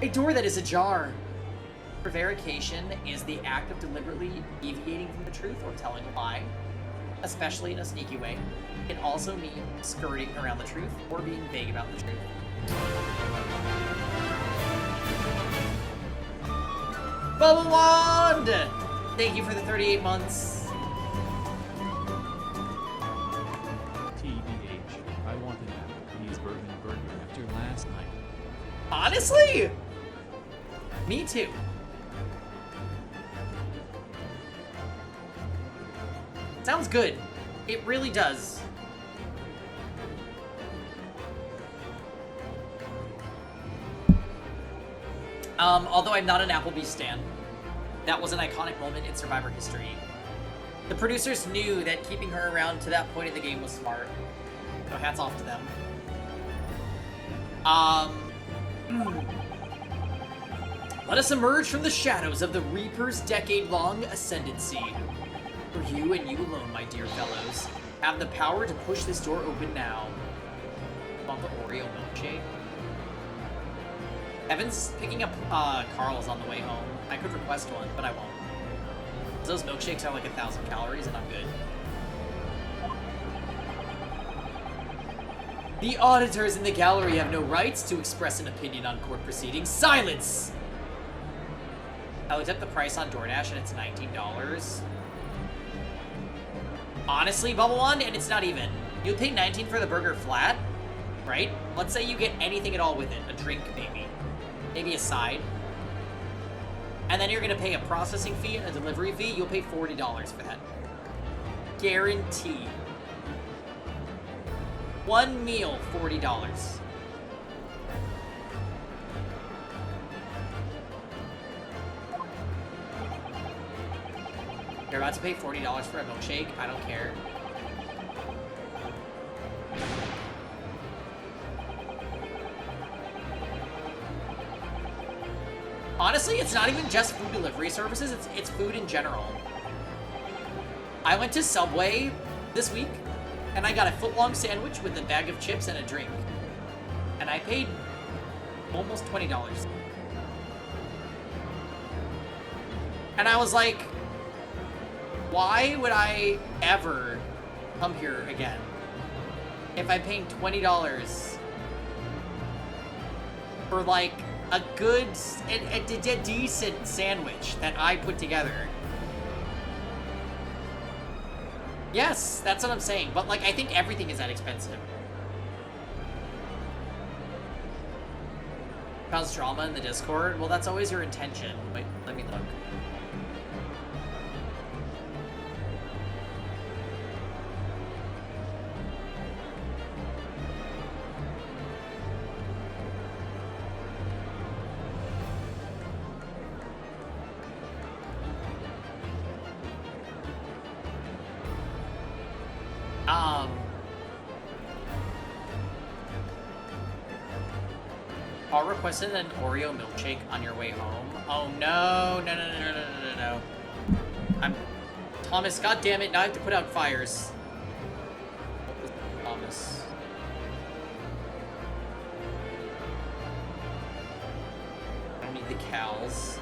A door that is ajar. Prevarication is the act of deliberately deviating from the truth or telling a lie, especially in a sneaky way. It can also mean skirting around the truth or being vague about the truth. Bubble Wand! Thank you for the 38 months. TBH, I want an Applebee's bourbon burger after last night. Honestly? Me too. Sounds good. It really does. Although I'm not an Applebee's stan, that was an iconic moment in Survivor history. The producers knew that keeping her around to that point in the game was smart. So hats off to them. Let us emerge from the shadows of the Reaper's decade-long ascendancy. For you and you alone, my dear fellows, have the power to push this door open now. Want the Oreo milkshake? Evan's picking up Carl's on the way home. I could request one, but I won't. Those milkshakes are like 1,000 calories, and I'm good. The auditors in the gallery have no rights to express an opinion on court proceedings. Silence! I looked up the price on DoorDash, and it's $19. Honestly, Bubble One, and it's not even. You'd pay $19 for the burger flat, right? Let's say you get anything at all with it. A drink, maybe. Maybe a side. And then you're gonna pay a processing fee and a delivery fee. You'll pay $40 for that. Guaranteed. One meal, $40. You're about to pay $40 for a milkshake? I don't care. Honestly, it's not even just food delivery services, it's food in general. I went to Subway this week, and I got a foot-long sandwich with a bag of chips and a drink. And I paid almost $20. And I was like, why would I ever come here again if I'm paying $20 for, like, a good, a decent sandwich that I put together? Yes, that's what I'm saying. But, like, I think everything is that expensive. Cause drama in the Discord? Well, that's always your intention. Wait, let me look. Paul requested an Oreo milkshake on your way home. Oh no, no. I'm Thomas, god damn it, now I have to put out fires. What was Thomas? I don't need the cows.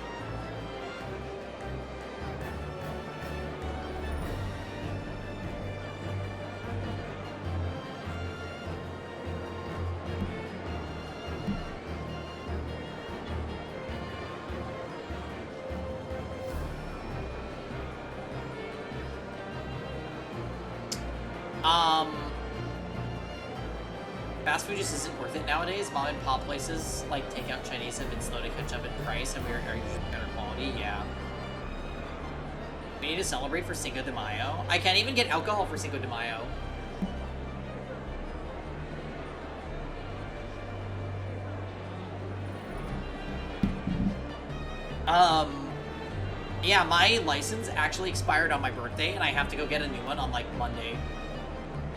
Fast food just isn't worth it nowadays. Mom and pop places like takeout Chinese have been slow to catch up in price, and we are usually better quality. Yeah. We need to celebrate for Cinco de Mayo. I can't even get alcohol for Cinco de Mayo. Yeah, my license actually expired on my birthday, and I have to go get a new one on, like, Monday.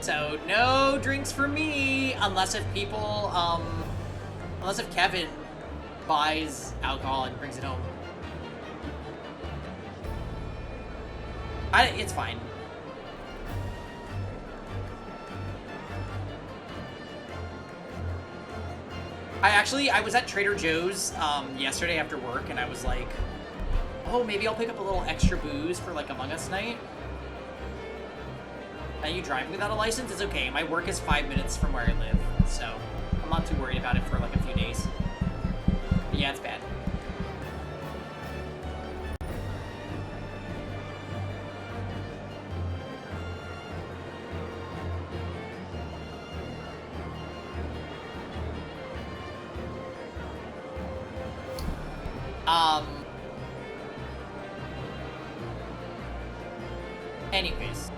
So, no drinks for me, unless if people, unless if Kevin buys alcohol and brings it home. It's fine. I was at Trader Joe's, yesterday after work, and I was like, oh, maybe I'll pick up a little extra booze for, like, Among Us night. And you driving without a license? It's okay. My work is 5 minutes from where I live, so I'm not too worried about it for, like, a few days. But yeah, it's bad. Anyways.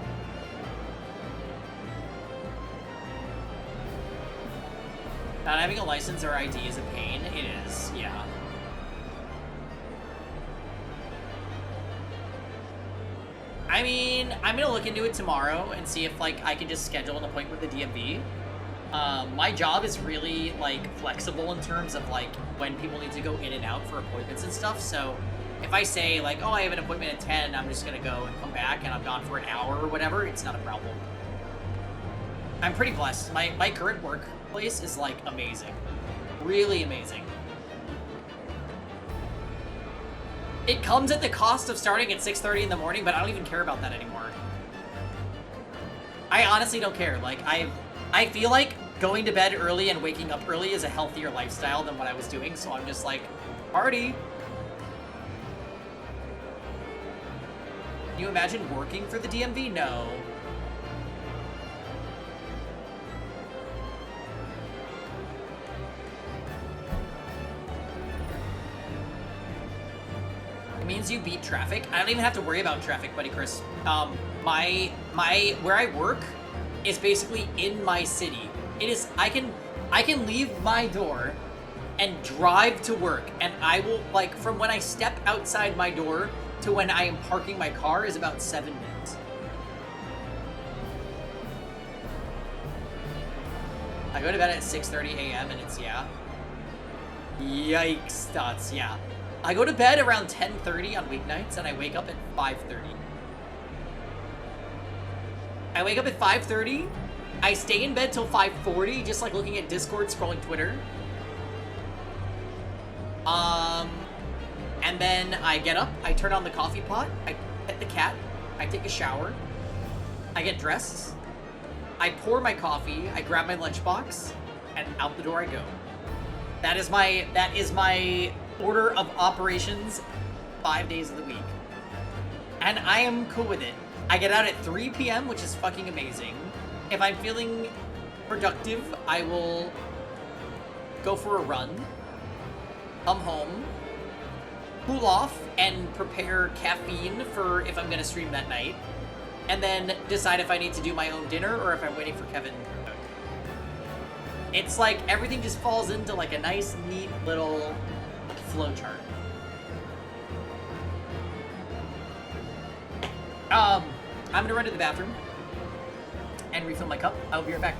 Not having a license or ID is a pain. It is, yeah. I mean, I'm gonna look into it tomorrow and see if, like, I can just schedule an appointment with the DMV. My job is really, like, flexible in terms of, like, when people need to go in and out for appointments and stuff, so if I say, like, oh, I have an appointment at 10, I'm just gonna go and come back and I'm gone for an hour or whatever, it's not a problem. I'm pretty blessed. My current workplace is, like, amazing. Really amazing. It comes at the cost of starting at 6:30 in the morning, but I don't even care about that anymore. I honestly don't care. Like, I feel like going to bed early and waking up early is a healthier lifestyle than what I was doing, so I'm just like, party. Can you imagine working for the DMV? No. It means you beat traffic. I don't even have to worry about traffic, buddy Chris. Where I work is basically in my city. It is, I can leave my door and drive to work, and I will, like, from when I step outside my door to when I am parking my car is about 7 minutes. I go to bed at 6:30 a.m. and it's, yeah. Yikes, dots, yeah. I go to bed around 10:30 on weeknights, and I wake up at 5:30. I wake up at 5:30, I stay in bed till 5:40, just like looking at Discord, scrolling Twitter. And then I get up, I turn on the coffee pot, I pet the cat, I take a shower, I get dressed, I pour my coffee, I grab my lunchbox, and out the door I go. That is my order of operations 5 days of the week. And I am cool with it. I get out at 3 p.m., which is fucking amazing. If I'm feeling productive, I will go for a run, come home, cool off, and prepare caffeine for if I'm gonna stream that night, and then decide if I need to do my own dinner or if I'm waiting for Kevin to cook. It's like everything just falls into like a nice, neat little flow chart. I'm gonna run to the bathroom and refill my cup. I'll be right back.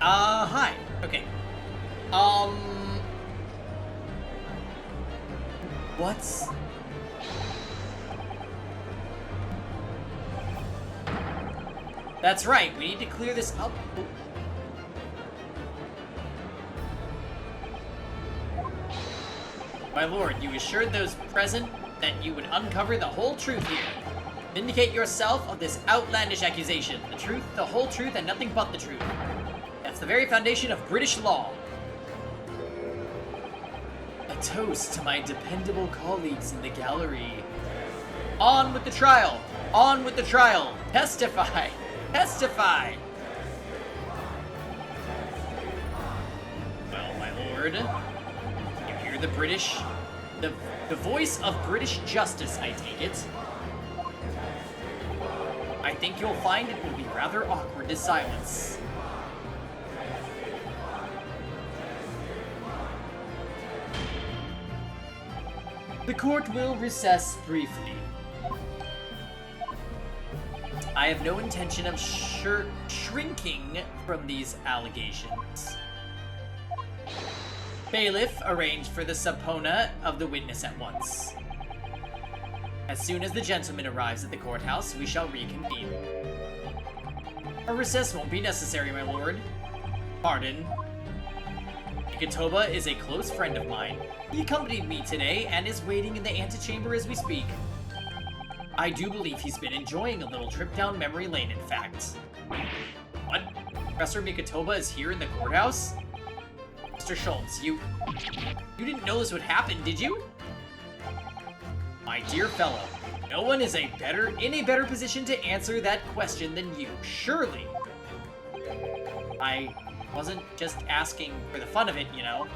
Hi. Okay. What's... That's right, we need to clear this up. Oh. My lord, you assured those present that you would uncover the whole truth here. Vindicate yourself of this outlandish accusation. The truth, the whole truth, and nothing but the truth. That's the very foundation of British law. A toast to my dependable colleagues in the gallery. On with the trial! On with the trial! Testify! Testify! Well, my lord, you hear the British... The voice of British justice, I take it. I think you'll find it will be rather awkward to silence. The court will recess briefly. I have no intention of shrinking from these allegations. Bailiff, arrange for the subpoena of the witness at once. As soon as the gentleman arrives at the courthouse, we shall reconvene. A recess won't be necessary, my lord. Pardon. Ikatoba is a close friend of mine. He accompanied me today and is waiting in the antechamber as we speak. I do believe he's been enjoying a little trip down memory lane, in fact. What? Professor Mikatoba is here in the courthouse? Mr. Schultz, you didn't know this would happen, did you? My dear fellow, no one is in a better position to answer that question than you, surely. I wasn't just asking for the fun of it, you know.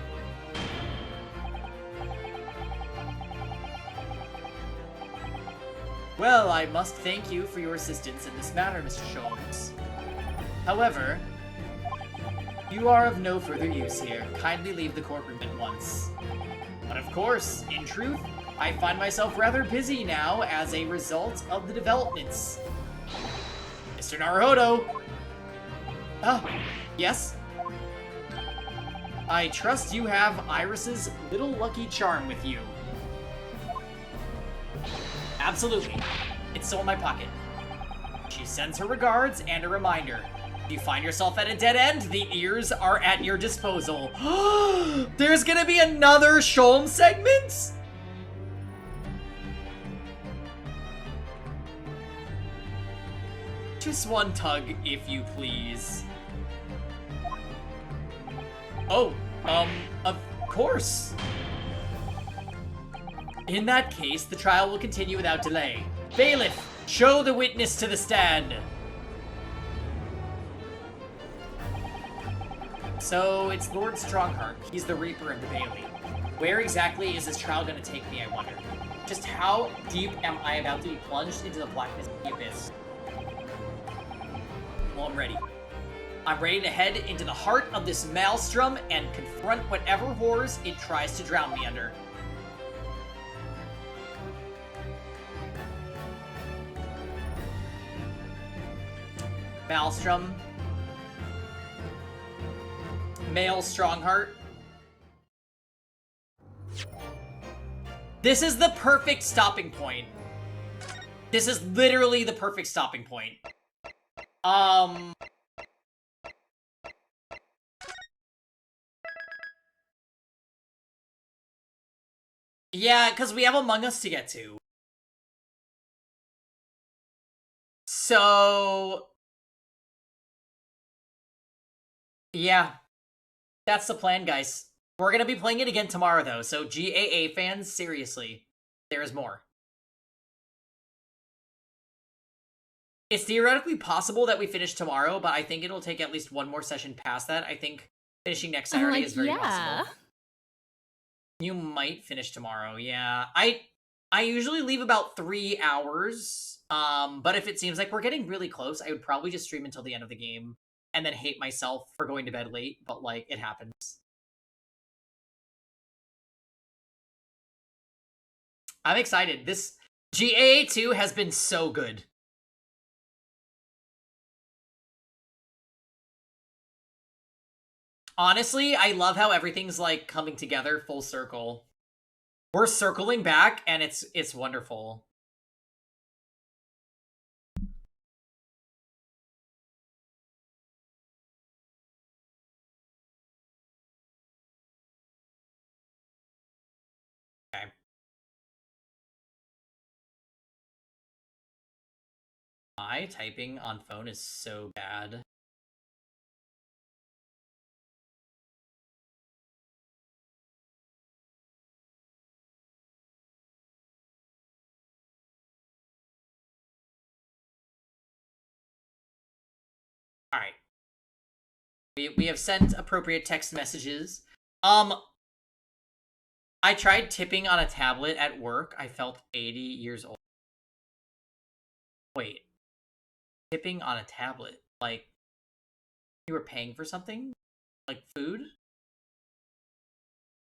Well, I must thank you for your assistance in this matter, Mr. Schultz. However, you are of no further use here. Kindly leave the courtroom at once. But of course, in truth, I find myself rather busy now as a result of the developments. Mr. Naruhodo! Ah, yes? I trust you have Iris's little lucky charm with you. Absolutely. It's still in my pocket. She sends her regards and a reminder. If you find yourself at a dead end, the ears are at your disposal. There's gonna be another Sholm segment? Just one tug, if you please. Oh, of course. In that case, the trial will continue without delay. Bailiff, show the witness to the stand. So, it's Lord Strongheart. He's the Reaper of the Bailey. Where exactly is this trial gonna take me, I wonder? Just how deep am I about to be plunged into the blackness of the abyss? Well, I'm ready. I'm ready to head into the heart of this maelstrom and confront whatever horrors it tries to drown me under. Maelstrom. Male Strongheart. This is the perfect stopping point. This is literally the perfect stopping point. Yeah, because we have Among Us to get to. So... yeah. That's the plan, guys. We're gonna be playing it again tomorrow, though, so GAA fans, seriously, there is more. It's theoretically possible that we finish tomorrow, but I think it'll take at least one more session past that. I think finishing next Saturday is very possible. You might finish tomorrow, yeah. I usually leave about 3 hours, but if it seems like we're getting really close, I would probably just stream until the end of the game, and then hate myself for going to bed late, but, like, it happens. I'm excited. This GAA 2 has been so good. Honestly, I love how everything's like coming together full circle. We're circling back, and it's wonderful. Okay. My typing on phone is so bad. All right. We have sent appropriate text messages. I tried tipping on a tablet at work. I felt 80 years old. Wait. Tipping on a tablet? Like, you were paying for something? Like food?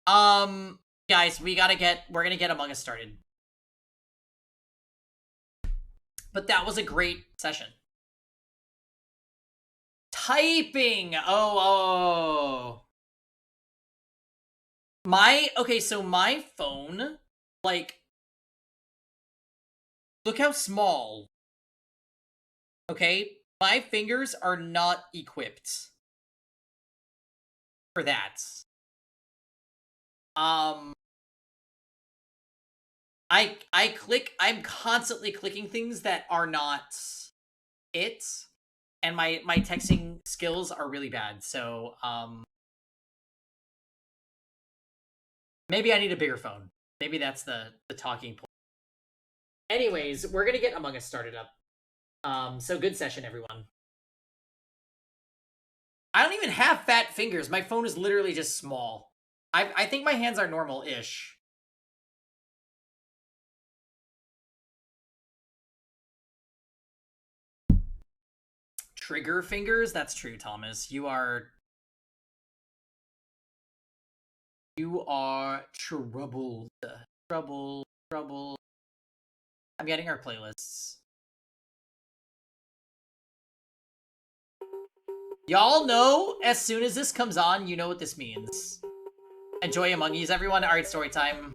Guys, we're gonna get Among Us started. But that was a great session. Typing! Oh. Okay, so my phone, like, look how small. Okay? My fingers are not equipped for that. I'm constantly clicking things that are not it, and my texting skills are really bad, so, maybe I need a bigger phone. Maybe that's the talking point. Anyways, we're gonna get Among Us started up. So good session, everyone. I don't even have fat fingers. My phone is literally just small. I think my hands are normal-ish. Trigger fingers? That's true, Thomas. You are troubled. Trouble. I'm getting our playlists. Y'all know, as soon as this comes on, you know what this means. Enjoy Among Us, everyone. Alright, story time.